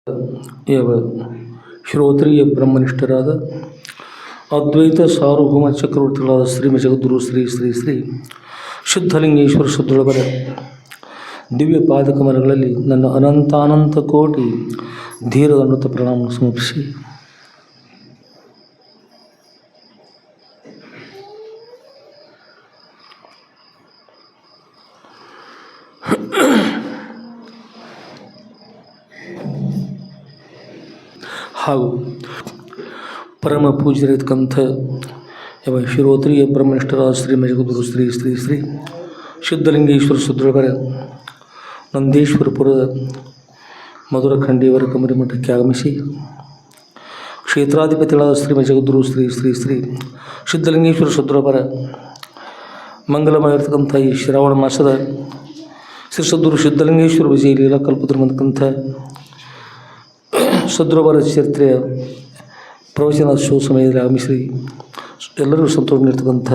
ಯಾವ ಶ್ರೋತ್ರಿಯ ಬ್ರಹ್ಮನಿಷ್ಠರಾದ ಅದ್ವೈತ ಸಾರ್ವಭೌಮ ಚಕ್ರವರ್ತಿಗಳಾದ ಶ್ರೀಮ ಜಗದ್ಗುರು ಶ್ರೀ ಶ್ರೀ ಶ್ರೀ ಶುದ್ಧಲಿಂಗೇಶ್ವರ ಶುದ್ಧೊಳಬರ ದಿವ್ಯ ಪಾದಕಮಲಗಳಲ್ಲಿ ನನ್ನ ಅನಂತಾನಂತ ಕೋಟಿ ಧೀರದಂಡುತ್ತ ಪ್ರಣಾಮ ಸಮರ್ಪಿಸಿ ಹಾಗೂ ಪರಮ ಪೂಜ್ಯರಿರ್ತಕ್ಕಂಥ ಯಾವ ಶ್ರೋತ್ರಿಯ ಬ್ರಹ್ಮನಿಷ್ಠರಾದ ಶ್ರೀಮ ಜಗದ್ಗುರು ಶ್ರೀ ಶ್ರೀ ಶ್ರೀ ಶುದ್ಧಲಿಂಗೇಶ್ವರ ಶುದ್ಧೊಳಬರ ನಂದೇಶ್ವರಪುರದ ಮಧುರ ಖಂಡಿಯವರ ಕಮರಿ ಮಠಕ್ಕೆ ಆಗಮಿಸಿ ಕ್ಷೇತ್ರಾಧಿಪತಿಗಳಾದ ಶ್ರೀಮ ಜಗದ್ಗುರು ಶ್ರೀ ಶ್ರೀ ಶ್ರೀ ಶುದ್ಧಲಿಂಗೇಶ್ವರ ಶುದ್ಧೊಳಬರ ಮಂಗಲಮಯರ್ತಕ್ಕಂಥ ಈ ಶ್ರಾವಣ ಮಾಸದ ಶ್ರೀ ಸದ್ಗುರು ಶುದ್ಧಲಿಂಗೇಶ್ವರ ವಿಜಯ ಲೀಲಾ ಕಲ್ಪತರುವಂತಕ್ಕಂಥ ಸದ್ಗುರುವರ ಚರಿತ್ರೆಯ ಪ್ರವಚನ ಶೋ ಸಮಯದಲ್ಲಿ ಆಗಮಿಸಿ ಎಲ್ಲರಿಗೂ ಸಂತೋಷನಿರ್ತಕ್ಕಂಥ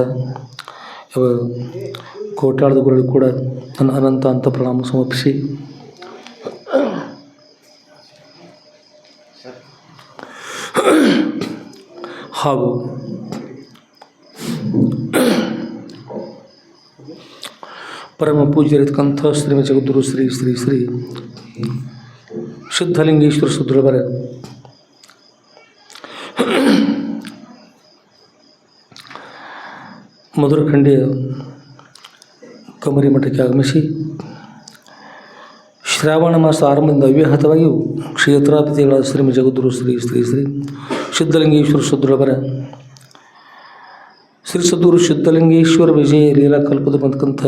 ಕೋಟ್ಯಾಳದ ಗುರುಗಳು ಕೂಡ ನನ್ನ ಅನಂತ ಅಂತ ಪ್ರಣಾಮ ಸಮರ್ಪಿಸಿ ಹಾಗೂ ಪರಮ ಪೂಜ್ಯರಿರ್ತಕ್ಕಂಥ ಶ್ರೀಮ ಜಗದ್ಗುರು ಶ್ರೀ ಶ್ರೀ ಶ್ರೀ ಶುದ್ಧಲಿಂಗೇಶ್ವರ ಶುದ್ಧೊಳಬರ ಮಧುರ ಖಂಡಿಯ ಕಮರಿ ಮಠಕ್ಕೆ ಆಗಮಿಸಿ ಶ್ರಾವಣ ಮಾಸ ಆರಂಭದಿಂದ ಅವ್ಯಾಹತವಾಗಿಯೂ ಕ್ಷೇತ್ರಾಧಿಪತಿಗಳಾದ ಶ್ರೀಮ ಜಗದ್ಗುರು ಶ್ರೀ ಶ್ರೀ ಶ್ರೀ ಶುದ್ಧಲಿಂಗೇಶ್ವರ ಶುದ್ಧೊಳಬರ ಶ್ರೀ ಸದ್ಗುರು ಶುದ್ಧಲಿಂಗೇಶ್ವರ ವಿಜಯ ಲೀಲಾ ಕಲ್ಪದ ಬಂದಕ್ಕಂಥ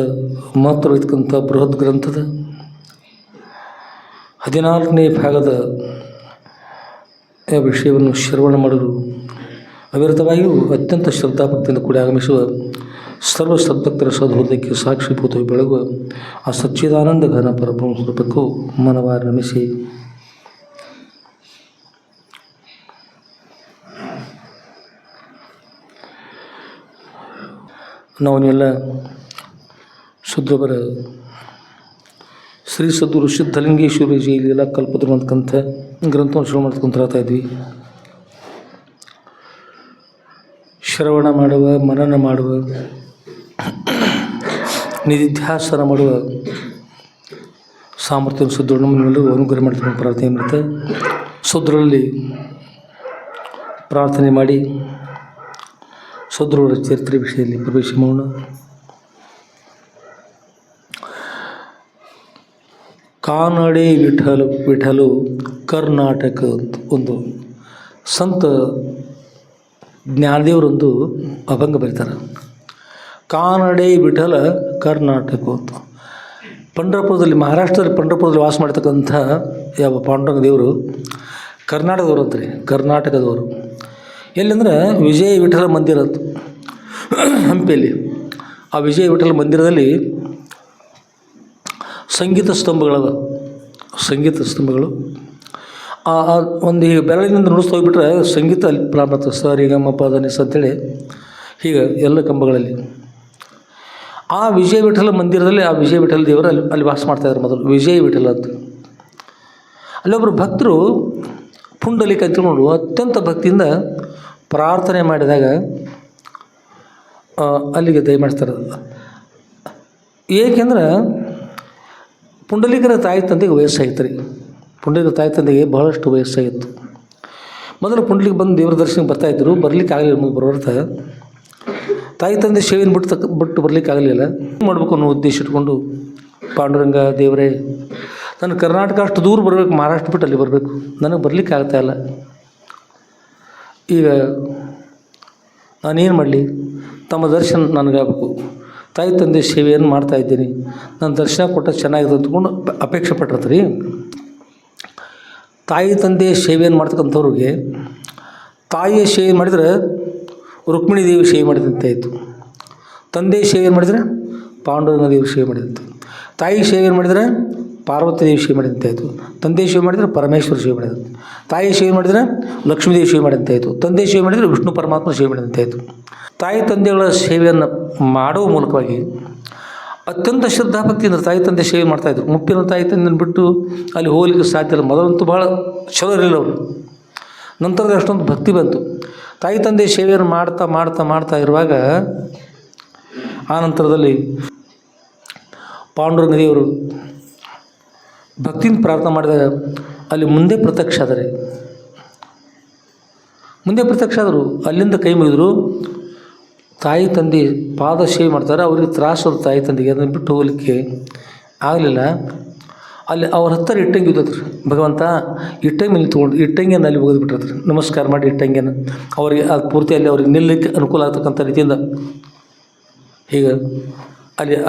ಮಹತ್ವವಿರ್ತಕ್ಕಂಥ ಬೃಹತ್ ಗ್ರಂಥದ 14ನೇ ಭಾಗದ ವಿಷಯವನ್ನು ಶ್ರವಣ ಮಾಡಲು ಅವಿರತವಾಗಿಯೂ ಅತ್ಯಂತ ಶ್ರದ್ಧಾಭಕ್ತಿಯಿಂದ ಕೂಡ ಆಗಮಿಸುವ ಸರ್ವ ಸದ್ಭಕ್ತರ ಸದ್ಹೃದಯಕ್ಕೆ ಸಾಕ್ಷೀಭೂತವಾಗಿ ಬೆಳಗುವ ಆ ಸಚ್ಚಿದಾನಂದ ಘನ ಪರಬ್ರಹ್ಮ ಸ್ವರೂಪಕ್ಕೂ ಮನವಾರಿ ನಮಿಸಿ ನಾವನ್ನೆಲ್ಲ ಶುದ್ಧೊಳಬರ ಶ್ರೀ ಸದ್ಗುರು ಶುದ್ಧಲಿಂಗೇಶ್ವರ ವಿಜಯ ಲೀಲಾ ಕಲ್ಪತರು ಅಂತಕ್ಕಂಥ ಗ್ರಂಥವನ್ನು ಶ್ರವಣ ಮಾಡ್ಕೊಂತ ಇದ್ವಿ. ಶ್ರವಣ ಮಾಡುವ, ಮನನ ಮಾಡುವ, ನಿಧಿಧ್ಯಾಸನ ಮಾಡುವ ಸಾಮರ್ಥ್ಯವನ್ನು ಸದ್ಗುರು ನಮ್ಮನ್ನೆಲ್ಲರೂ ಅನುಗ್ರಹ ಮಾಡ್ತಕ್ಕಂಥ ಪ್ರಾರ್ಥನೆ ಮಾಡುತ್ತೆ. ಸದ್ಗುರುಗಳಲ್ಲಿ ಪ್ರಾರ್ಥನೆ ಮಾಡಿ ಸದ್ಗುರುವರ ಚರಿತ್ರೆ ವಿಷಯದಲ್ಲಿ ಪ್ರವೇಶ ಮಾಡೋಣ. ಕಾನಡೆ ವಿಠಲು ಕರ್ನಾಟಕ ಒಂದು ಸಂತ ಜ್ಞಾನದೇವರೊಂದು ಅಭಂಗ ಬರೀತಾರೆ. ಕಾನಡೆ ವಿಠಲ ಕರ್ನಾಟಕ ಅಂತ ಪಂಢರಪುರದಲ್ಲಿ, ಮಹಾರಾಷ್ಟ್ರದಲ್ಲಿ ಪಂಢರಪುರದಲ್ಲಿ ವಾಸ ಮಾಡ್ತಕ್ಕಂಥ ಯಾವ ಪಾಂಡುರಂಗ ದೇವರು ಕರ್ನಾಟಕದವರು ಅಂತಾರೆ. ಕರ್ನಾಟಕದವರು ಎಲ್ಲಂದ್ರೆ ವಿಜಯ ವಿಠಲ ಮಂದಿರ ಅಂತ ಹಂಪಿಯಲ್ಲಿ. ಆ ವಿಜಯ ವಿಠಲ ಮಂದಿರದಲ್ಲಿ ಸಂಗೀತ ಸ್ತಂಭಗಳು ಒಂದು ಈಗ ಬೆರಳಿನಿಂದ ನುಡಿಸ್ತಾ ಹೋಗ್ಬಿಟ್ರೆ ಸಂಗೀತ ಅಲ್ಲಿ ಪ್ರಾರಂಭ ಸ ರಿ ಗ ಮ ಪ ದ ನಿ ಸ ಅಂತೇಳಿ ಹೀಗೆ ಎಲ್ಲ ಕಂಬಗಳಲ್ಲಿ ಆ ವಿಜಯ ವಿಠಲ ಮಂದಿರದಲ್ಲಿ ಆ ವಿಜಯ ವಿಠಲ ದೇವರು ಅಲ್ಲಿ ವಾಸ ಮಾಡ್ತಾಯಿದ್ರು ಮೊದಲು, ವಿಜಯ ವಿಠಲ ಅಂತ. ಅಲ್ಲೊಬ್ಬರು ಭಕ್ತರು ಪುಂಡಲಿಕ ಅಂತ ನೋಡು ಅತ್ಯಂತ ಭಕ್ತಿಯಿಂದ ಪ್ರಾರ್ಥನೆ ಮಾಡಿದಾಗ ಅಲ್ಲಿಗೆ ದಯಮಾಡಿಸ್ತಾರೆ. ಏಕೆಂದ್ರೆ ಪುಂಡಲಿಕರ ತಾಯಿ ತಂದೆಗೆ ವಯಸ್ಸಾಗಿತ್ತು ರೀ. ಪುಂಡಲಿಕರ ತಾಯಿ ತಂದೆಗೆ ಬಹಳಷ್ಟು ವಯಸ್ಸಾಗಿತ್ತು. ಮೊದಲು ಪುಂಡಲಿಕ ಬಂದು ದೇವರ ದರ್ಶನಕ್ಕೆ ಬರ್ತಾಯಿದ್ರು. ಬರಲಿಕ್ಕೆ ಆಗಲಿಲ್ಲ, ಬರ್ತಾ ತಾಯಿ ತಂದೆ ಸೇವೆಯನ್ನು ಬಿಟ್ಟು ಬರಲಿಕ್ಕೆ ಆಗಲಿಲ್ಲ. ಏನು ಮಾಡಬೇಕು ಅನ್ನೋ ಉದ್ದೇಶ ಇಟ್ಕೊಂಡು ಪಾಂಡುರಂಗ ದೇವರೇ, ನಾನು ಕರ್ನಾಟಕ ಅಷ್ಟು ದೂರ ಬರಬೇಕು, ಮಹಾರಾಷ್ಟ್ರ ಬಿಟ್ಟು ಅಲ್ಲಿ ಬರಬೇಕು, ನನಗೆ ಬರಲಿಕ್ಕೆ ಆಗ್ತಾಯಿಲ್ಲ. ಈಗ ನಾನೇನು ಮಾಡಲಿ? ತಮ್ಮ ದರ್ಶನ ನನಗಾಗಬೇಕು, ತಾಯಿ ತಂದೆ ಸೇವೆಯನ್ನು ಮಾಡ್ತಾಯಿದ್ದೀನಿ, ನಾನು ದರ್ಶನ ಕೊಟ್ಟ ಚೆನ್ನಾಗಿದೆ ಅಂದ್ಕೊಂಡು ಅಪೇಕ್ಷೆ ಪಟ್ಟಿರ್ತೀರಿ. ತಾಯಿ ತಂದೆ ಸೇವೆಯನ್ನು ಮಾಡ್ತಕ್ಕಂಥವ್ರಿಗೆ ತಾಯಿಯ ಸೇವೆ ಮಾಡಿದರೆ ರುಕ್ಮಿಣಿ ದೇವಿ ಸೇವೆ ಮಾಡಿದಂತೆ ಆಯಿತು. ತಂದೆ ಸೇವೆ ಮಾಡಿದರೆ ಪಾಂಡುರಂಗ ದೇವಿ ಸೇವೆ ಮಾಡಿದಂತೆ. ತಾಯಿ ಸೇವೆ ಮಾಡಿದರೆ ಪಾರ್ವತಿ ದೇವಿ ಸೇವೆ ಮಾಡಿದಂತೆ ಆಯಿತು. ತಂದೆ ಸೇವೆ ಮಾಡಿದರೆ ಪರಮೇಶ್ವರ ಸೇವೆ ಮಾಡಿದಂತೆ. ತಾಯಿ ಸೇವೆ ಮಾಡಿದರೆ ಲಕ್ಷ್ಮೀದೇವಿ ಸೇವೆ ಮಾಡಿದಂತೆ ಆಯಿತು. ತಂದೆ ಸೇವೆ ಮಾಡಿದರೆ ವಿಷ್ಣು ಪರಮಾತ್ಮ ಸೇವೆ ಮಾಡಿದಂತೆ ಆಯಿತು. ತಾಯಿ ತಂದೆಗಳ ಸೇವೆಯನ್ನು ಮಾಡುವ ಮೂಲಕವಾಗಿ ಅತ್ಯಂತ ಶ್ರದ್ಧಾಭಕ್ತಿಯಿಂದ ತಾಯಿ ತಂದೆ ಸೇವೆ ಮಾಡ್ತಾಯಿದ್ರು. ಮುಪ್ಪಿನ ತಾಯಿ ತಂದೆನ ಬಿಟ್ಟು ಅಲ್ಲಿ ಹೋಗ್ಲಿಕ್ಕೆ ಸಾಧ್ಯ ಇಲ್ಲ. ಮೊದಲಂತೂ ಭಾಳ ಚಲೋ ಇರಲಿಲ್ಲ ಅವರು. ನಂತರದ ಅಷ್ಟೊಂದು ಭಕ್ತಿ ಬಂತು. ತಾಯಿ ತಂದೆ ಸೇವೆಯನ್ನು ಮಾಡ್ತಾ ಮಾಡ್ತಾ ಮಾಡ್ತಾ ಇರುವಾಗ ಆ ನಂತರದಲ್ಲಿ ಪಾಂಡುರಂಗ ದೇವರು ಭಕ್ತಿಯಿಂದ ಪ್ರಾರ್ಥನೆ ಮಾಡಿದಾಗ ಅಲ್ಲಿ ಮುಂದೆ ಪ್ರತ್ಯಕ್ಷ ಆದರೆ ಅಲ್ಲಿಂದ ಕೈ ಮುಗಿದ್ರು. ತಾಯಿ ತಂದೆ ಪಾದ ಸೇವೆ ಮಾಡ್ತಾರೆ. ಅವ್ರಿಗೆ ತ್ರಾಸದ ತಾಯಿ ತಂದೆಗೆ ಅದನ್ನು ಬಿಟ್ಟು ಹೋಗಲಿಕ್ಕೆ ಆಗಲಿಲ್ಲ. ಅಲ್ಲಿ ಅವ್ರ ಹತ್ತಿರ ಇಟ್ಟಂಗಿ ಇದ್ದತ್ರಿ. ಭಗವಂತ ಇಟ್ಟಂಗಿ ಮೇಲೆ ತೊಗೊಂಡು ಇಟ್ಟಂಗಿಯನ್ನು ಅಲ್ಲಿ ಒಗೆದುಬಿಟ್ರತ್ರಿ. ನಮಸ್ಕಾರ ಮಾಡಿ ಇಟ್ಟಂಗಿಯನ್ನು ಅವರಿಗೆ ಅದು ಪೂರ್ತಿ ಅಲ್ಲಿ ಅವ್ರಿಗೆ ನಿಲ್ಲಕ್ಕೆ ಅನುಕೂಲ ಆಗ್ತಕ್ಕಂಥ ರೀತಿಯಿಂದ ಹೀಗೆ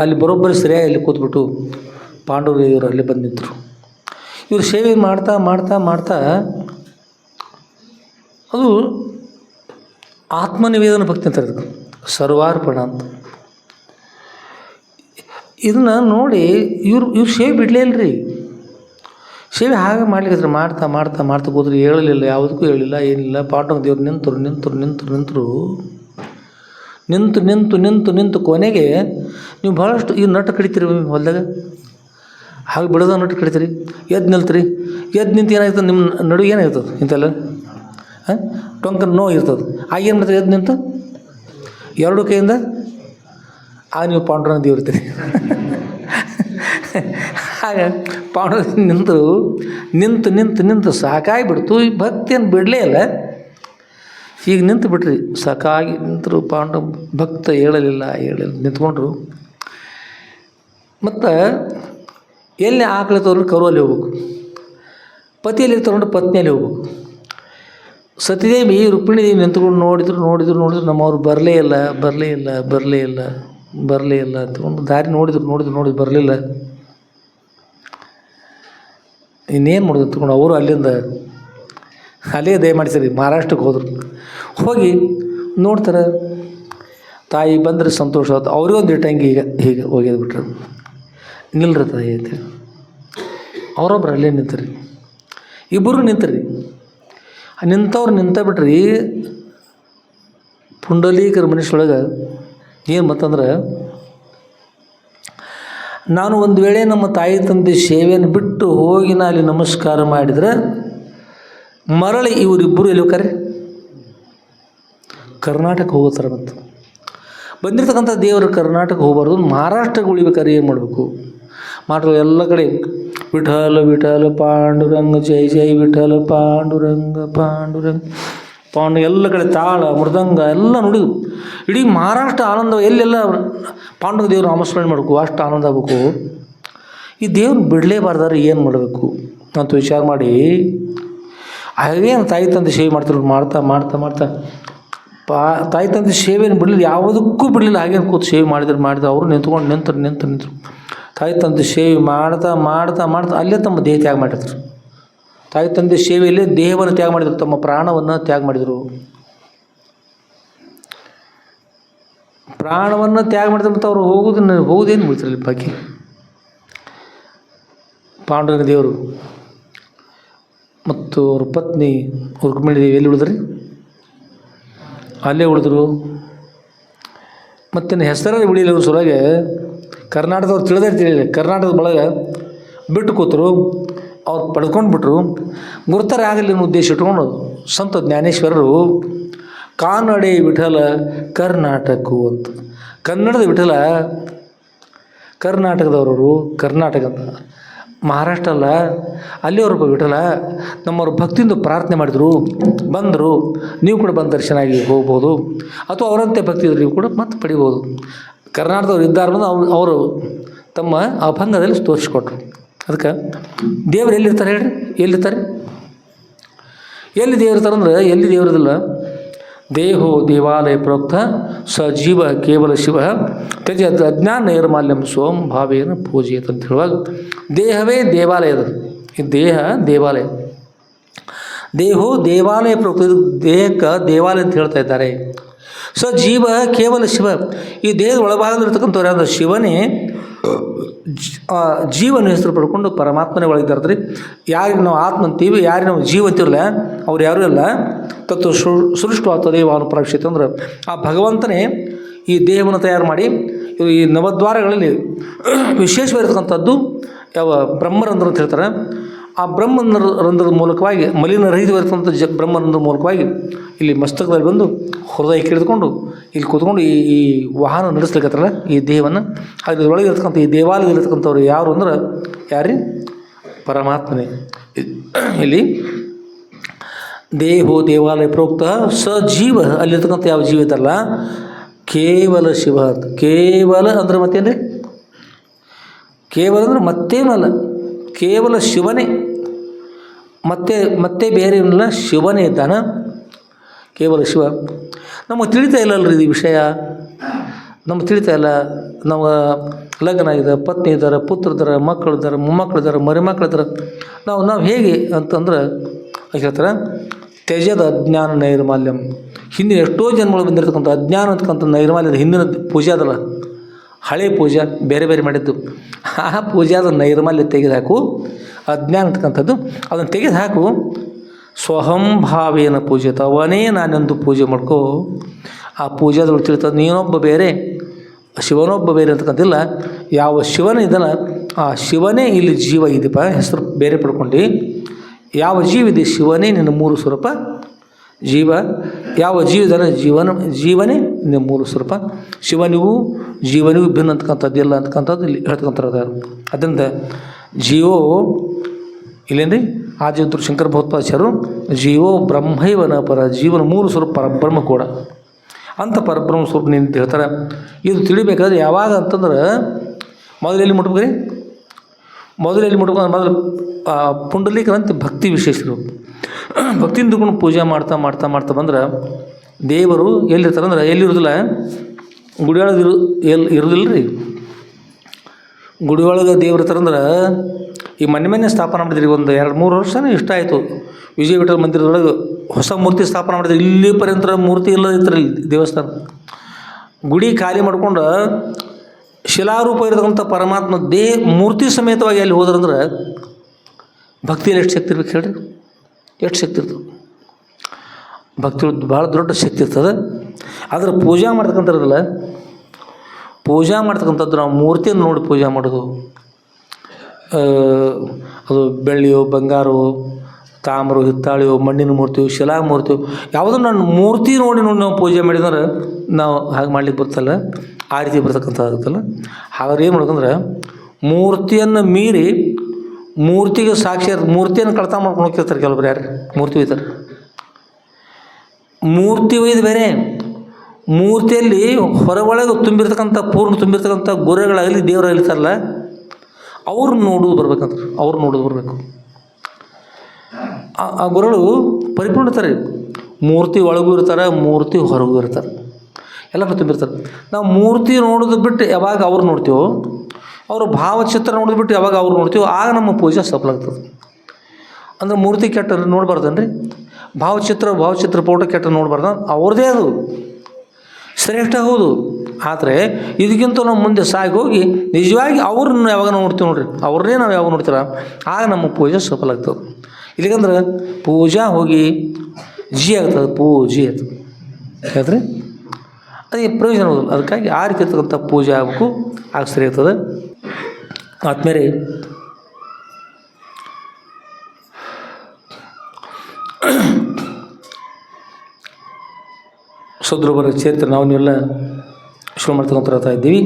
ಅಲ್ಲಿ ಬರೋಬ್ಬರಿ ಸರಿಯಾಗಿ ಅಲ್ಲಿ ಕೂತ್ಬಿಟ್ಟು ಪಾಂಡವರು ಅಲ್ಲಿ ಬಂದು ನಿಂತರು. ಇವರು ಸೇವೆ ಮಾಡ್ತಾ ಮಾಡ್ತಾ ಮಾಡ್ತಾ ಅದು ಆತ್ಮನಿವೇದನ ಭಕ್ತಿ ಅಂತಾರೆ. ಅದಕ್ಕೆ ಸರ್ವಾರ್ಪಣ ಅಂತ. ಇದನ್ನು ನೋಡಿ ಇವ್ರು ಸೇವೆ ಬಿಡಲೇ ಇಲ್ಲರಿ. ಸೇವೆ ಹಾಗೆ ಮಾಡ್ಲಿಕ್ಕೆ ಮಾಡ್ತಾ ಮಾಡ್ತಾ ಮಾಡ್ತಾ ಹೋದ್ರೆ ಹೇಳಲಿಲ್ಲ, ಯಾವುದಕ್ಕೂ ಹೇಳಿಲ್ಲ, ಏನಿಲ್ಲ. ಪಾಂಡುರಂಗ ದೇವ್ರು ನಿಂತು ಕೊನೆಗೆ ನೀವು ಭಾಳಷ್ಟು ಈ ನಟ ಕಡಿತೀರಿ ಹೊಲದಾಗ. ಹಾಗೆ ಬಿಡೋದ ನಟ್ಟು ಕಡಿತೀರಿ, ಎದ್ದು ನಿಲ್ತೀರಿ. ಎದ್ದು ನಿಂತು ಏನಾಗ್ತದೆ ನಿಮ್ಮ ನಡುವೆ ಏನಾಗ್ತದೆ ಇಂತೆಲ್ಲ ಟೊಂಕ ನೋವು ಇರ್ತದೆ. ಆಗೇನು ಮಾಡ್ತೀರಿ? ಎದ್ದು ನಿಂತು ಎರಡು ಕೈಯಿಂದ ನೀವು ಪಾಂಡುರಂಗ ದೇವ್ರು ಇರ್ತೀರಿ. ಹಾಗೆ ಪಾಂಡುರಂಗ ನಿಂತು ಸಾಕಾಗಿಬಿಡ್ತು. ಈ ಭಕ್ತಿಯನ್ನು ಬಿಡಲೇ ಇಲ್ಲ. ಈಗ ನಿಂತು ಬಿಟ್ರಿ, ಸಾಕಾಗಿ ನಿಂತರು. ಭಕ್ತ ಹೇಳಲಿಲ್ಲ ನಿಂತ್ಕೊಂಡ್ರು. ಮತ್ತು ಎಲ್ಲಿ ಆಕಳಿ ತೊಗೊಂಡ್ರು ಕರುವಲ್ಲಿ ಹೋಗ್ಬೇಕು, ಪತಿಯಲ್ಲಿ ತೊಗೊಂಡು ಪತ್ನಿಯಲ್ಲಿ ಹೋಗ್ಬೇಕು. ಸತಿದೇವಿ ರುಕ್ಮಿಣಿ ದೇವಿ ನಿಂತ್ಕೊಂಡು ನೋಡಿದ್ರು ನಮ್ಮವ್ರು ಬರಲೇ ಇಲ್ಲ ಅಂತಕೊಂಡು ದಾರಿ ನೋಡಿದ್ರು ಬರಲಿಲ್ಲ. ಇನ್ನೇನು ಮಾಡೋದು ಅಂತ್ಕೊಂಡು ಅವರು ಅಲ್ಲಿಂದ ಅಲ್ಲೇ ದಯಮಾಡಿಸಿರಿ ಮಹಾರಾಷ್ಟ್ರಕ್ಕೆ ಹೋಗಿ ನೋಡ್ತಾರೆ. ತಾಯಿ ಬಂದರೆ ಸಂತೋಷ ಆಯ್ತು. ಅವ್ರಿಗೆ ಒಂದು ಇಟ್ಟಂಗೆ ಹೀಗೆ ಹೋಗ್ಯದ್ಬಿಟ್ರು. ನಿಲ್ರಿ ತಾಯಿ ಅಂತೇಳಿ ಅವರೊಬ್ರು ಅಲ್ಲೇ ನಿಂತರಿ. ಇಬ್ಬರು ನಿಂತರಿ. ನಿಂತವ್ರು ಬಿಟ್ರಿ. ಪುಂಡಲೀಕರ ಮನುಷ್ಯೊಳಗೆ ಏನು ಮತ್ತಂದ್ರೆ, ನಾನು ಒಂದು ವೇಳೆ ನಮ್ಮ ತಾಯಿ ತಂದೆ ಸೇವೆಯನ್ನು ಬಿಟ್ಟು ಹೋಗಿ ನಾ ಅಲ್ಲಿ ನಮಸ್ಕಾರ ಮಾಡಿದರೆ ಮರಳಿ ಇವರಿಬ್ಬರು ಎಲ್ಲಿ ಹೋಗ್ತಾರೆ? ಕರ್ನಾಟಕ ಹೋಗ್ತಾರೆ. ಮತ್ತು ಬಂದಿರತಕ್ಕಂಥ ದೇವರು ಕರ್ನಾಟಕ ಹೋಗಬಾರ್ದು, ಮಹಾರಾಷ್ಟ್ರಕ್ಕೆ ಉಳಿಬೇಕಾದ್ರೆ ಏನು ಮಾಡಬೇಕು? ಎಲ್ಲ ಕಡೆ ವಿಠಲ ವಿಠಲ ಪಾಂಡುರಂಗ ಜೈ ಜೈ ವಿಠಲ ಪಾಂಡುರಂಗ ಎಲ್ಲ ಕಡೆ ತಾಳ ಮೃದಂಗ ಎಲ್ಲ ನುಡಿದು ಇಡೀ ಮಹಾರಾಷ್ಟ್ರ ಆನಂದ. ಎಲ್ಲೆಲ್ಲ ಪಾಂಡುರಂಗ ದೇವರು ನಾಮಸ್ಮರಣೆ ಮಾಡಬೇಕು, ಅಷ್ಟು ಆನಂದ ಆಗಬೇಕು. ಈ ದೇವ್ರನ್ನ ಬಿಡಲೇಬಾರ್ದಾರೆ ಏನು ಮಾಡಬೇಕು ಅಂತ ವಿಚಾರ ಮಾಡಿ ಹಾಗೇನು ತಾಯಿ ತಂದೆ ಸೇವೆ ಮಾಡ್ತಾ ತಾಯಿ ತಂದೆ ಸೇವೆಯನ್ನು ಬಿಡಲಿಲ್ಲ, ಯಾವುದಕ್ಕೂ ಬಿಡಲಿಲ್ಲ. ಹಾಗೇನು ಕೂತು ಸೇವೆ ಮಾಡಿದ್ರು. ಅವರು ನಿಂತರು. ತಾಯಿ ತಂದೆ ಸೇವೆ ಮಾಡ್ತಾ ಅಲ್ಲೇ ತಮ್ಮ ದೇಹ ತ್ಯಾಗ ಮಾಡಿದ್ರು. ತಾಯಿ ತಂದೆ ಸೇವೆಯಲ್ಲೇ ದೇಹವನ್ನು ತ್ಯಾಗ ಮಾಡಿದರು, ತಮ್ಮ ಪ್ರಾಣವನ್ನು ತ್ಯಾಗ ಮಾಡಿದರು. ಮತ್ತು ಅವರು ಹೋಗೋದೇನು ಬಿಡ್ತಾರೆ ಬಾಕಿ. ಪಾಂಡುರಂಗ ದೇವರು ಮತ್ತು ಅವ್ರ ಪತ್ನಿ ರುಕ್ಮಿಣಿ ದೇವಿ ಎಲ್ಲಿ ಉಳಿದ್ರಿ? ಅಲ್ಲೇ ಉಳಿದ್ರು. ಮತ್ತಿನ್ನು ಹೆಸರಲ್ಲಿ ಉಳಿಲಿಲ್ಲ. ಅವ್ರ ಸೊಳಗೆ ಕರ್ನಾಟಕದವ್ರು ತಿಳಿಲಿಲ್ಲ. ಕರ್ನಾಟಕದ ಒಳಗೆ ಬಿಟ್ಟು ಕೂತರು. ಅವ್ರು ಪಡ್ಕೊಂಡ್ಬಿಟ್ರು. ಗುರುತಾರೆ ಆಗಲಿ ಅನ್ನೋ ಉದ್ದೇಶ ಇಟ್ಕೊಂಡು ಸಂತ ಜ್ಞಾನೇಶ್ವರರು ಕಾನಡೆ ವಿಠಲ ಕರ್ನಾಟಕ ಅಂತ, ಕನ್ನಡದ ವಿಠಲ ಕರ್ನಾಟಕದವರು, ಕರ್ನಾಟಕ ಅಂತ ಮಹಾರಾಷ್ಟ್ರ ಅಲ್ಲ, ಅಲ್ಲಿಯವ್ರೊಬ್ಬ ವಿಠಲ ನಮ್ಮವ್ರ ಭಕ್ತಿಯಿಂದ ಪ್ರಾರ್ಥನೆ ಮಾಡಿದರು, ಬಂದರು. ನೀವು ಕೂಡ ಬಂದು ದರ್ಶನ ಆಗಿ ಹೋಗ್ಬೋದು, ಅಥವಾ ಅವರಂತೆ ಭಕ್ತಿ ಇದ್ರೆ ನೀವು ಕೂಡ ಮತ್ತೆ ಪಡಿಬೋದು. ಕರ್ನಾಟಕದವ್ರು ಇದ್ದಾರೆ ಅನ್ನೋದು ಅವರು ತಮ್ಮ ಅಭಂಗದಲ್ಲಿ ತೋರಿಸ್ಕೊಟ್ರು. ಅದಕ್ಕೆ ದೇವರು ಎಲ್ಲಿರ್ತಾರೆ ಹೇಳ್ರಿ? ಎಲ್ಲಿ ದೇವರಿರ್ತಾರೆ ಅಂದ್ರೆ, ಎಲ್ಲಿ ದೇವರದಿಲ್ಲ. ದೇಹೋ ದೇವಾಲಯ ಪ್ರೋಕ್ತ ಸಜೀವ ಕೇವಲ ಶಿವ ತ್ಯಜ ಅಜ್ಞಾನ ನೈರ್ಮಾಲ್ಯಂ ಸ್ವಂ ಭಾವೇನ ಪೂಜೆಯತ್ ಅಂತ ಹೇಳುವಾಗ ದೇಹವೇ ದೇವಾಲಯದ. ಈ ದೇಹ ದೇವಾಲಯ. ದೇಹೋ ದೇವಾಲಯ ಪ್ರೋಕ್ತ, ಇದು ದೇಹಕ್ಕೆ ದೇವಾಲಯ ಅಂತ ಹೇಳ್ತಾ ಇದ್ದಾರೆ. ಜೀವ ಕೇವಲ ಶಿವ, ಈ ದೇಹದ ಒಳಭಾಗದಲ್ಲಿರ್ತಕ್ಕಂಥವ್ರು ಯಾರು? ಶಿವನೇ ಜೀವನ ಹೆಸರು ಪಡ್ಕೊಂಡು ಪರಮಾತ್ಮನೇ ಒಳಗಿದ್ದಾರ್ರಿ. ಯಾರಿಗೆ ನಾವು ಆತ್ಮ ಅಂತೀವಿ, ಯಾರಿಗೆ ನಾವು ಜೀವ ಅಂತಿರಲ್ಲ, ಅವ್ರು ಯಾರೂ ಇಲ್ಲ. ತತ್ವ ಸೃಷ್ಟು ಆಗ್ತದೆ ಅವನು ಪ್ರಾಕ್ಷಿತ ಅಂದ್ರೆ ಆ ಭಗವಂತನೇ ಈ ದೇಹವನ್ನು ತಯಾರು ಮಾಡಿ ಈ ನವದ್ವಾರಗಳಲ್ಲಿ ವಿಶೇಷವಾಗಿರ್ತಕ್ಕಂಥದ್ದು ಯಾವ ಬ್ರಹ್ಮರಂಧ್ರ ಅಂತ ಹೇಳ್ತಾರೆ. ಆ ಬ್ರಹ್ಮರಂಧ್ರದ ಮೂಲಕವಾಗಿ ಮಲಿನರಹಿತವಾಗಿರ್ತಕ್ಕಂಥ ಬ್ರಹ್ಮರಂಧ್ರದ ಮೂಲಕವಾಗಿ ಇಲ್ಲಿ ಮಸ್ತಕದಲ್ಲಿ ಬಂದು ಹೃದಯಕ್ಕೆ ಹಿಡಿದುಕೊಂಡು ಇಲ್ಲಿ ಕೂತ್ಕೊಂಡು ಈ ವಾಹನ ನಡೆಸ್ಲಿಕ್ಕತ್ತಲ್ಲ ಈ ದೇಹವನ್ನು. ಅದರೊಳಗೆ ಇರ್ತಕ್ಕಂಥ ಈ ದೇವಾಲಯದಲ್ಲಿರ್ತಕ್ಕಂಥವ್ರು ಯಾರು ಅಂದ್ರೆ ಯಾರೀ? ಪರಮಾತ್ಮನೇ. ಇಲ್ಲಿ ದೇಹೋ ದೇವಾಲಯ ಪ್ರೋಕ್ತ ಸಜೀವ, ಅಲ್ಲಿರ್ತಕ್ಕಂಥ ಯಾವ ಜೀವ ಇದ್ದಲ್ಲ ಕೇವಲ ಶಿವ ಅಂತ. ಕೇವಲ ಅಂದ್ರೆ ಮತ್ತೇನು? ಕೇವಲ ಅಂದ್ರೆ ಮತ್ತೇನಲ್ಲ, ಕೇವಲ ಶಿವನೇ, ಮತ್ತೆ ಬೇರೆ ಏನಿಲ್ಲ, ಶಿವನೇ ಇದ್ದಾನ, ಕೇವಲ ಶಿವ. ನಮಗೆ ತಿಳಿತಾ ಇಲ್ಲಲ್ರಿ ಇದು ವಿಷಯ, ನಮ್ಗೆ ತಿಳಿತಾ ಇಲ್ಲ. ನಾವು ಲಗ್ನ ಆಗಿದೆ, ಪತ್ನಿ ಇದ್ದಾರೆ, ಪುತ್ರ ಇದ್ದಾರೆ, ಮಕ್ಕಳಿದ್ದಾರೆ, ಮೊಮ್ಮಕ್ಕಳಿದ್ದಾರೆ, ಮರಿಮಕ್ಕಳಿದ್ದಾರೆ. ನಾವು ಹೇಗೆ ಅಂತಂದ್ರೆ ಹೇಳ್ತಾರೆ ತ್ಯಜದ ಅಜ್ಞಾನ ನೈರ್ಮಾಲ್ಯಂ. ಹಿಂದಿನ ಎಷ್ಟೋ ಜನ್ಮಗಳು ಬಂದಿರತಕ್ಕಂಥ ಅಜ್ಞಾನ ಅಂತಕ್ಕಂಥ ನೈರ್ಮಾಲ್ಯದ ಹಿಂದಿನ ಪೂಜೆ ಅದಲ್ಲ, ಹಳೆ ಪೂಜೆ ಬೇರೆ ಬೇರೆ ಮಾಡಿದ್ದು, ಆ ಪೂಜೆದ ನೈರ್ಮಾಲ್ಯ ತೆಗೆದುಹಾಕು. ಅಜ್ಞಾನ ಅಂತಕ್ಕಂಥದ್ದು ಅದನ್ನು ತೆಗೆದುಹಾಕು. ಸ್ವಹಂಭಾವೇನ ಪೂಜೆತ, ಅವನೇ ನಾನೆಂದು ಪೂಜೆ ಮಾಡ್ಕೋ. ಆ ಪೂಜೆದೊಳಗೆ ತಿಳ್ತದೆ ನೀನೊಬ್ಬ ಬೇರೆ, ಶಿವನೊಬ್ಬ ಬೇರೆ ಅಂತಕ್ಕಂತಿಲ್ಲ. ಯಾವ ಶಿವನ ಇದನ್ನು ಆ ಶಿವನೇ ಇಲ್ಲಿ ಜೀವ ಇದೆಪ್ಪ, ಹೆಸರು ಬೇರೆ ಪಡ್ಕೊಂಡು. ಯಾವ ಜೀವ ಇದೆ ಶಿವನೇ ನಿನ್ನ ಮೂಲ ಸ್ವರೂಪ. ಜೀವ ಯಾವ ಜೀವದಲ್ಲ ಜೀವನೇ ನಿನ್ನ ಮೂಲ ಸ್ವರೂಪ. ಶಿವನಿಗೂ ಜೀವನಿಗೂ ಭಿನ್ನ ಅಂತಕ್ಕಂಥದ್ದಿಲ್ಲ ಅಂತಕ್ಕಂಥದ್ದು ಇಲ್ಲಿ ಹೇಳ್ತಕ್ಕಂಥದ್ದು. ಅದರಿಂದ ಜೀವೋ ಇಲ್ಲೇನ್ರಿ ಆದಿತ್ರು ಶಂಕರ ಭಗವತ್ಪಾದಾಚಾರ್ಯರು ಜೀವೋ ಬ್ರಹ್ಮೈವನ ಪರ, ಜೀವನ ಮೂಲ ಸ್ವರೂಪ ಪರಬ್ರಹ್ಮ ಕೂಡ ಅಂತ ಪರಬ್ರಹ್ಮ ಸ್ವರೂಪ ನಿಂತ ಹೇಳ್ತಾರೆ. ಇದು ತಿಳಿಬೇಕಾದ್ರೆ ಯಾವಾಗ ಅಂತಂದ್ರೆ ಮೊದಲೆಲ್ಲಿ ಮುಟ್ಬೇಕ್ರಿ? ಮೊದಲೆಲ್ಲಿ ಮುಟ್ಬೇಕು? ಮೊದಲು ಪುಂಡಲೀಕರಂತ ಭಕ್ತಿ ವಿಶೇಷರು ಭಕ್ತಿಯಿಂದ ತಗೊಂಡು ಪೂಜೆ ಮಾಡ್ತಾ ಮಾಡ್ತಾ ಮಾಡ್ತಾ ಬಂದ್ರೆ ದೇವರು ಎಲ್ಲಿರ್ತಾರೆ ಅಂದ್ರೆ ಎಲ್ಲಿರೋದಿಲ್ಲ, ಗುಡಿಯೊಳಗೆ ಇರೋದಿಲ್ಲ ರೀ. ಗುಡಿಯೊಳಗೆ ದೇವ್ರು ಇರ್ತಾರಂದ್ರೆ ಈ ಮೊನ್ನೆ ಸ್ಥಾಪನೆ ಮಾಡಿದ್ರಿ, ಒಂದು 2-3 ವರ್ಷನೇ ಇಷ್ಟ ಆಯಿತು. ವಿಜಯ ವಿಠಲ ಮಂದಿರದೊಳಗೆ ಹೊಸ ಮೂರ್ತಿ ಸ್ಥಾಪನೆ ಮಾಡಿದ್ರಿ. ಇಲ್ಲಿ ಪರ್ಯಂತರ ಮೂರ್ತಿ ಇಲ್ಲದಿತ್ತು ಇಲ್ಲಿ ದೇವಸ್ಥಾನ. ಗುಡಿ ಖಾಲಿ ಮಾಡ್ಕೊಂಡು ಶಿಲಾರೂಪ ಇರತಕ್ಕಂಥ ಪರಮಾತ್ಮ ಮೂರ್ತಿ ಸಮೇತವಾಗಿ ಅಲ್ಲಿ ಹೋದ್ರಂದ್ರೆ ಭಕ್ತಿಯಲ್ಲಿ ಎಷ್ಟು ಶಕ್ತಿ ಇರ್ಬೇಕು ಹೇಳ್ರಿ? ಎಷ್ಟು ಶಕ್ತಿ ಇರ್ತದೆ? ಭಕ್ತಿ ಭಾಳ ದೊಡ್ಡ ಶಕ್ತಿ ಇರ್ತದೆ. ಆದರೆ ಪೂಜೆ ಮಾಡ್ತಕ್ಕಂಥದ್ರಲ್ಲ, ಪೂಜೆ ಮಾಡ್ತಕ್ಕಂಥದ್ದು ನಾವು ಮೂರ್ತಿಯನ್ನು ನೋಡಿ ಪೂಜೆ ಮಾಡೋದು. ಅದು ಬೆಳ್ಳಿಯೋ ಬಂಗಾರವೋ ತಾಮ್ರೋ ಹಿತ್ತಾಳಿಯೋ ಮಣ್ಣಿನ ಮೂರ್ತಿಯೋ ಶಿಲಾ ಮೂರ್ತಿಯೋ ಯಾವುದೋ ನಾನು ಮೂರ್ತಿ ನೋಡಿ ನಾವು ಪೂಜೆ ಮಾಡಿದ್ರೆ ನಾವು ಹಾಗೆ ಮಾಡ್ಲಿಕ್ಕೆ ಬರ್ತಲ್ಲ, ಆ ರೀತಿ ಬರ್ತಕ್ಕಂಥದ್ದಾಗುತ್ತಲ್ಲ. ಹಾಗಾದ್ರೆ ಏನು ಮಾಡ್ಬೇಕಂದ್ರೆ ಮೂರ್ತಿಯನ್ನು ಮೀರಿ ಮೂರ್ತಿಗೆ ಸಾಕ್ಷಿ ಮೂರ್ತಿಯನ್ನು ಕಳ್ತ ಮಾಡ್ಕೊಂಡು ಹೋಗ್ತಿರ್ತಾರೆ ಕೆಲವ್ರು. ಯಾರು ಮೂರ್ತಿ ಒಯ್ತಾರೆ? ಮೂರ್ತಿ ಒಯ್ದು ಬೇರೆ, ಮೂರ್ತಿಯಲ್ಲಿ ಹೊರಗೊಳಗೆ ತುಂಬಿರ್ತಕ್ಕಂಥ ಪೂರ್ಣ ತುಂಬಿರ್ತಕ್ಕಂಥ ಗೋರೆಗಳಾಗಲಿ ದೇವರಾಗಲಿ ಇರ್ತಾರಲ್ಲ ಅವ್ರು ನೋಡೋದು ಬರ್ಬೇಕಂತ, ಅವ್ರು ನೋಡೋದು ಬರಬೇಕು. ಆ ಗುರುಗಳು ಪರಿಪೂರ್ಣ ಇರ್ತಾರೆ. ಮೂರ್ತಿ ಒಳಗೂ ಇರ್ತಾರೆ, ಮೂರ್ತಿ ಹೊರಗೂ ಇರ್ತಾರೆ, ಎಲ್ಲರೂ ತುಂಬಿರ್ತಾರೆ. ನಾವು ಮೂರ್ತಿ ನೋಡೋದು ಬಿಟ್ಟು ಯಾವಾಗ ಅವ್ರು ನೋಡ್ತೀವೋ, ಅವರು ಭಾವಚಿತ್ರ ನೋಡೋದು ಬಿಟ್ಟು ಯಾವಾಗ ಅವ್ರು ನೋಡ್ತೀವೋ ಆಗ ನಮ್ಮ ಪೂಜೆ ಸಫಲ ಆಗ್ತದೆ. ಅಂದ್ರೆ ಮೂರ್ತಿ ಕೆಟ್ಟ ನೋಡ್ಬಾರ್ದನ್ರಿ, ಭಾವಚಿತ್ರ ಫೋಟೋ ಕೆಟ್ಟ ನೋಡ್ಬಾರ್ದು, ಅವ್ರದ್ದೇ ಅದು ಶ್ರೇಷ್ಠ ಹೌದು. ಆದರೆ ಇದಕ್ಕಿಂತ ನಾವು ಮುಂದೆ ಸಾಗಿ ಹೋಗಿ ನಿಜವಾಗಿ ಅವ್ರನ್ನ ಯಾವಾಗ ನೋಡ್ತೀವಿ ನೋಡ್ರಿ, ಅವ್ರನ್ನೇ ನಾವು ಯಾವಾಗ ನೋಡ್ತೀರ ಆಗ ನಮ್ಮ ಪೂಜೆ ಸಫಲ ಆಗ್ತದೆ. ಇಲ್ಲಿಗಂದ್ರೆ ಪೂಜಾ ಹೋಗಿ ಜಿ ಆಗ್ತದೆ, ಪೂಜೆ ಆಗ್ತದೆ ಹೇಳ್ರಿ, ಅದಕ್ಕೆ ಪ್ರಯೋಜನ ಹೋಗೋದು. ಅದಕ್ಕಾಗಿ ಆ ರೀತಿ ಇರ್ತಕ್ಕಂಥ ಪೂಜೆ ಆಗಬೇಕು, ಆಗ ಸರಿ ಆಗ್ತದೆ. ಆದ್ಮೇಲೆ ಶುದ್ರೊಬ್ಬರ ಚರಿತ್ರೆ ನಾವು ನೀವೆಲ್ಲ ಶುರು ಮಾಡ್ತಕ್ಕಂಥ ಇದ್ದೀವಿ.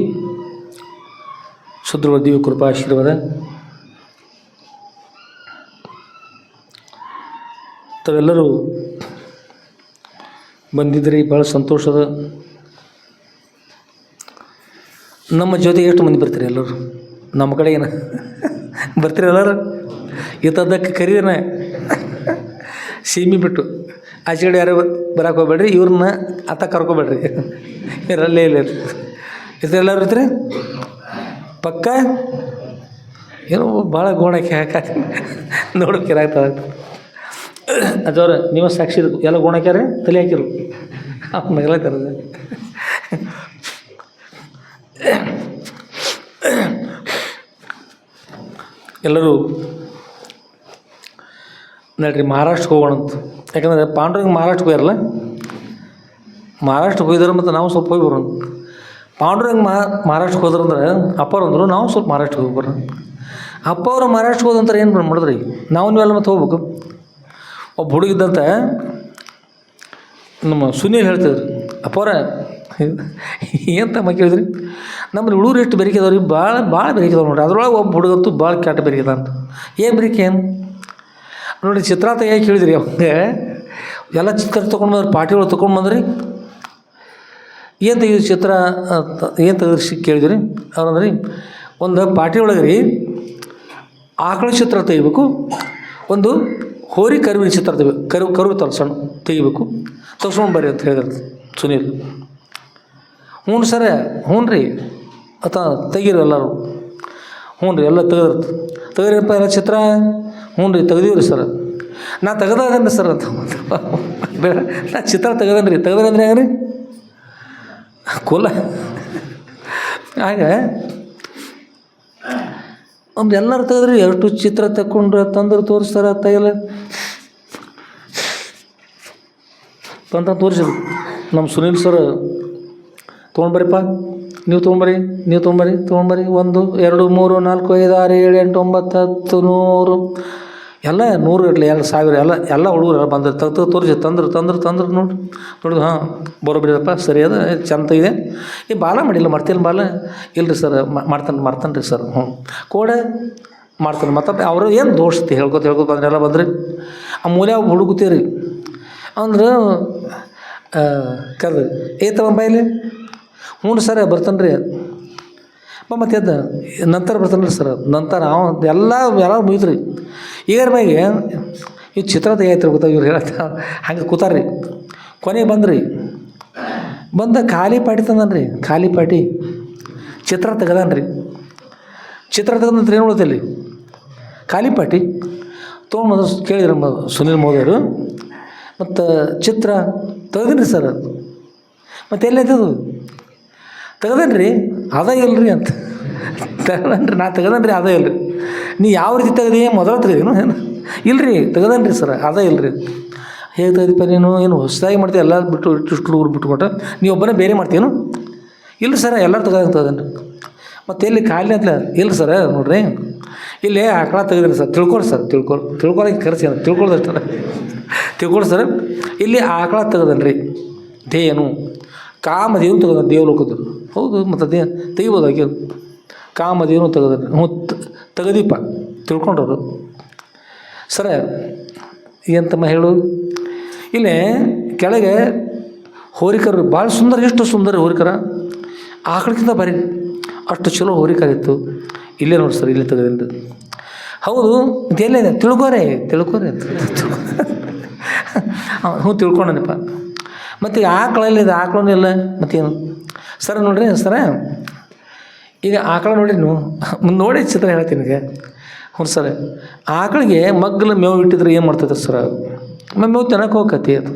ಶುದ್ರೊಬ್ಬರ ದಿವ್ಯ ಕೃಪಾ ಆಶೀರ್ವಾದ ತಾವೆಲ್ಲರೂ ಬಂದಿದ್ರಿ, ಭಾಳ ಸಂತೋಷದ. ನಮ್ಮ ಜೊತೆಗೆ ಎಷ್ಟು ಮಂದಿ ಬರ್ತೀರಿ? ಎಲ್ಲರೂ ನಮ್ಮ ಕಡೆ ಏನು ಬರ್ತೀರಿ? ಎಲ್ಲರೂ ಈತದ್ದಕ್ಕೆ ಕರೀನ ಸೀಮಿ ಬಿಟ್ಟು ಆಚೆ ಕಡೆ ಯಾರು ಬರಕ್ಕೆ ಹೋಗ್ಬೇಡ್ರಿ, ಇವ್ರನ್ನ ಆತ ಕರ್ಕೊಬೇಡ್ರಿ, ಇರಲ್ಲೇ ಇಲ್ಲ ಎಲ್ಲರೂ ಇರ್ತೀರಿ ಪಕ್ಕ. ಏನೋ ಭಾಳ ಗೋಣಕ್ಕೆ ಹಾಕಿ ನೋಡೋಕ್ಕಿರಾಗ್ತದೆ. ಅದವ್ರ ನೀವು ಸಾಕ್ಷಿ ಎಲ್ಲ ಗೋಣಕ್ಯಾರೆ ತಲೆ ಹಾಕಿರು ನಗಲ ಕರೆದ. ಎಲ್ಲರೂ ನಡ್ರಿ ಮಹಾರಾಷ್ಟ್ರಕ್ಕೆ ಹೋಗೋಣ ಅಂತ. ಯಾಕಂದರೆ ಪಾಂಡ್ರಂಗ ಮಹಾರಾಷ್ಟ್ರಕ್ಕೆ ಹೋಗ್ಯಾರಲ್ಲ, ಮಹಾರಾಷ್ಟ್ರಕ್ಕೆ ಹೋಗಿದಾರೆ ಮತ್ತು ನಾವು ಸ್ವಲ್ಪ ಹೋಗಿ ಬರೋಣ. ಪಾಂಡುರಂಗ ಮಹಾರಾಷ್ಟ್ರಕ್ಕೆ ಹೋದ್ರಂದ್ರೆ ಅಪ್ಪವ್ರು ಅಂದರು ನಾವು ಸ್ವಲ್ಪ ಮಹಾರಾಷ್ಟ್ರಕ್ಕೆ ಹೋಗ್ಬಾರ. ಅಪ್ಪ ಅವರು ಮಹಾರಾಷ್ಟ್ರಕ್ಕೆ ಹೋದಂತಾರೆ ಏನು ಮಾಡಿದ್ರಿ ನಾವು ನೀವೆಲ್ಲ ಮತ್ತೆ ಹೋಗ್ಬೇಕು. ಒಬ್ಬ ಹುಡುಗಿದ್ದಂತ ನಮ್ಮ ಸುನೀಲ್ ಹೇಳ್ತಿದ್ರು, ಅಪ್ಪವ್ರ ಏನು ತಮ್ಮ ಕೇಳಿದ್ರಿ ನಮ್ಮಲ್ಲಿ ಹುಡುಗರು ಎಷ್ಟು ಬೆರಿಕೆದವ್ರಿ, ಭಾಳ ಬೆರಿಕೆದವ್ರು ನೋಡ್ರಿ. ಅದ್ರೊಳಗೆ ಒಬ್ಬ ಹುಡುಗಂತೂ ಭಾಳ ಕೆಟ್ಟ ಬೆರಿಕೆದ ಅಂತ. ಏನು ಬೆರಿಕೆ ಏನು ನೋಡಿ, ಚಿತ್ರ ತೆಗಿಯಾಕೆ ಹೇಳಿದ್ರಿ ಅವಂಗೆ. ಎಲ್ಲ ಚಿತ್ರ ತೊಗೊಂಡು ಬಂದ್ರಿ, ಪಾರ್ಟಿಗಳು ತೊಗೊಂಡು ಬಂದ್ರಿ. ಏನು ತೆಗೆದು ಚಿತ್ರ ಏನು ತೆಗೆದ್ರಿ ಕೇಳಿದ್ರಿ ಅವ್ರಂದ್ರಿ, ಒಂದು ಪಾರ್ಟಿ ಒಳಗೆ ರೀ ಆಕಳ ಚಿತ್ರ ತೆಗಿಬೇಕು, ಒಂದು ಹೋರಿ ಕರುವಿನ ಚಿತ್ರ ತೆಗಿಬೇಕು, ಕರು ತಲ್ಲ ಸಣ್ಣ ತೆಗಿಬೇಕು, ತಗ್ಸ್ಕೊಂಡು ಬರ್ರಿ ಅಂತ ಹೇಳಿದ್ರು ಸುನೀಲ್. ಹ್ಞೂ ಸರ, ಹ್ಞೂ ರೀ ತೆಗೀರಿ ಎಲ್ಲರೂ. ಹ್ಞೂ ರೀ ಎಲ್ಲ ತೆಗೀರಿಪ್ಪ ಎಲ್ಲ ಚಿತ್ರ. ಹ್ಞೂ ರೀ ತೆಗ್ದೀವ್ರಿ ಸರ್. ನಾ ತೆಗ್ದದೇನ್ರಿ ಸರ್ ಅಂತ. ನಾ ಚಿತ್ರ ತೆಗ್ದೇನ್ರಿ ಅಂದ್ರೆ ಹೆಂಗೆ ರೀ ಕುಲ. ಹಾಗೆ ಒಂದು ಎಲ್ಲರೂ ತೆಗೆದ್ರಿ, ಎಷ್ಟು ಚಿತ್ರ ತಗೊಂಡ್ರೆ ತಂದ್ರೆ ತೋರಿಸ್ತಾರ ತೆಗಲ್ಲ ತಂತ ತೋರಿಸಿದ್ರು. ನಮ್ಮ ಸುನೀಲ್ ಸರ್ ತೊಗೊಂಡ್ಬರಿಪ್ಪ, ನೀವು ತೊಗೊಂಬರಿ 1 2 3 4 5 6 7 8 9 10 100 ಎಲ್ಲ 100 ಗಟ್ಟಲೆ 1000 ಎಲ್ಲ ಹುಡುಗರು ಎಲ್ಲ ಬಂದ್ರೆ ತೋರಿಸಿ ತಂದ್ರು ನೋಡಿದ್ರು. ಹಾಂ ಬರೋಬ್ರಿದಪ್ಪ, ಸರಿ ಅದ, ಚಂದ ಇದೆ. ಈ ಬಾಲ ಮಾಡಿಲ್ಲ, ಮಾಡ್ತಿಲ್ಲ ಬಾಲ ಇಲ್ಲರಿ ಸರ್, ಮಾಡ್ತಾನೆ ರೀ ಸರ್. ಹ್ಞೂ ಕೋಡೆ ಮಾಡ್ತಾನೆ. ಮತ್ತೆ ಅವರು ಏನು ದೋಷತಿ ಹೇಳ್ಕೊತ ಬಂದ್ರೆ ಎಲ್ಲ ಬಂದ್ರಿ. ಆ ಮೂಲೆ ಹುಡುಗುತ್ತೀರಿ ಅಂದ್ರೆ ಕರೆದ್ರಿ, ತಮ್ಮ ಬಾಯಿಲಿ. ಹ್ಞೂ ಸರ್ ಬರ್ತಾನೆ ರೀ ಮತ್ತೆ ಎದ್ದ ನಂತರ ಬರ್ತಾನೆ ರೀ ಸರ್. ನಂತರ ಎಲ್ಲ ಮುಗಿದ್ರಿ. ಈಗಾರ ಬಾಯಿಗೆ ಇವು ಚಿತ್ರ ತೆಗಿಯತ್ರಿ ಗೊತ್ತಾ, ಇವ್ರು ಹೇಳತ್ತ ಹಂಗೆ ಕೂತಾರ್ರಿ. ಕೊನೆಗೆ ಬಂದ ಖಾಲಿ ಪಾಟಿ ತಂದನ್ರಿ, ಖಾಲಿ ಪಾಟಿ ಚಿತ್ರ ತೆಗ್ದಾನ್ರಿ. ಚಿತ್ರ ತೆಗೆದಂದ್ರೆ ಏನು ಉಳಿತಲ್ಲಿ ಖಾಲಿ ಪಾಟಿ ತೊಗೊಂಡು ಕೇಳಿದ್ರು ಸುನೀಲ್ ಮೋದಿಯವರು. ಮತ್ತು ಚಿತ್ರ ತೆಗ್ದೀನಿ ಸರ್. ಮತ್ತು ಎಲ್ಲೈತದು ತೆಗ್ದೇನ್ರಿ, ಅದ ಇಲ್ರಿ ಅಂತ. ತೆಗ್ದನ್ರಿ, ನಾ ತೆಗ್ದನ್ರಿ, ಅದ ಇಲ್ರಿ. ನೀ ಯಾವ ರೀತಿ ತೆಗ್ದಿ, ಮೊದಲು ತೆಗ್ದೇನು ಏನು ಇಲ್ರಿ, ತೆಗ್ದನ್ರಿ ಸರ್, ಅದ ಇಲ್ರಿ. ಹೇಗೆ ತೆಗ್ದಿಪ್ಪ ನೀನು, ಏನು ಹೊಸದಾಗಿ ಮಾಡ್ತೀವಿ ಎಲ್ಲ ಬಿಟ್ಟು ಇಷ್ಟು ಹುಡುಗರು ಬಿಟ್ಟುಕೊಟ್ಟು ನೀವು ಒಬ್ಬನೇ ಬೇರೆ ಮಾಡ್ತೀನು? ಇಲ್ರಿ ಸರ್ ಎಲ್ಲರೂ ತೆಗ್ದೇನ್ರಿ. ಮತ್ತು ಎಲ್ಲಿ ಖಾಲಿ ಅಂತಲ ಇಲ್ರಿ ಸರ್, ನೋಡ್ರಿ ಇಲ್ಲಿ ಆಕಳ ತೆಗೆದ್ರಿ ಸರ್, ತಿಳ್ಕೊಳ್ರಿ ಸರ್, ತಿಳ್ಕೊಳಕ್ಕೆ ಕರೆಸಿ ತಿಳ್ಕೊಳ್ದಷ್ಟಲ್ಲ ತಿಳ್ಕೊಳ್ರಿ ಸರ್. ಇಲ್ಲಿ ಆಕಳ ತೆಗೆದನ್ರಿ, ದೇನು ಕಾಮದೇವನು ತೆಗೆದ ದೇವಲೋಕದ್ದು. ಹೌದು, ಮತ್ತು ತೆಗಿಬೋದಾಗಿ ಕಾಮದೇವನು ತೆಗೆದನ್ರಿ. ಹ್ಞೂ ತೆಗದೀಪ ತಿಳ್ಕೊಂಡವರು ಸರ. ಎಂತಮ್ಮ ಹೇಳು, ಇಲ್ಲೇ ಕೆಳಗೆ ಹೋರಿಕರು ಭಾಳ ಸುಂದರ, ಎಷ್ಟು ಸುಂದರ ಹೋರಿಕರ, ಆಕಳಕ್ಕಿಂತ ಬರೀ ಅಷ್ಟು ಚಲೋ ಹೋರಿಕರ ಇತ್ತು. ಇಲ್ಲೇ ನೋಡಿ ಸರ್, ಇಲ್ಲೇ ತೆಗೆದೇನ್ರಿ. ಹೌದು ಇದೆಲ್ಲ ತಿಳ್ಕೊರೆ ಹ್ಞೂ ತಿಳ್ಕೊಂಡನಪ್ಪ. ಮತ್ತು ಈಗ ಆಕಳಲ್ಲಿದೆ, ಆಕಳೂ ಇಲ್ಲ ಮತ್ತೇನು ಸರ್. ನೋಡ್ರಿ ಸರ, ಈಗ ಆಕಳ ನೋಡ್ರಿ ನೀವು ನೋಡಿ ಚಿತ್ರ ಹೇಳ್ತೀನಿ ಈಗ. ಹ್ಞೂ ಸರ್, ಆಕಳಿಗೆ ಮಗ್ಗಲು ಮೇವು ಇಟ್ಟಿದ್ರೆ ಏನು ಮಾಡ್ತೈತೆ ಸರ್, ಮೇವು ತಿನ್ನಕ್ಕೆ ಹೋಗತಿ. ಅದು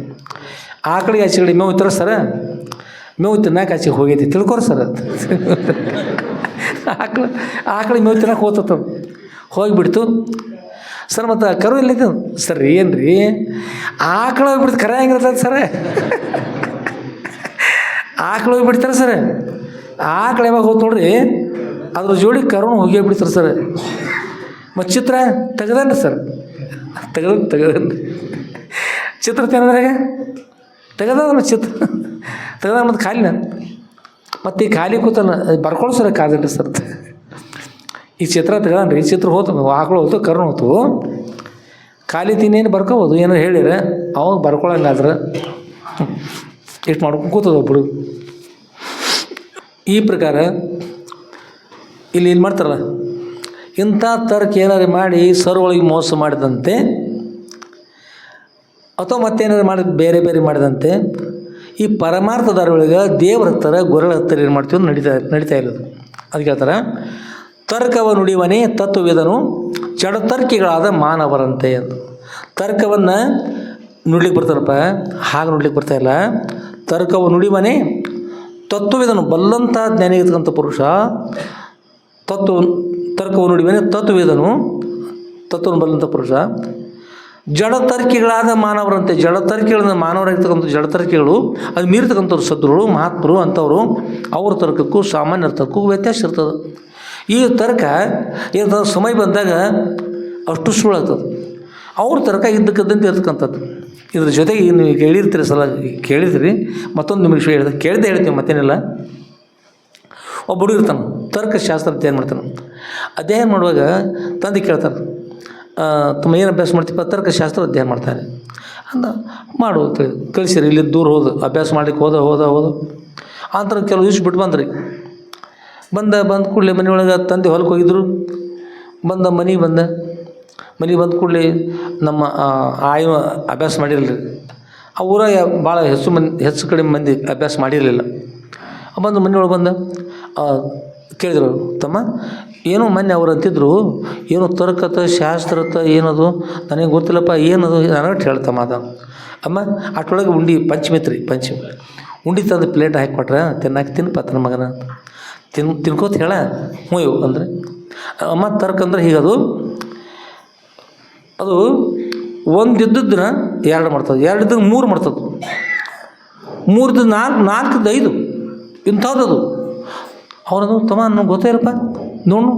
ಆಕಳಿಗೆ ಆಚೆ ಕಡೆ ಮೇವು ಇತ್ತರ ಸರ, ಮೇವು ತಿನ್ನಕ್ಕೆ ಆಚೆಗೆ ಹೋಗೈತಿ ತಿಳ್ಕೊರಿ ಸರ್. ಆಕಳಿಗೆ ಮೇವು ತಿನ್ನಕ್ಕೆ ಹೋಗ್ತದ, ಹೋಗಿಬಿಡ್ತು ಸರ್. ಮತ್ತು ಕರು ಎಲ್ಲಿತ್ತು ಸರ್, ಏನು ರೀ ಆಕಳು ಹೋಗ್ಬಿಡ್ತು, ಕರೆ ಹೆಂಗಿರ್ತದೆ ಸರ, ಆಕಳು ಹೋಗಿಬಿಡ್ತಾರೆ ಸರ್. ಆಕಳು ಯಾವಾಗ ಹೋಗ್ತು ನೋಡ್ರಿ, ಅದ್ರ ಜೋಡಿ ಕರುನು ಹೋಗೇ ಬಿಡ್ತಾರೆ ಸರ್. ಮತ್ತು ಚಿತ್ರ ತೆಗ್ದನ್ರಿ ಸರ್, ತೆಗ್ದನ್ರಿ ಚಿತ್ರ ತಿನ್ನೋದ್ರಾಗ ತೆಗ್ದ ಚಿತ್ರ ತೆಗ್ದ. ಮತ್ತು ಖಾಲಿನ ಮತ್ತು ಈ ಖಾಲಿ ಕೂತಲ್ಲ ಬರ್ಕೊಳ್ಳೋ ಸರ್, ಕಾದನ್ರಿ ಸರ್. ಈ ಚಿತ್ರ ತೆಗ್ದಾನ್ರಿ, ಚಿತ್ರ ಹೋತು, ಆಕಳು ಹೋತು, ಕರುನು ಹೋತು. ಖಾಲಿ ತಿನ್ನೇನು ಬರ್ಕೋಬೋದು, ಏನೋ ಹೇಳಿರ ಅವಾಗ ಬರ್ಕೊಳಂಗಾದ್ರೆ ಇಷ್ಟು ಮಾಡ್ಕೊಂಡು ಕೂತದ ಒಬ್ಬರು. ಈ ಪ್ರಕಾರ ಇಲ್ಲಿ ಏನು ಮಾಡ್ತಾರಲ್ಲ, ಇಂಥ ತರ್ಕ ಏನಾರು ಮಾಡಿ ಸರ್ ಒಳಗೆ ಮೋಸ ಮಾಡಿದಂತೆ ಅಥವಾ ಮತ್ತೇನಾರು ಮಾಡಿ ಬೇರೆ ಮಾಡಿದಂತೆ ಈ ಪರಮಾರ್ಥದಾರೊಳಗೆ ದೇವ್ರ ಹತ್ತಿರ ಗೊರಳ ಹತ್ತಿರ ಏನು ಮಾಡ್ತೀವಿ ನಡೀತಾ ಇರೋದು. ಅದಕ್ಕೆ ಹೇಳ್ತಾರೆ, ತರ್ಕವ ನುಡಿವನೇ ತತ್ವವೇದನು ಜಡತರ್ಕಿಗಳಾದ ಮಾನವರಂತೆ ಅಂತ. ತರ್ಕವನ್ನು ನುಡ್ಲಿಕ್ಕೆ ಬರ್ತಾರಪ್ಪ, ಹಾಗೆ ನುಡ್ಲಿಕ್ಕೆ ಬರ್ತಾಯಿಲ್ಲ. ತರ್ಕವ ನುಡಿವನೇ ತತ್ವವೇದನು ಬಲ್ಲಂಥ ಜ್ಞಾನಿಗಿರ್ತಕ್ಕಂಥ ಪುರುಷ. ತರ್ಕವ ನುಡಿವನೇ ತತ್ವವೇದನು, ತತ್ವವನ್ನು ಬಲ್ಲಂಥ ಪುರುಷ. ಜಡತರ್ಕಿಗಳಾದ ಮಾನವರಂತೆ, ಜಡತರ್ಕಿಗಳಿಂದ ಮಾನವರಾಗಿರ್ತಕ್ಕಂಥ ಜಡತರ್ಕಿಗಳು, ಅದು ಮೀರ್ತಕ್ಕಂಥವ್ರು ಸದ್ರುಗಳು ಮಹಾತ್ಮರು ಅಂಥವ್ರು, ಅವ್ರ ತರ್ಕಕ್ಕೂ ಸಾಮಾನ್ಯರ ತರ್ಕಕ್ಕೂ ವ್ಯತ್ಯಾಸ ಇರ್ತದೆ. ಈ ತರ್ಕ ಏನು ಸಮಯ ಬಂದಾಗ ಅಷ್ಟು ಸುಳ್ಳಾಗ್ತದೆ. ಅವ್ರ ತರ್ಕ ಇದ್ದಕ್ಕಂತೆ ಇರ್ತಕ್ಕಂಥದ್ದು. ಇದ್ರ ಜೊತೆಗೆ ನೀವು ಕೇಳಿರ್ತೀರಿ, ಕೇಳಿದ್ರಿ. ಮತ್ತೊಂದು ನಿಮಗೆ ವಿಷಯ ಹೇಳಿದೆ, ಕೇಳಿದೆ ಹೇಳ್ತೀವಿ, ಮತ್ತೇನಿಲ್ಲ. ಒಬ್ಬ ಹುಡುಗ ಇರ್ತಾನೆ, ತರ್ಕಶಾಸ್ತ್ರ ಅಧ್ಯಯನ ಮಾಡ್ತಾನೆ. ಅಧ್ಯಯನ ಮಾಡುವಾಗ ತಂದೆ ಕೇಳ್ತಾರೆ, ತಮ್ಮ ಏನು ಅಭ್ಯಾಸ ಮಾಡ್ತೀವಿ? ತರ್ಕಶಾಸ್ತ್ರ ಅಧ್ಯಯನ ಮಾಡ್ತಾರೆ ಅಂದ. ಮಾಡು ಅಂತೇಳಿ ಕಳಿಸಿರಿ. ಇಲ್ಲಿ ದೂರ ಹೋದ ಅಭ್ಯಾಸ ಮಾಡ್ಲಿಕ್ಕೆ ಹೋದ ಆಂತರ ಕೆಲವು ದಿವ್ಸ ಬಿಟ್ಟು ಬಂದ್ರಿ. ಬಂದ ಕೂಡಲೇ ಮನೆಯೊಳಗೆ ತಂದೆ ಹೊಲಕ್ಕೆ ಹೋಗಿದ್ರು. ಮನೆಗೆ ಬಂದ ಕೂಡಲೇ ನಮ್ಮ ಆಯು ಅಭ್ಯಾಸ ಮಾಡಿರಲಿಲ್ಲ. ಆ ಊರಾಗ ಭಾಳ ಹೆಚ್ಚು ಕಡಿಮೆ ಮಂದಿ ಅಭ್ಯಾಸ ಮಾಡಿರಲಿಲ್ಲ. ಮನೆಯೊಳಗೆ ಕೇಳಿದರು, ತಮ್ಮ ಏನೋ ಮೊನ್ನೆ ಅವ್ರು ಅಂತಿದ್ರು, ಏನೋ ತರ್ಕತ ಶಾಸ್ತ್ರತ ಏನದು ನನಗೆ ಗೊತ್ತಿಲ್ಲಪ್ಪ, ಏನದು ನನಗೆ ಹೇಳ್ತಮ್ಮ. ಅದ ಅಮ್ಮ ಅಷ್ಟೊಳಗೆ ಉಂಡಿ ಪಂಚಮಿ ಉಂಡಿ ತಂದು ಪ್ಲೇಟ್ ಹಾಕಿಕೊಟ್ರೆ ತಿನ್ನಪ್ಪ ತನ್ನ ಮಗನ ತಿನ್ಕೋತ ಹೇಳ. ಹ್ಞೂ ಇವು ಅಂದರೆ ಅಮ್ಮ ತರ್ಕಂದ್ರೆ ಹೀಗದು, ಅದು ಒಂದಿದ್ದನ್ನ 2 ಮಾಡ್ತದೆ, 2 ಇದ್ದದ್ದು 3 ಮಾಡ್ತದೆ, 3 ಇದ್ದದ್ದು 4, 4 ಇದ್ದು 5 ಇಂಥದ್ದು. ಅವ್ರದು ತಮ್ಮ ನನಗೆ ಗೊತ್ತೇ ಇರಪ್ಪ, ನೋಡು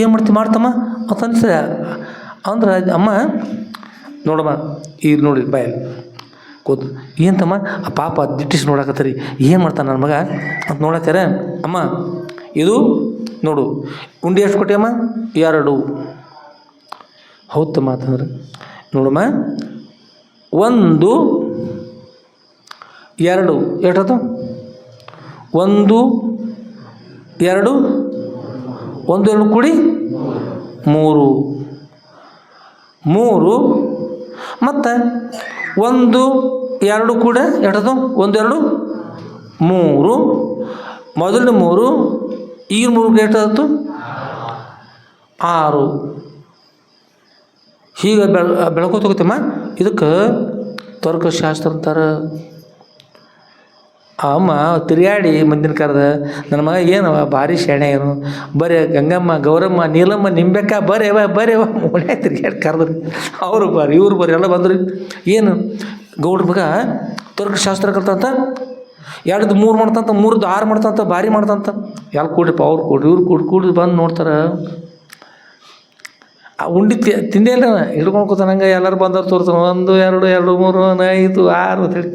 ಏನು ಮಾಡ್ತಮ್ಮ ಅಂತ ಅನಿಸ್ತದೆ. ಅಂದ್ರೆ ಅಮ್ಮ ನೋಡಮ್ಮ ಈಗ ನೋಡಿ ಬಾಯಲ್ಲಿ ಕೂತು, ಏನು ತಮ್ಮ ಆ ಪಾಪ ದಿಟ್ಟಿಸಿ ನೋಡಕತ್ತೀರಿ, ಏನು ಮಾಡ್ತಾನೆ ನನ್ನ ಮಗ ಅಂತ ನೋಡತ್ತಾರೆ. ಅಮ್ಮ ಇದು ನೋಡು, ಉಂಡಿ ಎಷ್ಟು ಕೊಟ್ಟಿಯಮ್ಮ? 2. ಹೌದು ತಮ್ಮ ಅಂತಂದ್ರೆ, ನೋಡಮ್ಮ 1 2 ಎಷ್ಟದು? 1 2 1 2 ಕೂಡಿ 3 ಮತ್ತು 1 2 ಕೂಡ ಎಷ್ಟದು? 1 2 3. ಮೊದಲನೇ 3 ಈಗ 3 ಎಷ್ಟಾಯ್ತು? 6. ಹೀಗೆ ಬೆಳ್ಕೋತ ಹೋಗುತ್ತಮ್ಮ. ಇದಕ್ಕೆ ತರ್ಕಶಾಸ್ತ್ರ ಅಂತಾರೆ. ಅಮ್ಮ ತಿರುಗಾಡಿ ಮಂದಿನ ಕರೆದ, ನನ್ನ ಮಗ ಏನವ ಭಾರಿ ಶಾಣೆ, ಏನು ಬರೀ ಗಂಗಮ್ಮ ಗೌರಮ್ಮ ನೀಲಮ್ಮ ನಿಂಬೆಕ್ಕ ಬರೇವ ಒಳ್ಳೆ ತಿರುಗಾಡಿ ಕರೆದ್ರಿ. ಅವರು ಬರ್ರಿ ಇವ್ರು ಬರ್ರಿ ಎಲ್ಲ ಬಂದ್ರಿ. ಏನು ಗೌಡ್ರ ಮಗ ತರ್ಕಶಾಸ್ತ್ರ ಕಲ್ತಂತ 2 3 ಮಾಡ್ತಂತ, 3 6 ಮಾಡ್ತಂತ, ಭಾರಿ ಮಾಡ್ತಂತ. ಎಲ್ಲ ಕೂಡ್ರಿಪ್ಪ, ಅವ್ರು ಕೂಡ್ರಿ ಇವ್ರು ಕೂಡಿ ಬಂದು ನೋಡ್ತಾರೆ. ಆ ಉಂಡಿ ತಿಂದೇ ಇಲ್ಲ, ಹಿಡ್ಕೊಂಡು ಕೂತಾನಂಗೆ ಎಲ್ಲರೂ ಬಂದವ್ರು ತೋರ್ತಾನೆ. 1 2 2 3 5 6 ಅಂತೇಳಿ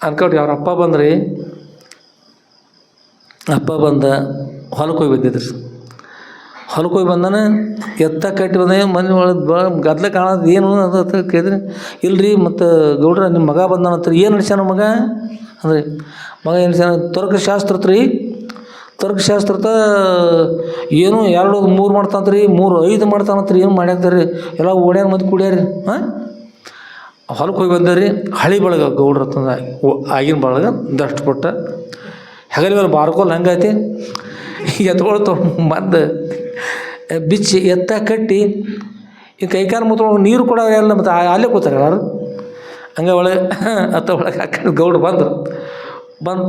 ಅನ್ಕೊಟ್ರಿ. ಅವ್ರ ಅಪ್ಪ ಬಂದ್ರಿ. ಅಪ್ಪ ಹೊಲಕ್ಕೆ ಹೋಗಿ ಬಂದಿದ್ರಿ. ಹೊಲಕ್ಕೆ ಹೋಗಿ ಬಂದಾನೆ, ಎತ್ತ ಕಟ್ಟಿ ಬಂದ. ಮನೆ ಒಳಗೆ ಗದ್ಲೆ ಕಾಣೋದು ಏನು ಅಂತ ಕೇಳಿದ್ರಿ. ಇಲ್ರಿ ಮತ್ತು ಗೌಡ್ರ ನಿಮ್ಮ ಮಗ ಬಂದಾನಂತ. ಏನು ನಡ್ಸ್ಯಾನ ಮಗ ಅಂದರೆ, ಮಗ ಏನು ನಡ್ಸ್ಯಾನ? ತರ್ಕಶಾಸ್ತ್ರತ ಏನು 2 3 ಮಾಡ್ತಾನಂತ್ರಿ, 3 5 ಮಾಡ್ತಾನಂತ್ರಿ. ಏನು ಮಾಡ್ಯಾಕ್ತಾರ್ರಿ, ಎಲ್ಲ ಓಡ್ಯಾರ ಮಂದಿ ಕುಡಿಯಾರಿ. ಹೊಲಕ್ಕೆ ಹೋಗಿ ಬಂದಾರಿ. ಹಳಿ ಬಳಗ ಗೌಡ್ರ ತಂದ, ಆಗಿನ ಬಳಗ ದಷ್ಟು ಕೊಟ್ಟ ಹೆಗಲ ಮೇಲೆ ಬಾರ್ಕೋಲ್ ಹಂಗೈತಿ. ಎತ್ಕೊಳ್ತು ಬಂದು ಬಿಚ್ಚಿ ಎತ್ತ ಕಟ್ಟಿ ಈ ಕೈಕಾಲು ಮುತ್ಕೊಂಡು ನೀರು ಕೂಡ ಎಲ್ಲ ಮತ್ತು ಅಲ್ಲೇ ಕೂತಾರೆ ಯಾರು ಹಂಗೆ ಒಳಗೆ ಒಳಗೆ ಹಾಕೊಂಡು ಗೌಡ್ರು ಬಂದರು.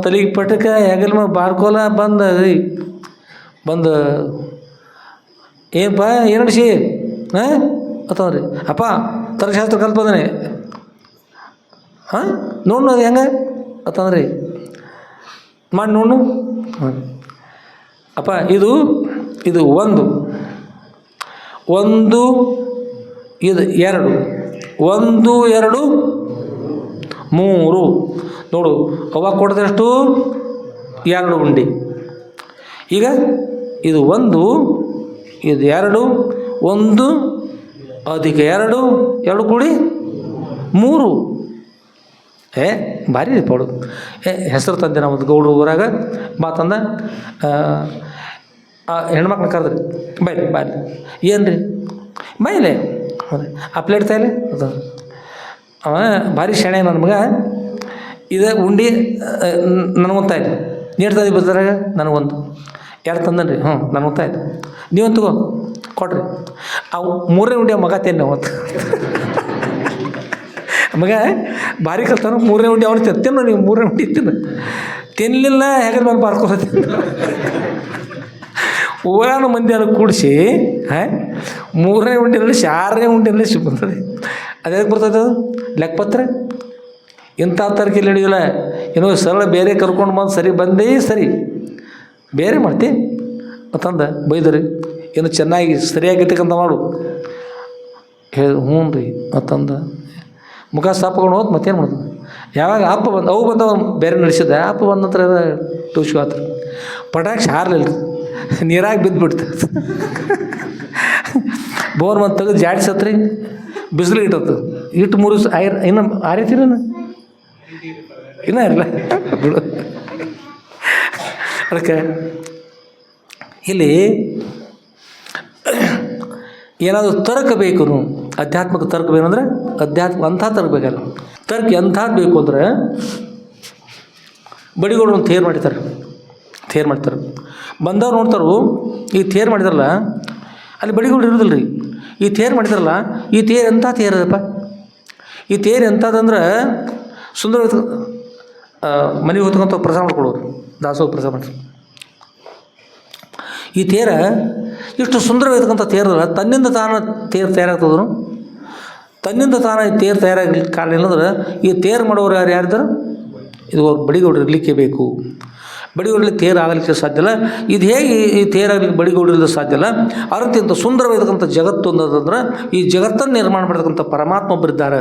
ತಲೆಗೆ ಪಟಕ ಹೆಗಲ ಮೇಲೆ ಬಾರ್ಕೋಲ ಬಂದು ಏನಪ್ಪ ಏನು ನಡ್ಸಿ ಅಂತಂದ್ರಿ. ಅಪ್ಪ ತರ್ಕಶಾಸ್ತ್ರ ಕಲ್ತು ಬಂದಾನೆ, ನೋಡು ಅದು ಹೆಂಗೆ ಅಂತಂದ್ರಿ. ಮಾಡಿ ನೋಡು. ಅಪ್ಪ ಇದು 1 1 ಇದು 2 1 2 3 ನೋಡು. ಅವಾಗ ಕೊಡದಷ್ಟು 2 ಉಂಡಿ. ಈಗ ಇದು 1 ಇದು 2 1 ಅದಕ್ಕೆ 2 2 ಕೂಡಿ 3. ಭಾರಿ ಪಡು. ಹೆಸರು ತಂದೆ ನಾವು ಗೌಡ್ರು ಊರಾಗ ತಂದ. ಹೆಣ್ಮಕ್ಳನ್ನ ಕರೆದ್ರಿ, ಬಾಯ್ಲಿ ಏನು ರೀ ಬಾಯಿಲೆ ಆ ಪ್ಲೇಟ್ ತಾಯಿಲೆ ಅದು. ಅವ ಭಾರಿ ಶಾಣೆ ನನ್ನ ಮಗ. ಇದು ಉಂಡಿ ನನಗೊಂದು ತಾಯಿಲೆ ನೀರು ತಂದು ಬರ್ತಾರಾಗ ನನಗೊಂದು 2 ತಂದನ್ ರೀ. ನನಗೊಂದು ತಾಯಿಲೆ ನೀವೊಂದು ತಗೋ ಕೊಡ್ರಿ. ಅವು 3ನೇ ಉಂಡಿ ಮಗ ತೇನೆ ಅವತ್ತು ಮಗ ಭಾರಿ ಕಲ್ತಾನ. 3ನೇ ಉಂಡಿ ಅವ್ನು ತಿನ್ನು, ನೀವು 3ನೇ ಉಂಡಿ ತಿನ್ನಲಿಲ್ಲ. ಹೆಗಲ ಮೇಲೆ ಬಾರ್ಕೋತೀನಿ. ಊರಾನ ಮಂದಿ ಅದಕ್ಕೆ ಕೂಡಿಸಿ 3ನೇ ಉಂಡಿನಲ್ಲಿ 6ನೇ ಉಂಡಿನಲ್ಲಿ ಬಂದದೆ. ಅದ್ಯಾಕೆ ಬರ್ತದೆ ಅದು ಲೆಕ್ಕಪತ್ರ ಇಂಥ ತಾರೀಕಿಲ್ಲಿ ನಡೆಯೋಲ್ಲ, ಏನೋ ಸರಳ ಬೇರೆ ಕರ್ಕೊಂಡು ಬಂದು ಸರಿ ಬಂದೇ ಸರಿ ಬೇರೆ ಮಾಡ್ತಿ ಅಂತಂದು ಬೈದ್ರಿ. ಏನು ಚೆನ್ನಾಗಿ ಸರಿಯಾಗಿರ್ತಕ್ಕಂಥ ಮಾಡು ಹ್ಞೂ ರೀ ಅಂತಂದು ಮುಖ ಸಾಪ್ಕೊಂಡು ಹೋದ್ ಮತ್ತೇನು ಮಾಡೋದು. ಯಾವಾಗ ಅಪ್ಪ ಬಂದು ಅವು ಬಂದವ ಬೇರೆ ನಡೆಸಿದ್ದ, ಅಪ್ಪ ಬಂದ ನಂತರ ಟೂಶು ಆತ್ರ ಪಟಾಕ್ಷಿ ಹಾರಲಿಲ್ಲ, ನೀರಾಗಿ ಬಿದ್ದುಬಿಡ್ತು. ಬೋರ್ ಬಂದು ತೆಗೆದು ಜಾಡಿಸತ್ರಿ, ಬಿಸಿಲು ಇಟ್ಟತ್ತು ಇಟ್ಟು 3 ದಿವಸ ಇನ್ನು ಆರೈತೀರ ಇನ್ನೂ ಇರಲ್ಲ ಬಿಡು. ಅದಕ್ಕೆ ಇಲ್ಲಿ ಏನಾದರೂ ತರ್ಕ ಬೇಕು, ಅಧ್ಯಾತ್ಮಕ ತರ್ಕ ಬೇಕಂದ್ರೆ ಅಧ್ಯಾತ್ಮ ಅಂಥ ತರ್ಕ ಬೇಕಲ್ಲ. ತರ್ಕ ಎಂಥದ್ದು ಬೇಕು ಅಂದ್ರೆ ಬಡಿಗಳು ಒಂದು ತೇರು ಮಾಡ್ತಾರೆ ಬಂದವ್ರು ನೋಡ್ತಾರು. ಈ ತೇರು ಮಾಡಿದಾರಲ್ಲ ಅಲ್ಲಿ ಬಡಿಗಳು ಇರೋದಿಲ್ಲ ರೀ. ಈ ತೇರು ಮಾಡಿದಾರಲ್ಲ, ಈ ತೇರು ಎಂಥ ತೇರದಪ್ಪ, ಈ ತೇರು ಎಂಥದಂದ್ರೆ ಸುಂದರ ಮನೆಗೆ ಹೋಗ್ತಕ್ಕಂಥ ಪ್ರಸಾದ ಮಾಡ್ಕೊಡೋರು, ದಾಸೋಹ ಪ್ರಸಾದ ಮಾಡ್ತಾರೆ. ಈ ತೇರ ಇಷ್ಟು ಸುಂದರವಾಗಿರ್ತಕ್ಕಂಥ ತೇರಲ್ಲ, ತನ್ನಿಂದ ತಾನು ತೇರು ತಯಾರಾಗ್ತದ್ರು. ತನ್ನಿಂದ ತಾನು ತೇರು ತಯಾರಾಗಲಿಕ್ಕೆ ಕಾರಣ ಇಲ್ಲಂದ್ರೆ ಈ ತೇರು ಮಾಡೋರು ಯಾರಿದ್ದಾರೆ, ಇದು ಬಡಿಗೌಡರು ಇರಲಿಕ್ಕೆ ಬೇಕು. ಬಡಿಗೌಡರಲ್ಲಿ ತೇರು ಆಗಲಿಕ್ಕೆ ಸಾಧ್ಯ ಇಲ್ಲ. ಇದು ಹೇಗೆ ಈ ತೇರಾಗಲಿಕ್ಕೆ ಬಡಿಗೌಡರಿಂದ ಸಾಧ್ಯ ಇಲ್ಲ. ಅತ್ಯಂತ ಸುಂದರವಾಗಿರ್ತಕ್ಕಂಥ ಜಗತ್ತು ಅನ್ನೋದಂದ್ರೆ ಈ ಜಗತ್ತನ್ನು ನಿರ್ಮಾಣ ಮಾಡತಕ್ಕಂಥ ಪರಮಾತ್ಮ ಒಬ್ಬರಿದ್ದಾರೆ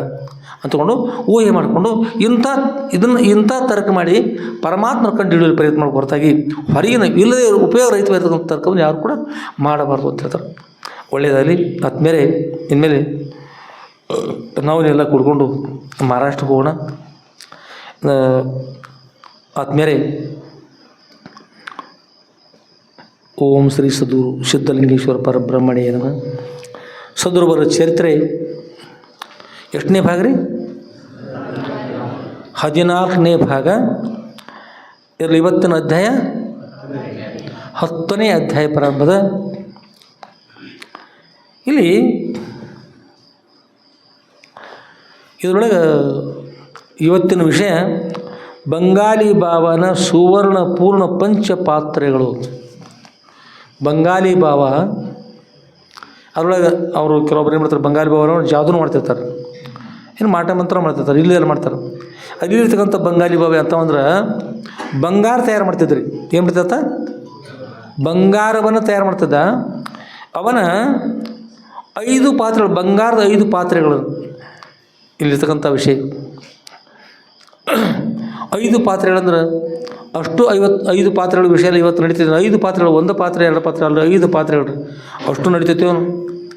ಅಂದ್ಕೊಂಡು ಊಹೆ ಮಾಡಿಕೊಂಡು ಇಂಥ ತರ್ಕ ಮಾಡಿ ಪರಮಾತ್ಮನ ಕಂಡು ಹಿಡಿಯಲು ಪ್ರಯತ್ನ ಮಾಡಿ ಹೊರತಾಗಿ ಹೊರಗಿನ ಇಲ್ಲದೆ ಉಪಯೋಗ ರಹಿತವಾಗಿರ್ತಕ್ಕಂಥ ತರ್ಕವನ್ನು ಯಾರು ಕೂಡ ಮಾಡಬಾರ್ದು ಅಂತ ಹೇಳ್ತಾರೆ. ಒಳ್ಳೆಯದಾಗಲಿ. ಆದ್ಮೇಲೆ ಇನ್ಮೇಲೆ ನಾವನ್ನೆಲ್ಲ ಕೂಡ್ಕೊಂಡು ಮಹಾರಾಷ್ಟ್ರಕ್ಕೆ ಹೋಗೋಣ. ಆದ್ಮೇಲೆ ಓಂ ಶ್ರೀ ಸದ್ಗುರು ಸಿದ್ಧಲಿಂಗೇಶ್ವರ ಪರಬ್ರಹ್ಮಣೇ ನಮಃ. ಸದ್ಗುರುವರ ಚರಿತ್ರೆ ಎಷ್ಟನೇ ಭಾಗ ರೀ? 14ನೇ ಭಾಗ. ಇದರಲ್ಲಿ ಇವತ್ತಿನ ಅಧ್ಯಾಯ 10ನೇ ಅಧ್ಯಾಯ ಪ್ರಾರಂಭದ. ಇಲ್ಲಿ ಇದರೊಳಗೆ ಇವತ್ತಿನ ವಿಷಯ ಬಂಗಾಲಿ ಬಾಬಾನ ಸುವರ್ಣ ಪೂರ್ಣ ಪಂಚಪಾತ್ರೆಗಳು. ಬಂಗಾಲಿ ಬಾಬಾ ಅದರೊಳಗೆ ಅವರು ಕೆಲವೊಬ್ರು ಏನು ಮಾಡ್ತಾರೆ, ಬಂಗಾಲಿ ಬಾಬಾನ ಜಾದೂನು ಮಾಡ್ತಿರ್ತಾರೆ, ಏನು ಮಾಟ ಮಂತ್ರ ಮಾಡ್ತಿರ್ತಾರೆ, ಇಲ್ಲೆಲ್ಲ ಮಾಡ್ತಾರೆ. ಅಲ್ಲಿರ್ತಕ್ಕಂಥ ಬಂಗಾಲಿ ಬಾಬಾ ಅಂತಂದ್ರೆ ಬಂಗಾರ ತಯಾರು ಮಾಡ್ತಿದ್ರಿ. ಏನು ಮಾಡ್ತಿರ್ತ? ಬಂಗಾರವನ್ನು ತಯಾರು ಮಾಡ್ತಿದ್ದ. ಅವನ 5 ಪಾತ್ರೆಗಳು, ಬಂಗಾರದ 5 ಪಾತ್ರೆಗಳು ಇಲ್ಲಿರ್ತಕ್ಕಂಥ ವಿಷಯ. 5 ಪಾತ್ರೆಗಳಂದ್ರೆ ಅಷ್ಟು 5 ಪಾತ್ರೆಗಳ ವಿಷಯ ಎಲ್ಲ ಇವತ್ತು ನಡೀತಿದೆ. 5 ಪಾತ್ರೆಗಳು, 1 ಪಾತ್ರೆ 2 ಪಾತ್ರೆ ಅಲ್ಲ, 5 ಪಾತ್ರೆಗಳು ಅಷ್ಟು ನಡೀತೈತೆ.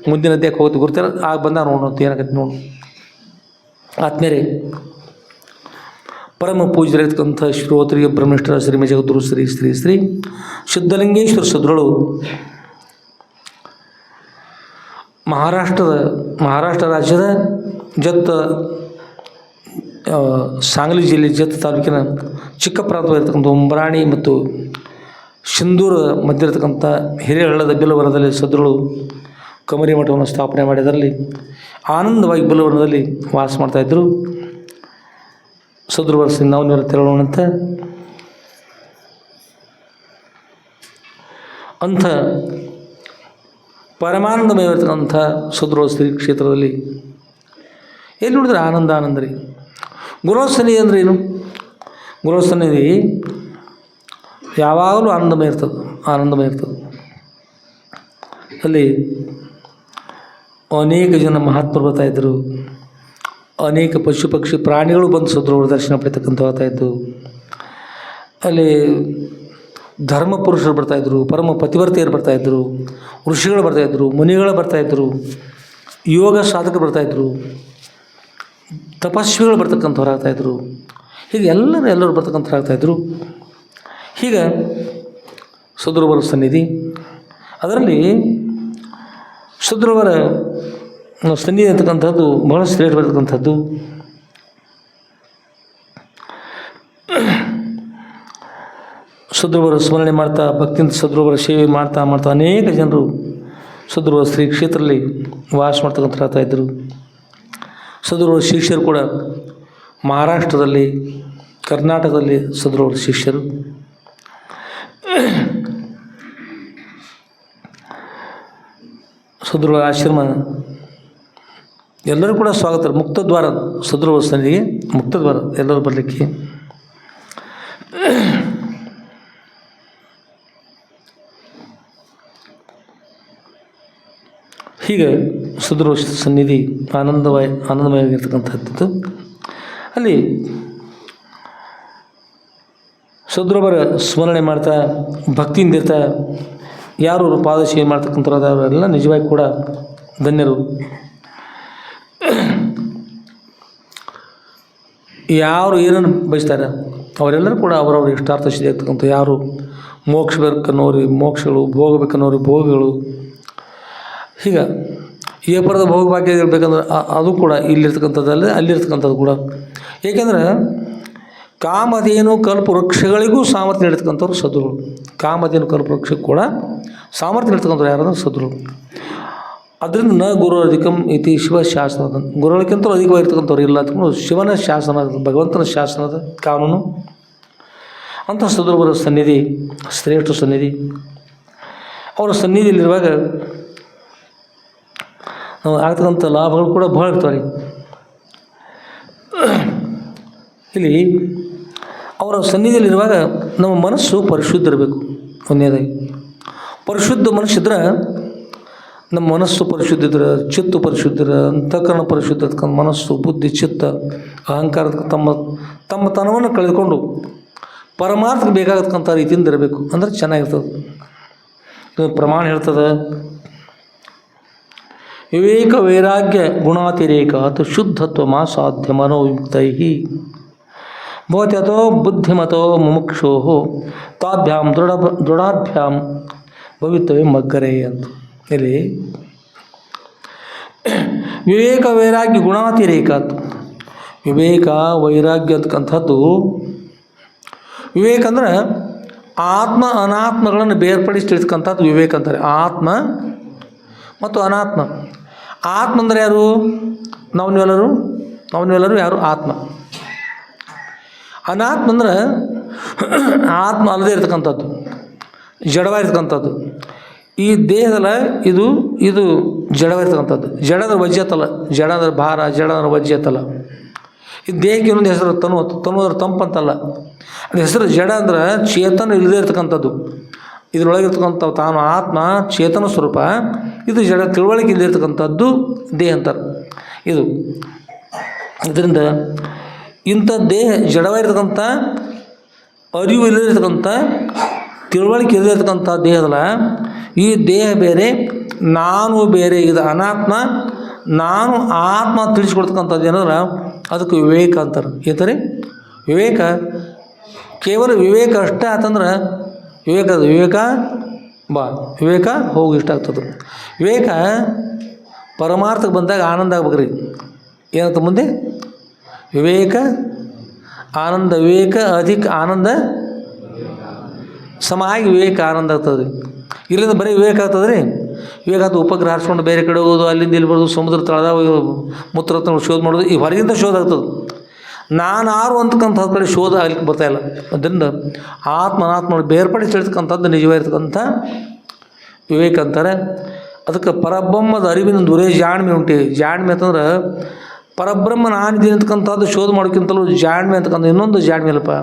ಮುಂದಿನ ಅಧ್ಯಾಯಕ್ಕೆ ಹೋಗುತ್ತೆ, ಗುರುತಿಲ್ಲ. ಆಗ ಬಂದ ನೋಡೋಣ ಏನಾಗತ್ತೆ ನೋಡು. ಆದ್ಮೇಲೆ ಪರಮ ಪೂಜ್ಯರಾಗಿರ್ತಕ್ಕಂಥ ಶ್ರೀ ಬ್ರಹ್ಮೇಶ್ವರ ಶ್ರೀ ಜಗದ್ಗುರು ಶ್ರೀ ಶ್ರೀ ಶ್ರೀ ಸಿದ್ಧಲಿಂಗೇಶ್ವರ ಸದ್ಗುರುಗಳು ಮಹಾರಾಷ್ಟ್ರ ರಾಜ್ಯದ ಸಾಂಗ್ಲಿ ಜಿಲ್ಲೆ ಜತ್ ತಾಲೂಕಿನ ಚಿಕ್ಕ ಪ್ರಾಂತವಾಗಿರ್ತಕ್ಕಂಥ ಉಂಬ್ರಾಣಿ ಮತ್ತು ಸಿಂಧೂರ ಮಧ್ಯ ಇರತಕ್ಕಂಥ ಹಿರೇಹಳ್ಳದ ಬಿಲ್ಲವನದಲ್ಲಿ ಸದ್ಗುರುಗಳು ಕಮರಿ ಮಠವನ್ನು ಸ್ಥಾಪನೆ ಮಾಡಿದರಲ್ಲಿ ಆನಂದವಾಗಿ ಬಿಲ್ಲವನದಲ್ಲಿ ವಾಸ ಮಾಡ್ತಾಯಿದ್ರು. ಸದ್ಗುರುವರ ನಾವು ತೆರಳೋಣಂತ. ಅಂಥ ಪರಮಾನಂದಮಯವಾಗಿರ್ತಕ್ಕಂಥ ಸದ್ಗುರು ಶ್ರೀ ಕ್ಷೇತ್ರದಲ್ಲಿ ಎಲ್ಲಿ ನೋಡಿದ್ರೆ ಆನಂದ ರೀ. ಗುರು ಸನ್ನಿಧಿ ಅಂದ್ರೆ ಏನು? ಗುರು ಸನ್ನಿಧಿ ಯಾವಾಗಲೂ ಆನಂದಮಯ ಇರ್ತದೆ. ಅಲ್ಲಿ ಅನೇಕ ಜನ ಮಹಾತ್ಮರು ಬರ್ತಾಯಿದ್ರು. ಅನೇಕ ಪಶು ಪಕ್ಷಿ ಪ್ರಾಣಿಗಳು ಬಂದು ಸದ್ಗುರುಗಳ ದರ್ಶನ ಪಡಿತಕ್ಕಂಥ ಬರ್ತಾಯಿದ್ದು. ಅಲ್ಲಿ ಧರ್ಮ ಪುರುಷರು ಬರ್ತಾಯಿದ್ರು, ಪರಮ ಪತಿವರ್ತೆಯರು ಬರ್ತಾಯಿದ್ರು, ಋಷಿಗಳು ಬರ್ತಾಯಿದ್ರು, ಮುನಿಗಳು ಬರ್ತಾಯಿದ್ರು, ಯೋಗ ಸಾಧಕರು ಬರ್ತಾಯಿದ್ರು, ತಪಸ್ವಿಗಳು ಬರ್ತಕ್ಕಂಥವ್ರು ಆಗ್ತಾಯಿದ್ರು. ಹೀಗೆ ಎಲ್ಲರೂ ಬರ್ತಕ್ಕಂಥವ್ರು ಆಗ್ತಾಯಿದ್ರು. ಹೀಗೆ ಸದ್ಗುರುವರ ಸನ್ನಿಧಿ, ಅದರಲ್ಲಿ ಸದ್ಗುರುವರ ಸನ್ನಿಧಿ ಅಂತಕ್ಕಂಥದ್ದು ಬಹಳ ಶ್ರೇಷ್ಠವಾಗಿರ್ತಕ್ಕಂಥದ್ದು. ಸದ್ಗುರುವರ ಸ್ಮರಣೆ ಮಾಡ್ತಾ, ಭಕ್ತಿಯಿಂದ ಸದ್ಗುರುವರ ಸೇವೆ ಮಾಡ್ತಾ ಅನೇಕ ಜನರು ಸದ್ಗುರುವರ ಶ್ರೀ ಕ್ಷೇತ್ರದಲ್ಲಿ ವಾಸ ಮಾಡ್ತಕ್ಕಂಥ ಆಗ್ತಾಯಿದ್ರು. ಸದ್ಗುರುವರ ಶಿಷ್ಯರು ಕೂಡ ಮಹಾರಾಷ್ಟ್ರದಲ್ಲಿ, ಕರ್ನಾಟಕದಲ್ಲಿ ಸದ್ಗುರುವರ ಶಿಷ್ಯರು. ಸದ್ಗುರುಗಳ ಆಶ್ರಮ ಎಲ್ಲರೂ ಕೂಡ ಸ್ವಾಗತ. ಮುಕ್ತದ್ವಾರ ಸದೃಢ ಸನ್ನಿಧಿಗೆ ಮುಕ್ತದ್ವಾರ ಎಲ್ಲರೂ ಬರಲಿಕ್ಕೆ. ಹೀಗೆ ಸದೃಢ ಸನ್ನಿಧಿ ಆನಂದಮಯವಾಗಿರ್ತಕ್ಕಂಥದ್ದು. ಅಲ್ಲಿ ಸದೃಢರ ಸ್ಮರಣೆ ಮಾಡ್ತಾ ಭಕ್ತಿಯಿಂದ ಇರ್ತಾ ಯಾರು ಪಾದಸೇವೆ ಮಾಡ್ತಕ್ಕಂಥವ್ರು ಅವರೆಲ್ಲ ನಿಜವಾಗಿ ಕೂಡ ಧನ್ಯರು. ಯಾರು ಏನನ್ನು ಬಯಸ್ತಾರೆ ಅವರೆಲ್ಲರೂ ಕೂಡ ಅವರವ್ರ ಇಷ್ಟಾರ್ಥ ಸಿದ್ಧಿ ಆಗ್ತಕ್ಕಂಥ, ಯಾರು ಮೋಕ್ಷ ಬೇಕನ್ನೋರಿಗೆ ಮೋಕ್ಷಗಳು, ಭೋಗ ಬೇಕನ್ನೋರಿಗೆ ಭೋಗಗಳು, ಹೀಗೆ ಈ ಪರದ ಭೋಗ ಭಾಗ್ಯ ಇರಬೇಕಂದ್ರೆ ಅದು ಕೂಡ ಇಲ್ಲಿರ್ತಕ್ಕಂಥದ್ದಲ್ಲದೆ ಅಲ್ಲಿರ್ತಕ್ಕಂಥದ್ದು ಕೂಡ. ಏಕೆಂದ್ರೆ ಕಾಮಧೇನು ಕಲ್ಪವೃಕ್ಷಗಳಿಗೂ ಸಾಮರ್ಥ್ಯ ನೀಡ್ತಕ್ಕಂಥವ್ರು ಸದ್ರುಗಳು. ಕಾಮಧೇನು ಕಲ್ಪವೃಕ್ಷಕ್ಕೆ ಕೂಡ ಸಾಮರ್ಥ್ಯ ನೀಡ್ತಕ್ಕಂಥವ್ರು ಯಾರಾದ್ರೂ ಸದ್ರುಗಳು. ಅದರಿಂದ ನ ಗುರು ಅಧಿಕಂ ಇತಿ ಶಿವ ಶಾಸನದ, ಗುರುಗಳಿಗಿಂತಲೂ ಅಧಿಕವಾಗಿರ್ತಕ್ಕಂಥವ್ರು ಇಲ್ಲ ಅಂತಕೊಂಡು ಶಿವನ ಶಾಸನ, ಭಗವಂತನ ಶಾಸನದ ಕಾನೂನು. ಅಂಥ ಸದ್ರುಗಳ ಸನ್ನಿಧಿ ಶ್ರೇಷ್ಠ ಸನ್ನಿಧಿ. ಅವರ ಸನ್ನಿಧಿಯಲ್ಲಿರುವಾಗ ನಾವು ಆಗ್ತಕ್ಕಂಥ ಲಾಭಗಳು ಕೂಡ ಭಾಳ ಇರ್ತಾವೆ. ಇಲ್ಲಿ ಅವರ ಸನ್ನಿಧಿಯಲ್ಲಿರುವಾಗ ನಮ್ಮ ಮನಸ್ಸು ಪರಿಶುದ್ಧ ಇರಬೇಕು. ಒಂದನೇದಾಗಿ ಪರಿಶುದ್ಧ ಮನಸ್ಸಿದ್ರೆ, ನಮ್ಮ ಮನಸ್ಸು ಪರಿಶುದ್ಧ ಇದ್ರೆ, ಚಿತ್ತು ಪರಿಶುದ್ಧ ಇದ್ರೆ, ಅಂತಃಕರಣ ಪರಿಶುದ್ಧ ಇರ್ತಕ್ಕಂಥ ಮನಸ್ಸು, ಬುದ್ಧಿ, ಚಿತ್ತ, ಅಹಂಕಾರದ ತಮ್ಮ ತನವನ್ನು ಕಳೆದುಕೊಂಡು ಪರಮಾರ್ಥಕ್ಕೆ ಬೇಕಾಗತಕ್ಕಂಥ ರೀತಿಯಿಂದ ಇರಬೇಕು. ಅಂದ್ರೆ ಚೆನ್ನಾಗಿರ್ತದೆ. ಇದು ಪ್ರಮಾಣ ಹೇಳ್ತದೆ, ವಿವೇಕ ವೈರಾಗ್ಯ ಗುಣಾತಿರೇಕ ಅತು ಶುದ್ಧತ್ವ ಮಾಸಾಧ್ಯ ಮನೋಯುಕ್ತೈ ಭವತಿ ಅಥೋ ಬುದ್ಧಿಮತೋ ಮುಮುಕ್ಷೋ ತಾಭ್ಯಾಂ ದೃಢಾಭ್ಯಾಂ ಭವಿತವೇ ಮಗ್ಗರೇ ಅಂತ. ಇಲ್ಲಿ ವಿವೇಕ ವೈರಾಗ್ಯ ಗುಣಾತಿರೇಕ, ವಿವೇಕ ವೈರಾಗ್ಯ ಅಂತಕ್ಕಂಥದ್ದು, ವಿವೇಕ ಅಂದ್ರೆ ಆತ್ಮ ಅನಾತ್ಮಗಳನ್ನು ಬೇರ್ಪಡಿಸಿ ತಿಳಿಸ್ತಕ್ಕಂಥದ್ದು ವಿವೇಕ ಅಂತಾರೆ. ಆತ್ಮ ಮತ್ತು ಅನಾತ್ಮ. ಆತ್ಮ ಅಂದರೆ ಯಾರು? ನಾವೆಲ್ಲರೂ ಯಾರು? ಆತ್ಮ. ಅನಾತ್ಮ ಅಂದ್ರೆ ಆತ್ಮ ಅಲ್ಲದೇ ಇರ್ತಕ್ಕಂಥದ್ದು, ಜಡವಾಗಿರ್ತಕ್ಕಂಥದ್ದು. ಈ ದೇಹದಲ್ಲ ಇದು ಜಡವಾಗಿರ್ತಕ್ಕಂಥದ್ದು. ಜಡದ ವಜ್ಜೆ ಅತ್ತಲ್ಲ, ಜಡ ಅಂದ್ರೆ ಭಾರ, ಜಡ ಅಂದ್ರೆ ವಜ್ಜೆ ಅತ್ತಲ್ಲ. ಈ ದೇಹಕ್ಕೆ ಇನ್ನೊಂದು ಹೆಸರು ತನು ಅಂದ್ರೆ ತಂಪಂತಲ್ಲ. ಅದು ಹೆಸರು ಜಡ ಅಂದ್ರೆ ಚೇತನ ಇಲ್ಲದೇ ಇರ್ತಕ್ಕಂಥದ್ದು. ಇದರೊಳಗಿರ್ತಕ್ಕಂಥ ತಾನು ಆತ್ಮ ಚೇತನ ಸ್ವರೂಪ, ಇದು ಜಡ ತಿಳುವಳಿಕೆ ಇಲ್ಲದಿರ್ತಕ್ಕಂಥದ್ದು ದೇಹ ಅಂತಾರೆ. ಇದು ಇದರಿಂದ ಇಂಥ ದೇಹ ಜಡವಾಗಿರ್ತಕ್ಕಂಥ, ಅರಿವು ಇಲ್ಲದಿರ್ತಕ್ಕಂಥ, ತಿಳುವಳಿಕೆ ಇಲ್ಲದಿರ್ತಕ್ಕಂಥ ದೇಹದಲ್ಲ. ಈ ದೇಹ ಬೇರೆ, ನಾನು ಬೇರೆ. ಇದು ಅನಾತ್ಮ, ನಾನು ಆತ್ಮ ತಿಳಿಸ್ಕೊಡ್ತಕ್ಕಂಥದ್ದು ಏನಾದ್ರೆ ಅದಕ್ಕೆ ವಿವೇಕ ಅಂತಾರೆ. ಏನಂತಾರೆ? ವಿವೇಕ. ಕೇವಲ ವಿವೇಕ ಅಷ್ಟೇ ಆತಂದ್ರೆ ವಿವೇಕ ಹೋಗಿ ಇಷ್ಟ ಆಗ್ತದೆ. ವಿವೇಕ ಪರಮಾರ್ಥಕ್ಕೆ ಬಂದಾಗ ಆನಂದ ಆಗ್ಬೇಕ್ರಿ. ಏನಂತ ಮುಂದೆ? ವಿವೇಕ ಆನಂದ, ವಿವೇಕ ಅಧಿಕ ಆನಂದ ಸಮ ಆಗಿ ವಿವೇಕ ಆನಂದ ಆಗ್ತದೆ. ಇಲ್ಲಿಂದ ಬರೀ ವಿವೇಕ ಆಗ್ತದೆ ರೀ. ವಿವೇಕ ಅದು ಉಪಗ್ರಹ ಹಾರಿಸ್ಕೊಂಡು ಬೇರೆ ಕಡೆ ಹೋಗೋದು, ಅಲ್ಲಿಂದ ಇಲ್ಲಿ ಬರೋದು, ಸಮುದ್ರ ತಳದ ಮೂತ್ರ ಶೋಧ ಮಾಡೋದು, ಈ ಹೊರಗಿಂದ ಶೋಧ ಆಗ್ತದೆ. ನಾನು ಆರು ಅಂತಕ್ಕಂಥ ಕಡೆ ಶೋಧ ಆಗ್ಲಿಕ್ಕೆ ಬರ್ತಾಯಿಲ್ಲ. ಅದರಿಂದ ಅನಾತ್ಮ ಬೇರ್ಪಡಿಸಿ ಹೇಳ್ತಕ್ಕಂಥದ್ದು ನಿಜವಾಗಿರ್ತಕ್ಕಂಥ ವಿವೇಕ ಅಂತಾರೆ. ಅದಕ್ಕೆ ಪರಬ್ರಹ್ಮದ ಅರಿವಿನ ದೂರೇ ಜಾಣ್ಮೆ ಉಂಟು. ಜಾಣ್ಮೆ ಅಂತಂದ್ರೆ ಪರಬ್ರಹ್ಮ ನಾನಿದ್ದೀನಿ ಅಂತಕ್ಕಂಥದ್ದು ಶೋಧ ಮಾಡೋಕ್ಕಿಂತಲೂ ಜಾಣ್ಮೆ ಅಂತಕ್ಕಂಥ ಇನ್ನೊಂದು ಜಾಣ್ಮೆ ಅಲ್ಲಪ್ಪ,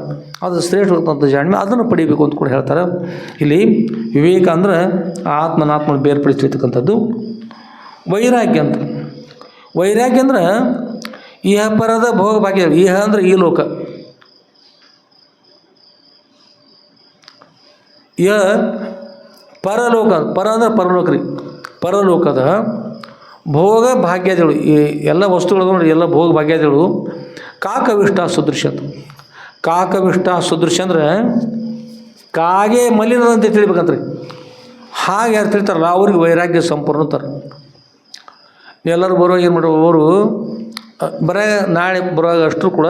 ಅದು ಶ್ರೇಷ್ಠವಾದಂಥ ಜಾಣ್ಮೆ, ಅದನ್ನು ಪಡಿಬೇಕು ಅಂತ ಕೂಡ ಹೇಳ್ತಾರೆ. ಇಲ್ಲಿ ವಿವೇಕ ಅಂದ್ರೆ ಅನಾತ್ಮ ಬೇರ್ಪಡಿಸಿರ್ತಕ್ಕಂಥದ್ದು. ವೈರಾಗ್ಯ ಅಂತ, ವೈರಾಗ್ಯ ಅಂದ್ರೆ ಇಹ ಪರದ ಭೋಗ ಭಾಗ್ಯ. ಇಹ ಅಂದ್ರೆ ಈ ಲೋಕ, ಇಹ ಪರಲೋಕ. ಪರ ಅಂದ್ರೆ ಪರಲೋಕ ರೀ. ಪರಲೋಕದ ಭೋಗ ಭಾಗ್ಯಗಳು, ಈ ಎಲ್ಲ ವಸ್ತುಗಳು ನೋಡಿ, ಎಲ್ಲ ಭೋಗ ಭಾಗ್ಯಗಳು ಕಾಕವಿಷ್ಟ ಸದೃಶ ಅಂತ. ಕಾಕವಿಷ್ಟ ಸದೃಶ ಅಂದ್ರೆ ಕಾಗೆ ಮಲಿನ ಅಂತ ತಿಳಿಬೇಕಂತ್ರಿ. ಹಾಗೆ ಯಾರು ತಿಳಿತಾರಲ್ಲ ಅವ್ರಿಗೆ ವೈರಾಗ್ಯ ಸಂಪೂರ್ಣ ಅಂತಾರೆ. ಎಲ್ಲರೂ ಬರುವಾಗ ಏನು ಮಾಡೋ, ಅವರು ಬರೀ ನಾಳೆ ಬರುವಾಗ ಅಷ್ಟರು ಕೂಡ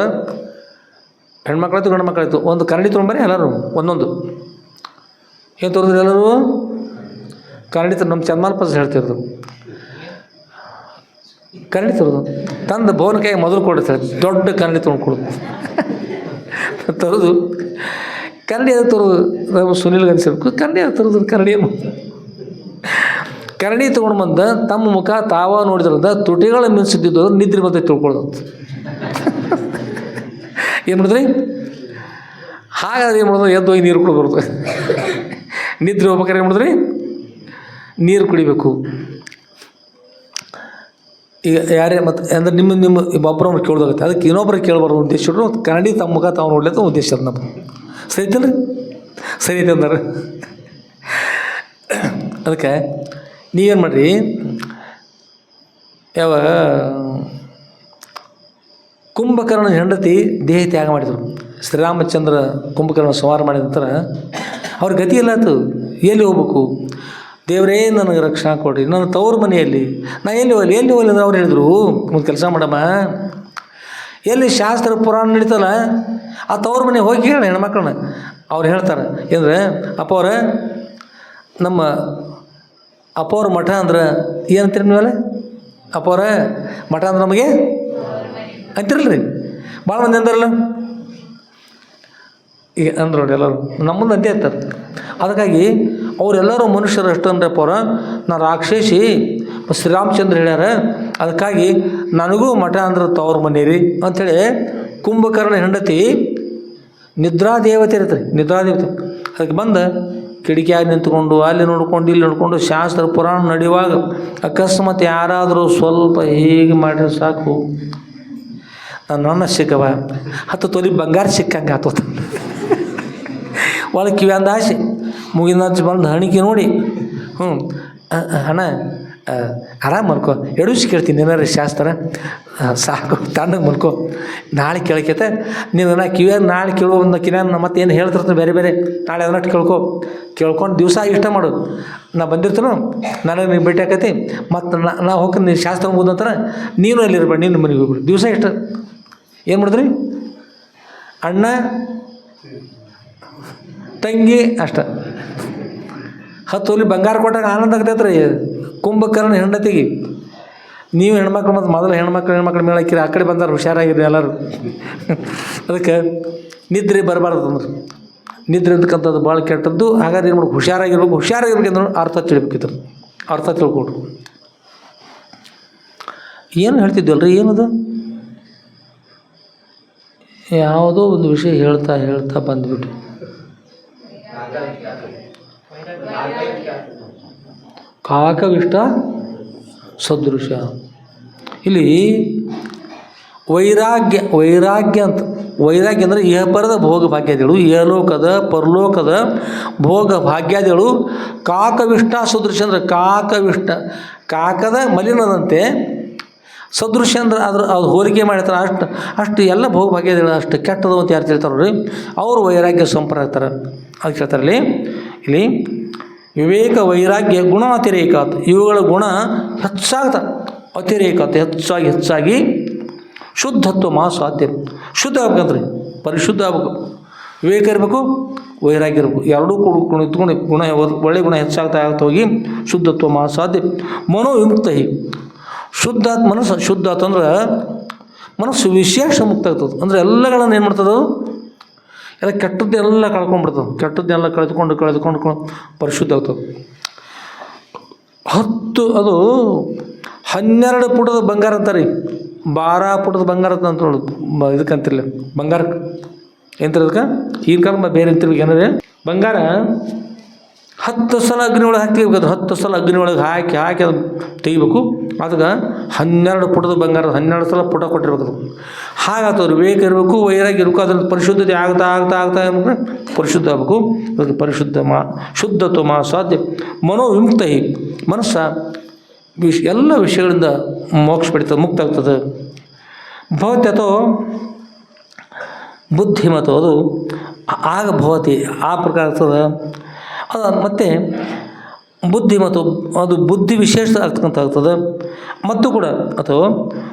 ಹೆಣ್ಮಕ್ಳಾಯ್ತು ಗಂಡು ಮಕ್ಕಳಾಯ್ತು ಒಂದು ಕನ್ನಡಿ ತೊಗೊಂಬರಿ. ಎಲ್ಲರೂ ಒಂದೊಂದು ಏನು ತೋರಿದ್ರು? ಎಲ್ಲರೂ ಕನ್ನಡಿ ನಮ್ಮ ಚನ್ಮಾಲ್ಪಸ್ ಹೇಳ್ತಿರೋದು ಕನ್ನಡಿ ತರೋದು. ತಂದು ಭವನ ಕೈಗೆ ಮೊದಲು ಕೊಡ್ತಾರೆ, ದೊಡ್ಡ ಕನ್ನಡಿ ತೊಗೊಂಡು ಕೊಡೋದು ತರೋದು. ಕನ್ನಡಿ ಅದು ತರೋದು. ನಮ್ಮ ಸುನಿಲ್ಗೆ ಅನಿಸಿರ್ಬೇಕು, ಕನ್ನಡಿ ಅದು ತರೋದು. ಕನ್ನಡಿ ಏನು ಕರಣಿ ತೊಗೊಂಡು ಬಂದ ತಮ್ಮ ಮುಖ ತಾವ ನೋಡಿದ್ರಿಂದ ತುಟಿಗಳ ಮಿನ್ಸಿದ್ದು ನಿದ್ರೆ ಬಂದ ತಿಳ್ಕೊಳ್ಳೋದು. ಏನು ಮಾಡಿದ್ರಿ? ಹಾಗಾದ್ರೆ ಏನು ಮಾಡೋದು? ಎದ್ದು ಹೋಗಿ ನೀರು ಕುಡಿದು ಬರುತ್ತೆ. ನಿದ್ರೆ ಹೋಗ್ಬೇಕಾದ್ರೆ ಏನು ಮಾಡಿದ್ರಿ? ನೀರು ಕುಡಿಬೇಕು. ಈಗ ಯಾರೇ ಮತ್ತು ಅಂದರೆ ನಿಮ್ಮ ಒಬ್ಬರವ್ರು ಕೇಳೋದಾಗುತ್ತೆ, ಅದಕ್ಕೆ ಇನ್ನೊಬ್ಬರಿಗೆ ಕೇಳಬಾರ್ದು ಉದ್ದೇಶ ಇಟ್ಟರು ಕನ್ನಡಿ ತಮ್ಮ ಮುಖ ತಾವು ನೋಡ್ಲಿಕ್ಕೆ ಉದ್ದೇಶ ಅದು ನಮ್ಮ ಸರಿ ಐತಲ್ರಿ? ಸರಿ ಐತೆ ಅಂದಾರೆ. ಅದಕ್ಕೆ ನೀವೇನು ಮಾಡಿರಿ, ಯಾವ ಕುಂಭಕರ್ಣ ಹೆಂಡತಿ ದೇಹ ತ್ಯಾಗ ಮಾಡಿದರು. ಶ್ರೀರಾಮಚಂದ್ರ ಕುಂಭಕರ್ಣ ಸಂಹಾರ ಮಾಡಿದ ನಂತರ ಅವ್ರ ಗತಿ ಇಲ್ಲ ಆಯ್ತು. ಎಲ್ಲಿ ಹೋಗ್ಬೇಕು? ದೇವರೇ ನನಗೆ ರಕ್ಷಣಾ ಕೊಡ್ರಿ, ನನ್ನ ತವ್ರ ಮನೆಯಲ್ಲಿ ನಾ ಎಲ್ಲಿ ಹೋಗಲಿ ಅಂದ್ರೆ ಅವ್ರು ಹೇಳಿದ್ರು, ಒಂದು ಕೆಲಸ ಮಾಡಮ್ಮ, ಎಲ್ಲಿ ಶಾಸ್ತ್ರ ಪುರಾಣ ನಡೀತಲ್ಲ ಆ ತವ್ರ ಮನೆ ಹೋಗಿ ಹೇಳ ಹೆಣ್ಮಕ್ಳನ್ನ. ಅವ್ರು ಹೇಳ್ತಾರೆ ಏನಂದ್ರೆ, ಅಪ್ಪವ್ರ ನಮ್ಮ ಅಪ್ಪವ್ರ ಮಠ ಅಂದ್ರೆ ಏನಂತೀರಿ ನೀವಲ್ಲ? ಅಪ್ಪವ್ರ ಮಠ ಅಂದ್ರೆ ನಮಗೆ ಅಂತಿರಲ್ರಿ, ಭಾಳ ಮಂದಿ ಅಂದಾರಲ್ಲ. ಈಗ ಅಂದ್ರೆ ನೋಡಿ ಎಲ್ಲರೂ ನಮ್ಮಂದು ಅಂತೆ ಇರ್ತಾರೆ. ಅದಕ್ಕಾಗಿ ಅವರೆಲ್ಲರೂ ಮನುಷ್ಯರು ಅಷ್ಟು ಅಂದ್ರಪ್ಪ ಅವ್ರ, ನಾ ರಾಕ್ಷಸಿ ಶ್ರೀರಾಮಚಂದ್ರ ಹೇಳ್ಯಾರ, ಅದಕ್ಕಾಗಿ ನನಗೂ ಮಠ ಅಂದ್ರೆ ತವ್ರ ಮನೆ ರೀ ಅಂಥೇಳಿ ಕುಂಭಕರ್ಣ ಹೆಂಡತಿ ನಿದ್ರಾದೇವತೆ ಇರ್ತಾರೆ, ನಿದ್ರಾದೇವತೆ. ಅದಕ್ಕೆ ಬಂದು ಕಿಡಿಕಿಯಾಗಿ ನಿಂತ್ಕೊಂಡು ಅಲ್ಲಿ ನೋಡ್ಕೊಂಡು ಇಲ್ಲಿ ನೋಡಿಕೊಂಡು ಶಾಸ್ತ್ರ ಪುರಾಣ ನಡೆಯುವಾಗ ಅಕಸ್ಮಾತ್ ಯಾರಾದರೂ ಸ್ವಲ್ಪ ಹೀಗೆ ಮಾಡಿದ್ರೆ ಸಾಕು, ನನ್ನ ಸಿಕ್ಕವ 10 ತೊಲಿ ಬಂಗಾರ ಸಿಕ್ಕಂಗೆ ಆತೋತ. ಒಳಗೆ ಕಿವಿಯಂದ ಆಸೆ ಮುಗಿದ ಬಂದು ಹಣಿಕೆ ನೋಡಿ, ಅಣ್ಣ ಆರಾಮ ಮಲ್ಕೋ, ಎಡುಸಿ ಕೇಳ್ತೀನಿ ಏನಾರ ಶಾಸ್ತ್ರ ಸಾಕು ತಣ್ಣಗೆ ಮಲ್ಕೋ, ನಾಳೆ ಕೇಳಕೈತೆ ನೀನು ನಾ ಕಿವಿಯಾಗ ನಾಳೆ ಕೇಳೋ ಒಂದು ಕಿವ್ಯಾನ ಮತ್ತೇನು ಹೇಳ್ತಿರ್ತೀನಿ ಬೇರೆ ಬೇರೆ, ನಾಳೆ ಅದನ್ನಟ್ಟು ಕೇಳ್ಕೊಂಡು ದಿವಸ ಇಷ್ಟ ಮಾಡು, ನಾ ಬಂದಿರ್ತೀನೋ ನನಗೆ ನೀನು ಭೇಟಿ ಆಕೈತಿ, ಮತ್ತು ನಾ ಹೋಗಿ ನೀನು ಶಾಸ್ತ್ರ ಮುಗಿದಂತರ ನೀನು ಅಲ್ಲಿರ್ಬೇಡ, ನೀನು ಮನೆಗೆ ಹೋಗ್ಬಿಡು, ದಿವಸ ಇಷ್ಟ. ಏನು ಮಾಡಿದ್ರಿ? ಅಣ್ಣ ತಂಗಿ ಅಷ್ಟ 10 ತೊಲಿ ಬಂಗಾರ ಕೊಟ್ಟಾಗ ಆನಂದ ಆಗ್ತೈತ್ರಿ ಕುಂಭಕರ್ಣ ಹೆಂಡತಿಗೆ. ನೀವು ಹೆಣ್ಮಕ್ಳು ಮತ್ತು ಮೊದಲು ಹೆಣ್ಮಕ್ಳು ಮೇಲೆ ಹಾಕಿರಿ, ಆ ಕಡೆ ಬಂದಾರ ಹುಷಾರಾಗಿರಿ ಎಲ್ಲರೂ. ಅದಕ್ಕೆ ನಿದ್ರೆ ಬರಬಾರ್ದು ಅಂದ್ರೆ, ನಿದ್ರೆ ಅಂತಕ್ಕಂಥದ್ದು ಭಾಳ ಕೆಟ್ಟದ್ದು. ಹಾಗಾದ್ರೆ ಏನು ಮಾಡ್ಬೇಕು? ಹುಷಾರಾಗಿರ್ಬೇಕಂದ್ರೆ ಅರ್ಥ ತಿಳ್ಬೇಕಿತ್ತು, ಅರ್ಥ ತಿಳ್ಕೊಡ್ರು. ಏನು ಹೇಳ್ತಿದ್ವಲ್ರಿ? ಏನದು ಯಾವುದೋ ಒಂದು ವಿಷಯ ಹೇಳ್ತಾ ಬಂದ್ಬಿಟ್ಟು ಕಾಕವಿಷ್ಟ ಸದೃಶ. ಇಲ್ಲಿ ವೈರಾಗ್ಯ ಅಂತ, ವೈರಾಗ್ಯ ಅಂದರೆ ಇಹಪರದ ಭೋಗ ಭಾಗ್ಯಾದಿಗಳು, ಇಹಲೋಕದ ಪರಲೋಕದ ಭೋಗ ಭಾಗ್ಯಾದಿಗಳು ಕಾಕವಿಷ್ಟ ಸದೃಶ ಅಂದರೆ ಕಾಕದ ಮಲಿನದಂತೆ, ಸದೃಶ ಅಂದ್ರೆ ಅದು ಹೋಲಿಕೆ ಮಾಡಿರ್ತಾರೆ. ಅಷ್ಟು ಎಲ್ಲ ಭೋಗ ಭಾಗ್ಯಗಳು ಅಷ್ಟು ಕೆಟ್ಟದು ಅಂತ ಯಾರು ತಿಳ್ತಾರ್ರಿ ಅವರು ವೈರಾಗ್ಯ ಸಂಪರ್ಕ ಅದಕ್ಕೆ ಹೇಳ್ತಾರೆ. ಇಲ್ಲಿ ವಿವೇಕ ವೈರಾಗ್ಯ ಗುಣ ಅತಿರೇಕ, ಇವುಗಳ ಗುಣ ಹೆಚ್ಚಾಗ್ತ, ಅತಿರೇಕ ಹೆಚ್ಚಾಗಿ ಶುದ್ಧತ್ವ ಸಾಧ್ಯ. ಶುದ್ಧ ಆಗ್ಬೇಕಂದ್ರೆ ಪರಿಶುದ್ಧ ಆಗ್ಬೇಕು, ವಿವೇಕ ಇರಬೇಕು, ವೈರಾಗ್ಯ ಇರಬೇಕು, ಎರಡೂ ಇದ್ಕೊಂಡು ಗುಣ ಒಳ್ಳೆ ಗುಣ ಹೆಚ್ಚಾಗ್ತಾ ಹೋಗಿ ಶುದ್ಧತ್ವ ಸಾಧ್ಯ. ಮನೋ ವಿಮುಕ್ತ ಶುದ್ಧ ಆತಂದ್ರೆ ಮನಸ್ಸು ವಿಶೇಷ ಮುಕ್ತ ಆಗ್ತದೆ. ಅಂದರೆ ಎಲ್ಲಗಳನ್ನು ಏನು ಮಾಡ್ತದೆ? ಎಲ್ಲ ಕೆಟ್ಟದ್ದೆಲ್ಲ ಕಳ್ಕೊಂಡ್ಬಿಡ್ತದೆ, ಕೆಟ್ಟದ್ದೆಲ್ಲ ಕಳೆದುಕೊಂಡು ಪರಿಶುದ್ಧ ಆಗ್ತದೆ. 12 ಪುಟದ ಬಂಗಾರ ಅಂತಾರೆ, 12 ಪುಟದ ಬಂಗಾರ ಅಂತ ನೋಡು. ಇದಕ್ಕಂತಿರಲಿಲ್ಲ ಬಂಗಾರ ಎಂತಾರೆ, ಅದಕ್ಕೆ ಈಗಿನ ಕಾಲ ಬೇರೆ ಅಂತಿರ್ಬೇಕು. ಏನಾದ್ರೆ ಬಂಗಾರ 10 ಸಲ ಅಗ್ನಿ ಒಳಗೆ ಹಾಕಿರ್ಬೇಕು, 10 ಸಲ ಅಗ್ನಿ ಒಳಗೆ ಹಾಕಿ ಅದು ತೆಗಿಬೇಕು. ಅದಕ್ಕೆ 12 ಪುಟದ ಬಂಗಾರ 12 ಸಲ ಪುಟ ಕೊಟ್ಟಿರ್ಬೇಕು. ಅದು ಹಾಗಾಗ್ತವ್ರು ವಿವೇಕ ಇರಬೇಕು, ವೈರಾಗ್ಯ ಇರಬೇಕು, ಅದ್ರಲ್ಲಿ ಪರಿಶುದ್ಧತೆ ಆಗ್ತಾ ಪರಿಶುದ್ಧ ಆಗಬೇಕು. ಅದಕ್ಕೆ ಶುದ್ಧತ್ವ ಸಾಧ್ಯ. ಮನೋ ವಿಮುಕ್ತ ಮನಸ್ಸ ಎಲ್ಲ ವಿಷಯಗಳಿಂದ ಮೋಕ್ಷ ಪಡಿತದೆ, ಮುಕ್ತ ಆಗ್ತದೆ. ಭವತಿ ಅಥವಾ ಬುದ್ಧಿಮತ ಅದು ಆಗ ಭವತಿ ಆ ಪ್ರಕಾರ ಆಗ್ತದೆ. ಅದು ಮತ್ತು ಬುದ್ಧಿಮತ ಅದು ಬುದ್ಧಿ ವಿಶೇಷ ಆಗ್ತದೆ. ಮತ್ತು ಕೂಡ ಅಥವಾ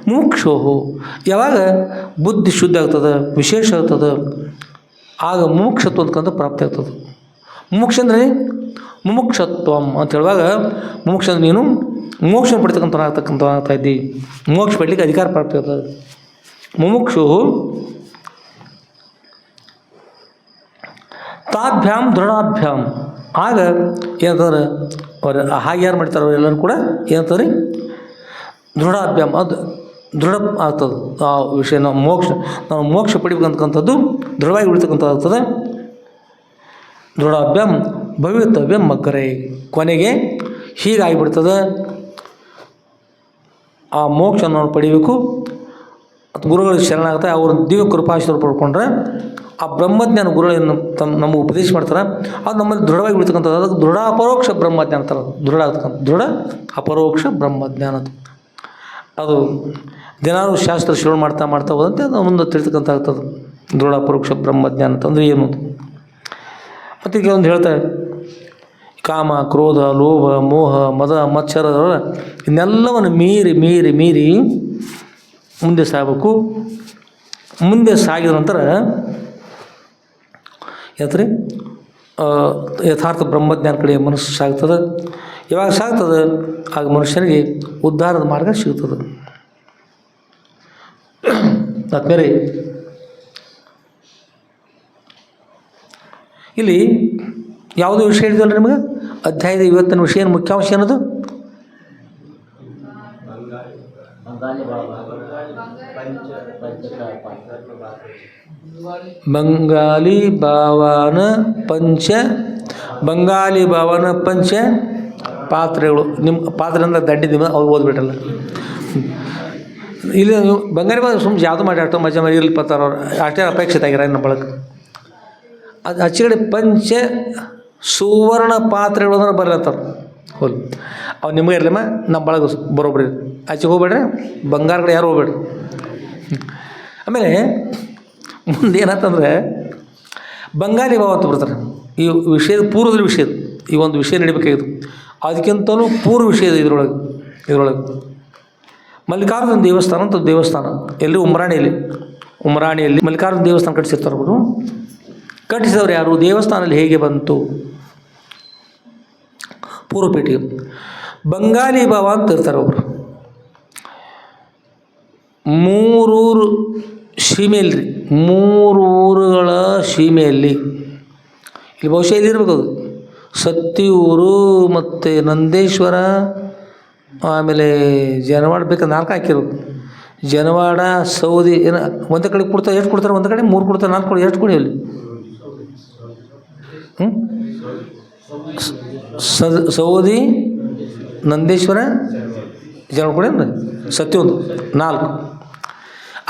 ಮುಮುಕ್ಷು ಯಾವಾಗ ಬುದ್ಧಿ ಶುದ್ಧ ಆಗ್ತದೆ, ವಿಶೇಷ ಆಗ್ತದೆ, ಆಗ ಮುಮುಕ್ಷತ್ವ ಅಂತಕ್ಕಂಥ ಪ್ರಾಪ್ತಿ ಆಗ್ತದೆ. ಮುಮುಕ್ಷ ಅಂದರೆ ಮುಮುಕ್ಷತ್ವ ಅಂತ ಹೇಳುವಾಗ, ಮುಮುಕ್ಷ ಅಂದರೆ ನೀನು ಮೋಕ್ಷ ಆಗ್ತಾ ಇದ್ದಿ, ಮೋಕ್ಷ ಪಡಲಿಕ್ಕೆ ಅಧಿಕಾರ ಪ್ರಾಪ್ತಿ ಆಗ್ತದೆ. ಮುಮುಕ್ಷು ತಾಭ್ಯಾಂ ದೃಢಾಭ್ಯಾಂ ಆಗ ಏನಂತಂದ್ರೆ ಅವ್ರು ಹಾಗೆ ಯಾರು ಮಾಡ್ತಾರೆ ಅವರೆಲ್ಲರೂ ಕೂಡ ಏನಂತಾರೆ ದೃಢಾಭ್ಯಾಮ, ಅದು ದೃಢ ಆಗ್ತದೆ. ಆ ವಿಷಯ ನಾವು ಮೋಕ್ಷ ಪಡಿಬೇಕಂತಕ್ಕಂಥದ್ದು ದೃಢವಾಗಿ ಉಳಿತಕ್ಕಂಥದ್ದು ಆಗ್ತದೆ. ದೃಢಾಭ್ಯಾಮ ಭವಿತವ್ಯಂ ಮಗ್ಗರೇ, ಕೊನೆಗೆ ಹೀಗಾಗಿಬಿಡ್ತದೆ. ಆ ಮೋಕ್ಷ ನಾವು ಪಡಿಬೇಕು, ಮತ್ತು ಗುರುಗಳಿಗೆ ಶರಣಾಗುತ್ತೆ. ಅವ್ರ ದಿವ್ಯ ಕೃಪಾಶೀರ್ವಾದ ಪಡ್ಕೊಂಡ್ರೆ ಆ ಬ್ರಹ್ಮಜ್ಞಾನ ಗುರುಗಳನ್ನು ನಮಗೆ ಉಪದೇಶ ಮಾಡ್ತಾರೆ. ಅದು ನಮ್ಮಲ್ಲಿ ದೃಢವಾಗಿ ಉಳಿತಕ್ಕಂಥದ್ದು. ಅದಕ್ಕೆ ದೃಢ ಅಪರೋಕ್ಷ ಬ್ರಹ್ಮಜ್ಞಾನ ಅಂತಾರೆ. ದೃಢ ಆಗ್ತಕ್ಕಂಥ ದೃಢ ಅಪರೋಕ್ಷ ಬ್ರಹ್ಮಜ್ಞಾನ ಅದು ದಿನಾರು ಶಾಸ್ತ್ರ ಶ್ರವಣ ಮಾಡ್ತಾ ಹೋದಂತೆ ಅದು ಮುಂದೆ ತಿಳಿತಕ್ಕಂಥ ಆಗ್ತದೆ. ದೃಢ ಅಪರೋಕ್ಷ ಬ್ರಹ್ಮಜ್ಞಾನ ಅಂತಂದರೆ ಏನು? ಮತ್ತು ಈಗ ಒಂದು ಹೇಳ್ತಾರೆ, ಕಾಮ, ಕ್ರೋಧ, ಲೋಭ, ಮೋಹ, ಮದ, ಮತ್ಸರ ಇನ್ನೆಲ್ಲವನ್ನು ಮೀರಿ ಮುಂದೆ ಸಾಗಬೇಕು. ಮುಂದೆ ಸಾಗಿದ ನಂತರ ಯಾತ್ರೆ ಯಥಾರ್ಥ ಬ್ರಹ್ಮಜ್ಞಾನ ಕಡೆ ಮನಸ್ಸು ಸಾಗ್ತದೆ. ಯಾವಾಗ ಸಾಗ್ತದೆ ಆಗ ಮನುಷ್ಯನಿಗೆ ಉದ್ಧಾರದ ಮಾರ್ಗ ಸಿಗ್ತದೆ. ಆದ್ಮೇಲೆ ಇಲ್ಲಿ ಯಾವುದೋ ವಿಷಯ ಹೇಳಿದ್ವಲ್ಲ ನಿಮಗೆ, ಅಧ್ಯಾಯದ ಇವತ್ತಿನ ವಿಷಯ ಮುಖ್ಯಾಂಶ ಏನದು? ಬಂಗಾಲಿ ಭಾವನ ಪಂಚ ಪಾತ್ರೆಗಳು. ನಿಮ್ಮ ಪಾತ್ರೆ ಅಂದ್ರೆ ದಂಡಿ ನಿಮ್ಮ ಅವ್ರು ಓದ್ಬಿಟ್ಟಲ್ಲ. ಇಲ್ಲಿ ಬಂಗಾಲಿ ಭಾವ ಸುಮ್ಮನೆ ಯಾವುದು ಮಾಡಿ ಅಷ್ಟು ಮಜಾ ಮಾಡಿ ಇರ್ಲಿ ಪತ್ತಾರ ಅವ್ರು ಅಷ್ಟೇ ಅಪೇಕ್ಷಿತ ಆಗ್ಯಾರ ನಮ್ಮ ಬಳಕೆ. ಅದು ಆಚೆಗಡೆ ಪಂಚ ಸುವರ್ಣ ಪಾತ್ರೆಗಳು ಅಂದ್ರೆ ಬರ್ಲತ್ತಾರ ಹೋಲ್. ಅವು ನಿಮಗೆ ಇರಲಿಮ್ಮ, ನಮ್ಮ ಬಳಗ ಬರೋಬ್ರಿ. ಆಚೆಗೆ ಹೋಗ್ಬೇಡ್ರಿ, ಬಂಗಾರ ಕಡೆ ಯಾರು ಹೋಗ್ಬೇಡ್ರಿ. ಆಮೇಲೆ ಮುಂದೆ ಏನಾಯ್ತಂದ್ರೆ ಬಂಗಾಲಿ ಭಾವ ಅಂತ ಬರ್ತಾರೆ. ಈ ವಿಷಯದ ಪೂರ್ವದ ವಿಷಯದ ಈ ಒಂದು ವಿಷಯ ನಡಿಬೇಕಾಗಿತ್ತು. ಅದಕ್ಕಿಂತಲೂ ಪೂರ್ವ ವಿಷಯ ಇದೆ ಇದರೊಳಗೆ ಮಲ್ಲಿಕಾರ್ಜುನ ದೇವಸ್ಥಾನ ಅಂತ ದೇವಸ್ಥಾನ ಎಲ್ಲಿ ಉಮರಾಣಿಯಲ್ಲಿ ಮಲ್ಲಿಕಾರ್ಜುನ ದೇವಸ್ಥಾನ ಕಟ್ಟಿಸಿರ್ತಾರೆ ಅವರು. ಕಟ್ಟಿಸಿದವರು ಯಾರು? ದೇವಸ್ಥಾನದಲ್ಲಿ ಹೇಗೆ ಬಂತು? ಪೂರ್ವಪೇಟೆಗೆ ಬಂಗಾಲಿ ಭಾವ ಅಂತ ಇರ್ತಾರೆ ಒಬ್ಬರು. 3 ಊರು ಸೀಮೆಯಲ್ಲಿ 3 ಊರುಗಳ ಸೀಮೆಯಲ್ಲಿ ಇಲ್ಲಿ ಬಹುಶಃ ಇಲ್ಲಿರ್ಬೇಕು. ಅದು ಸತ್ತಿಯೂರು ಮತ್ತು ನಂದೇಶ್ವರ, ಆಮೇಲೆ ಜನವಾಡ ಬೇಕಂದ್ರೆ 4 ಹಾಕಿರೋದು. ಜನವಾಡ, ಸೌದಿ ಏನೋ ಒಂದೇ ಕಡೆ ಕೊಡ್ತಾರೆ. ಎಷ್ಟು ಕೊಡ್ತಾರೆ? ಒಂದು ಕಡೆ 3 ಕೊಡ್ತಾರೆ, 4 ಕೊಡಿ. ಎಷ್ಟು ಕೊಡಿ ಅಲ್ಲಿ? ಸೌದಿ, ನಂದೇಶ್ವರ, ಜನ ಕೊಡಿ ಅಂದ್ರೆ ಸತ್ಯೊಂದು 4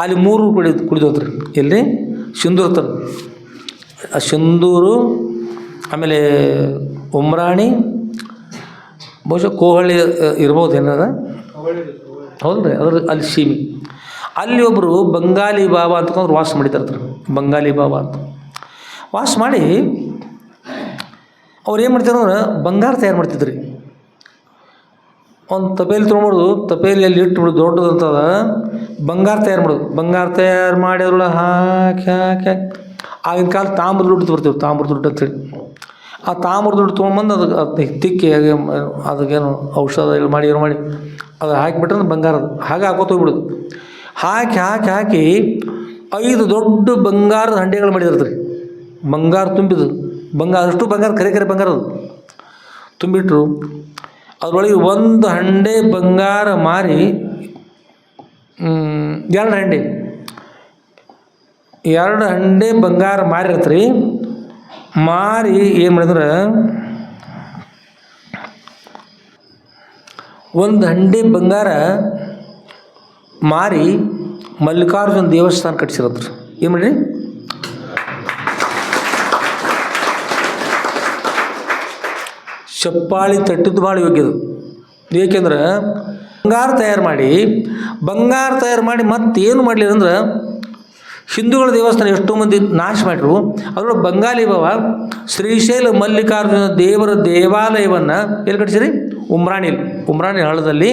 ಅಲ್ಲಿ 3 ಕುಡಿದೋತ್ರಿ. ಎಲ್ಲಿ? ಸಿಂಧೂರು ತರ. ಆ ಸಿಂಧೂರು, ಆಮೇಲೆ ಉಮ್ರಾಣಿ, ಬಹುಶಃ ಕೋಹಳ್ಳಿ ಇರ್ಬೋದು ಏನಾರ. ಹೌದು ರೀ, ಅದ್ರ ಅಲ್ಲಿ ಸೀಮೆ. ಅಲ್ಲಿ ಒಬ್ಬರು ಬಂಗಾಲಿ ಬಾಬಾ ಅಂತಂದ್ರೆ ವಾಸ ಮಾಡಿದ್ದಾರೆ. ಬಂಗಾಲಿ ಬಾಬಾ ಅಂತ ವಾಸ ಮಾಡಿ ಅವ್ರು ಏನು ಮಾಡ್ತಾರೆ ಅಂದ್ರೆ ಬಂಗಾರ ತಯಾರು ಮಾಡ್ತಿದ್ರಿ. ಒಂದು ತಪೇಲಿ ತೊಗೊಂಡ್ಬಿಡೋದು, ತಪೇಲಿಯಲ್ಲಿ ಇಟ್ಬಿಡೋದು, ದೊಡ್ಡದಂತದ ಬಂಗಾರ ತಯಾರು ಮಾಡೋದು. ಬಂಗಾರ ತಯಾರು ಮಾಡಿ ಅದ್ರೊಳಗೆ ಹಾಕಿ ಆಗಿನ ಕಾಲ ತಾಮ್ರದ ದುಡ್ಡು ಬರ್ತೀವಿ, ತಾಮ್ರದ ದುಡ್ಡು ಅಂತೇಳಿ. ಆ ತಾಮ್ರದ ದುಡ್ಡು ತೊಗೊಂಬಂದು ಅದಕ್ಕೆ ತಿಕ್ಕಿ ಅದಕ್ಕೇನು ಔಷಧ ಮಾಡಿ ಅದು ಹಾಕಿಬಿಟ್ರೆ ಬಂಗಾರದ ಹಾಗೆ ಹಾಕೋತ ಹೋಗ್ಬಿಡೋದು. ಹಾಕಿ 5 ದೊಡ್ಡ ಬಂಗಾರದ ಹಂಡೆಗಳು ಮಾಡಿದಿರ್ತಾರೆ. ಬಂಗಾರ ತುಂಬಿದ್ದು ಅಷ್ಟು ಬಂಗಾರ ಕರೆ ಬಂಗಾರ ಅದು ತುಂಬಿಟ್ರು. ಅದರೊಳಗೆ 1 ಹಂಡೆ ಬಂಗಾರ ಮಾರಿ 2 ಹಂಡೆ ಬಂಗಾರ ಮಾರಿರ್ತ್ರಿ. ಮಾರಿ ಏನು ಮಾಡಿದ್ರೆ 1 ಹಂಡೆ ಬಂಗಾರ ಮಾರಿ ಮಲ್ಲಿಕಾರ್ಜುನ ದೇವಸ್ಥಾನ ಕಟ್ಟಿಸಿರತ್ರಿ. ಏನು ಮಾಡಿರಿ? ಚಪ್ಪಾಳಿ ತಟ್ಟಿದ್ದು ಭಾಳ ಯೋಗ್ಯದು. ಏಕೆಂದ್ರೆ ಬಂಗಾರ ತಯಾರು ಮಾಡಿ ಮತ್ತೇನು ಮಾಡಲಿಲ್ಲ ಅಂದ್ರೆ ಹಿಂದೂಗಳ ದೇವಸ್ಥಾನ ಎಷ್ಟೋ ಮಂದಿ ನಾಶ ಮಾಡಿರು. ಅದರೊಳಗೆ ಬಂಗಾಲಿ ಬಾಬಾ ಶ್ರೀಶೈಲ ಮಲ್ಲಿಕಾರ್ಜುನ ದೇವರ ದೇವಾಲಯವನ್ನು ಎಲ್ಲಿ ಕಟ್ಟಿಸಿರಿ? ಉಮ್ರಾಣಿ ಹಳ್ಳದಲ್ಲಿ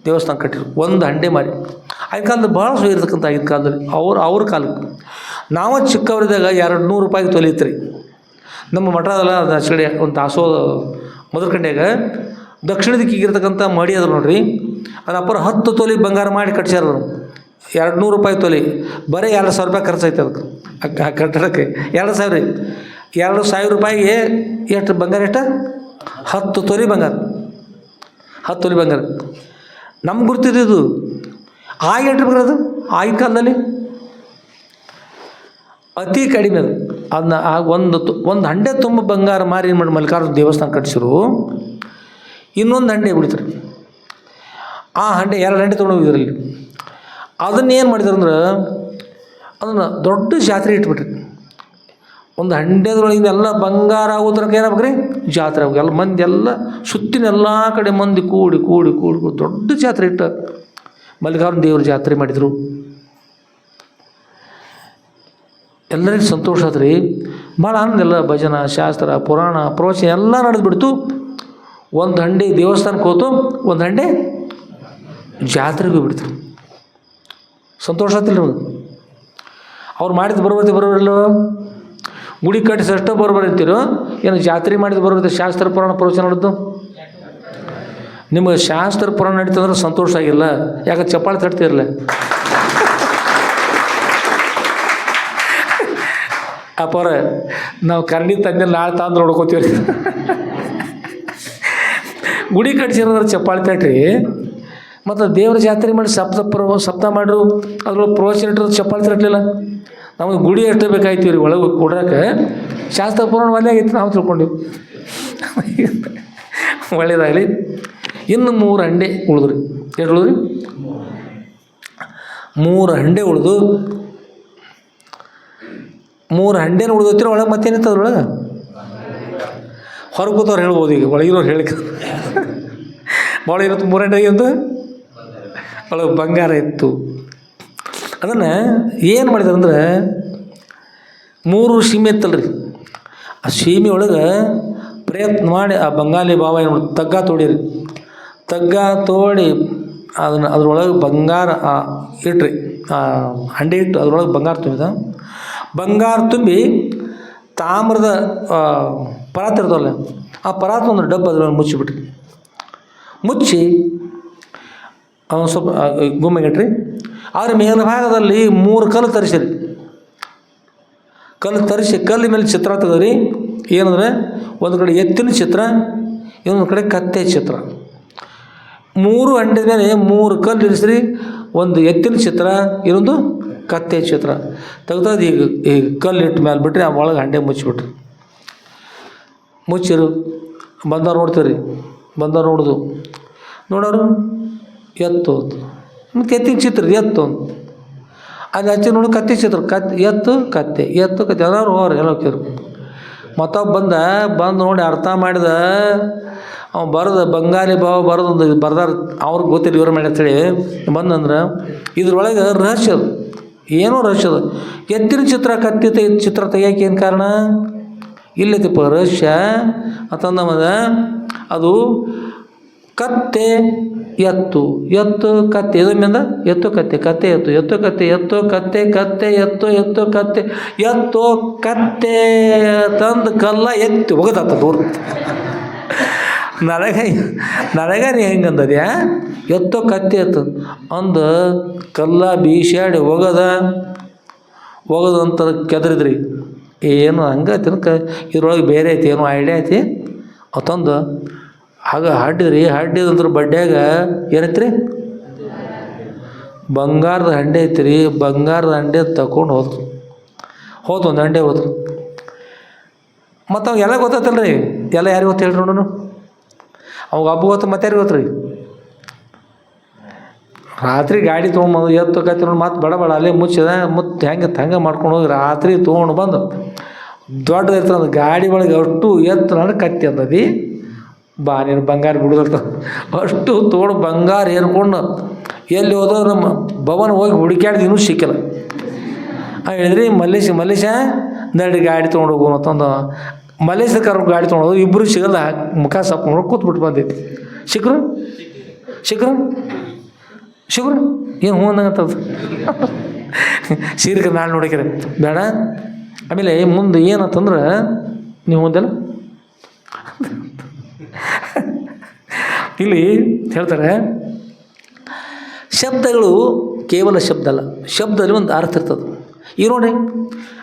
ದೇವಸ್ಥಾನ ಕಟ್ಟಿರು. 1 ಹಂಡೆ ಮಾರಿ. ಆಗಿನ ಕಾಲದಲ್ಲಿ ಭಾಳ ಸೋ ಇರ್ತಕ್ಕಂಥ ಆಗಿನ ಕಾಲದಲ್ಲಿ ಅವ್ರ ಕಾಲಕ್ಕೆ ನಾವು ಚಿಕ್ಕವರಿದ್ದಾಗ 200 ರೂಪಾಯಿಗೆ ತೊಲಿತ್ರಿ. ನಮ್ಮ ಮಠದಲ್ಲ ಅದು ಆಚೆಕಡೆ ಒಂದು ತಾಸೋ ಮಧುರಕಂಡ್ಯಾಗ ದಕ್ಷಿಣ ದಿಕ್ಕಿಗಿರ್ತಕ್ಕಂಥ ಮಡಿ ಅದ್ರ ನೋಡ್ರಿ. ಅದು ಅಪ್ಪರ 10 ತೊಲಿ ಬಂಗಾರ ಮಾಡಿ ಕಟ್ಸ್ಯಾರ. 200 ರೂಪಾಯಿ ತೊಲಿ. ಬರೀ 2,000 ರೂಪಾಯಿ ಖರ್ಚಾಯ್ತು ಅದಕ್ಕೆ. ಆ ಕಟ್ಟಡಕ್ಕೆ 2,000 ರೀ. 2,000 ರೂಪಾಯಿಗೆ ಎಷ್ಟು ಬಂಗಾರ, ಎಷ್ಟು 10 ತೊಲಿ ಬಂಗಾರ, 10 ತೊಲಿ ಬಂಗಾರ. ನಮ್ಗೆ ಗುರ್ತಿದ್ದು ಆಗ ಎಷ್ಟು ಬಂಗಾರ ಅದು ಆಗಿನ ಕಾಲದಲ್ಲಿ ಅತಿ ಕಡಿಮೆ ಅದು. ಅದನ್ನ ಒಂದು ಹಂಡೆ ತುಂಬ ಬಂಗಾರ ಮಾರಿ ಏನು ಮಾಡಿ ಮಲ್ಲಿಕಾರ್ಜುನ ದೇವಸ್ಥಾನ ಕಟ್ಟಿಸಿರು. ಇನ್ನೊಂದು ಹಂಡೆ ಬಿಡ್ತಾರೆ, ಆ ಹಂಡೆ 2 ಹಂಡೆ ತೊಗೊಂಡು ಹೋಗಿದ್ರಲ್ಲಿ. ಅದನ್ನೇನು ಮಾಡಿದ್ರು ಅಂದ್ರೆ ಅದನ್ನು ದೊಡ್ಡ ಜಾತ್ರೆ ಇಟ್ಬಿಟ್ರಿ. ಒಂದು ಹಂಡೆದ್ರೊಳಗೆ ಎಲ್ಲ ಬಂಗಾರ ಆಗೋ ತನಕ ಏನಾಗ್ಬೇಕ್ರಿ, ಜಾತ್ರೆ ಆಗ ಎಲ್ಲ ಮಂದಿ ಎಲ್ಲ ಸುತ್ತಿನ ಎಲ್ಲ ಕಡೆ ಮಂದಿ ಕೂಡಿ ಕೂಡಿ ಕೂಡಿ ದೊಡ್ಡ ಜಾತ್ರೆ ಇಟ್ಟು ಮಲ್ಲಿಕಾರ್ಜುನ ದೇವ್ರ ಜಾತ್ರೆ ಮಾಡಿದರು. ಎಲ್ಲರಿಗೂ ಸಂತೋಷ ಆದ್ರಿ, ಭಾಳ ಆನಂದ. ಎಲ್ಲ ಭಜನ, ಶಾಸ್ತ್ರ, ಪುರಾಣ, ಪ್ರವಚನ ಎಲ್ಲ ನಡೆದ್ಬಿಡ್ತು. ಒಂದು ಹಂಡೆ ದೇವಸ್ಥಾನಕ್ಕೆ ಹೋತು, ಒಂದು ಹಂಡೆ ಜಾತ್ರೆಗೆ ಬಿಡ್ತಾರೆ. ಸಂತೋಷ ಆಗ್ತಿಲ್ಲ ನಮಗೆ. ಅವ್ರು ಮಾಡಿದ್ದು ಬರೋಬರ್ತಿಲ್ಲೋ, ಗುಡಿ ಕಟ್ಟಿಸಷ್ಟೋ ಬರೋಬರ್ತೀರೋ, ಏನು ಜಾತ್ರೆ ಮಾಡಿದ್ದು ಬರೋಬರ್ತಿ. ಶಾಸ್ತ್ರ ಪುರಾಣ ಪ್ರವಚನ ನಡೆದು ನಿಮಗೆ ಶಾಸ್ತ್ರ ಪುರಾಣ ನಡೀತಂದ್ರೆ ಸಂತೋಷ ಆಗಿಲ್ಲ, ಯಾಕೆ ಚಪ್ಪಾಳೆ ತಟ್ತಿರಲ್ಲ. ಅಪ್ಪರ ನಾವು ಕರಡಿ ತಂದೆ ನಾಳೆ ತಂದು ನೋಡ್ಕೋತೀವಿ. ಗುಡಿ ಕಟ್ಸಿರೋದ್ರೆ ಚಪ್ಪಾಳೆ ತಟ್ರಿ, ಮತ್ತು ದೇವ್ರ ಜಾತ್ರೆ ಮಾಡಿ ಸಪ್ತ ಮಾಡ್ರು, ಅದ್ರೊಳಗೆ ಪ್ರವಚನ ಇಟ್ಟರು ಚಪ್ಪಾಳೆ ತಟ್ಟಲಿಲ್ಲ. ನಮಗೆ ಗುಡಿ ಎಷ್ಟು ಬೇಕಾಯ್ತೀವಿ ರೀ ಒಳಗೆ ಕೊಡ್ರಾಕ. ಶಾಸ್ತ್ರ ಪುರಾಣ ಒಲೆ ಆಗೈತಿ, ನಾವು ತಿಳ್ಕೊಂಡಿವಿ. ಒಳ್ಳೇದಾಗಲಿ. ಇನ್ನು 3 ಹಂಡೆ ಉಳಿದ್ರಿ. ಎಷ್ಟು ಉಳಿದ್ರಿ? 3 ಹಂಡೆ ಉಳಿದು, 3 ಹಂಡೆನ ಉಳಿದೋತಿರ. ಒಳಗೆ ಮತ್ತೇನಿತ್ತು ಅದ್ರೊಳಗೆ? ಹೊರಗೆ ಕೂತವ್ರು ಹೇಳ್ಬೋದು, ಈಗ ಒಳಗಿರೋರು ಹೇಳಿಕ ಭಾಳ ಇರುತ್ತೆ. 3 ಹಂಡೆಗೆ ಒಂದು ಒಳಗೆ ಬಂಗಾರ ಇತ್ತು. ಅದನ್ನು ಏನು ಮಾಡಿದಾರೆ ಅಂದ್ರೆ 3 ಸೀಮೆ ಇತ್ತಲ್ರಿ, ಆ ಸೀಮೆ ಒಳಗೆ ಪ್ರಯತ್ನ ಮಾಡಿ ಆ ಬಂಗಾಲಿ ಬಾವ ಏನು ತಗ್ಗ ತೋಡಿರಿ. ತಗ್ಗ ತೋಡಿ ಅದನ್ನು ಅದ್ರೊಳಗೆ ಬಂಗಾರ ಇಟ್ರಿ, ಹಂಡೆ ಇಟ್ಟು ಅದ್ರೊಳಗೆ ಬಂಗಾರ ತುಂಬಿದ. ಬಂಗಾರ ತುಂಬಿ ತಾಮ್ರದ ಪರಾತ ಇರ್ತವಲ್ಲ, ಆ ಪರಾತ ಒಂದು ಡಬ್ಬ ಅದ್ರೊಳಗೆ ಮುಚ್ಚಿಬಿಟ್ರಿ. ಮುಚ್ಚಿ ಅವನು ಸ್ವಲ್ಪ ಗುಮ್ಮೆಗಿಟ್ರಿ. ಆದ್ರೆ ಮೇಲ್ಭಾಗದಲ್ಲಿ 3 ಕಲ್ಲು ತರಿಸಿರಿ. ಕಲ್ಲು ತರಿಸಿ ಕಲ್ಲು ಮೇಲೆ ಚಿತ್ರ ತೆಗೆದ್ರಿ. ಏನಂದರೆ ಒಂದು ಕಡೆ ಎತ್ತಿನ ಚಿತ್ರ, ಇನ್ನೊಂದು ಕಡೆ ಕತ್ತೆ ಚಿತ್ರ. 3 ಹಂಡೆ ಮೇಲೆ 3 ಕಲ್ಲು ಇರಿಸ್ರಿ. ಒಂದು ಎತ್ತಿನ ಚಿತ್ರ, ಇನ್ನೊಂದು ಕತ್ತೆ ಚಿತ್ರ ತೆಗ್ದು ಈಗ ಕಲ್ಲು ಇಟ್ಟು ಮೇಲೆ ಬಿಟ್ರಿ. ಆ ಒಳಗೆ ಹಂಡೆ ಮುಚ್ಚಿಬಿಟ್ರಿ. ಮುಚ್ಚಿರು. ಬಂದವ್ರು ನೋಡ್ತೀರಿ, ಬಂದವ್ರು ನೋಡೋರು ಎತ್ತು ಮತ್ತು ಎತ್ತಿನ ಚಿತ್ರ ಎತ್ತು ಅದು ಹಚ್ಚಿ ನೋಡಿ ಕತ್ತೆ ಚಿತ್ರ ಎತ್ತು ಕತ್ತೆ ಎಲ್ಲರೂ ಹೋಗ್ರಿ, ಎಲ್ಲ ಹೋಗ್ತಿರು. ಮತ್ತೊಬ್ಬ ಬಂದು ನೋಡಿ ಅರ್ಥ ಮಾಡಿದ. ಅವ ಬರೆದ ಬಂಗಾಲಿ ಭಾವ ಬರೆದೊಂದು ಬರ್ದಾರ, ಅವ್ರಿಗೆ ಗೊತ್ತಿಲ್ಲ ಇವ್ರು ಮಾಡಿ ಅಂತೇಳಿ ಬಂದಂದ್ರೆ ಇದ್ರೊಳಗೆ ರಹಸ್ಯ ಅದು. ಏನೋ ರಹಸ್ಯ ಅದು. ಎತ್ತಿನ ಚಿತ್ರ ಕತ್ತೆ ಚಿತ್ರ ತೆಗಿಯೋಕೆ ಏನು ಕಾರಣ? ಇಲ್ಲೈತಿಪ್ಪ ರಹಸ್ಯ ಅಂತಂದ. ಅದು ಕತ್ತೆ ಎತ್ತು ಕತ್ತೆ ಇದರಿಂದ ಎತ್ತು ಕತ್ತೆ ಎತ್ತು ಕತ್ತೆ ತಂದು ಕಲ್ಲ ಎತ್ತಿ ಒಗದಾತ ದೂರ. ನನಗ ನೀ ಹೆಂಗಂದದ್ಯಾ ಎತ್ತೋ ಕತ್ತೆ ಎತ್ತು ಅಂದು ಕಲ್ಲ ಬೀಸಾಡಿ ಒಗದಂತ ಕೆದರಿದ್ರಿ. ಏನು ಹಂಗೆ ತಿನ್ಕ ಇದ್ರೊಳಗೆ ಬೇರೆ ಐತಿ, ಏನೋ ಐಡಿಯಾ ಐತಿ ಅವತ್ತಂದು ಆಗ ಹಡ್ಡಿದಂದ್ರೆ ಬಡ್ಡ್ಯಾಗ ಏನೈತ್ರಿ? ಬಂಗಾರದ ಹಂಡೆ ಐತ್ರಿ. ಬಂಗಾರದ ಹಂಡೆ ತಗೊಂಡು ಹೋದ್ರು ಒಂದು ಹಂಡೆ ಹೋದ್ರು. ಮತ್ತು ಅವಾಗ ಎಲ್ಲ ಗೊತ್ತೈತಲ್ರಿ, ಎಲ್ಲ ಯಾರಿಗೆ ಗೊತ್ತು ಹೇಳ್ರಿ ನೋಡೋಣ. ಅವಾಗ ಹಬ್ಬ ಗೊತ್ತು, ಮತ್ತೆ ಯಾರಿಗೆ ಗೊತ್ತು ರೀ? ರಾತ್ರಿ ಗಾಡಿ ತೊಗೊಂಡು ಎತ್ತು ಕತ್ತಿ ನೋಡಿ ಮತ್ತೆ ಬಡ ಅಲ್ಲೇ ಮುಚ್ಚಿದ ಹೆಂಗೆ ಮಾಡ್ಕೊಂಡು ಹೋಗಿ ರಾತ್ರಿ ತೊಗೊಂಡು ಬಂದು ದೊಡ್ಡದೈತೆ ಅಂದು ಗಾಡಿ ಒಳಗೆ ಅಷ್ಟು ಎತ್ತು ನಾನು ಕತ್ತಿ ಅಂದದಿ ಬಾ ನೀನು ಬಂಗಾರ ಬಿಡೋದಂತ ಅಷ್ಟು ತೊಗೊಂಡು ಬಂಗಾರ ಏರ್ಕೊಂಡು ಎಲ್ಲಿ ಹೋದೋ ನಮ್ಮ ಭವನ ಹೋಗಿ ಹುಡುಕ್ಯಾಡ್ದು ಇನ್ನೂ ಸಿಕ್ಕಿಲ್ಲ. ಹೇಳಿದ್ರಿ ಮಲ್ಲೇಶ ನಡಿ ಗಾಡಿ ತೊಗೊಂಡು ಹೋಗು ಅಂತಂದು ಮಲ್ಲೇಶ ಕರ್ಕೊಂಡು ಗಾಡಿ ತೊಗೊಂಡು ಹೋಗಿ ಇಬ್ಬರು ಸಿಗಲ್ಲ. ಮುಖ ಸಪ್ ನೋಡಿ ಕೂತ್ಬಿಟ್ಟು ಬಂದೈತಿ. ಸಿಕ್ಕರು ಏನು ಹ್ಞೂ ಅಂದಂಗಂತದ್ದು ಸೀರೆಗೆ ನಾಳೆ ನೋಡಿಕ್ರೆ ಬೇಡ. ಆಮೇಲೆ ಮುಂದೆ ಏನಂತಂದ್ರೆ ನೀವು ಒಂದೆಲ್ಲ ಇಲ್ಲಿ ಹೇಳ್ತಾರೆ, ಶಬ್ದಗಳು ಕೇವಲ ಶಬ್ದ ಅಲ್ಲ, ಶಬ್ದದಲ್ಲಿ ಒಂದು ಅರ್ಥ ಇರ್ತದೆ. ಈಗ ನೋಡ್ರಿ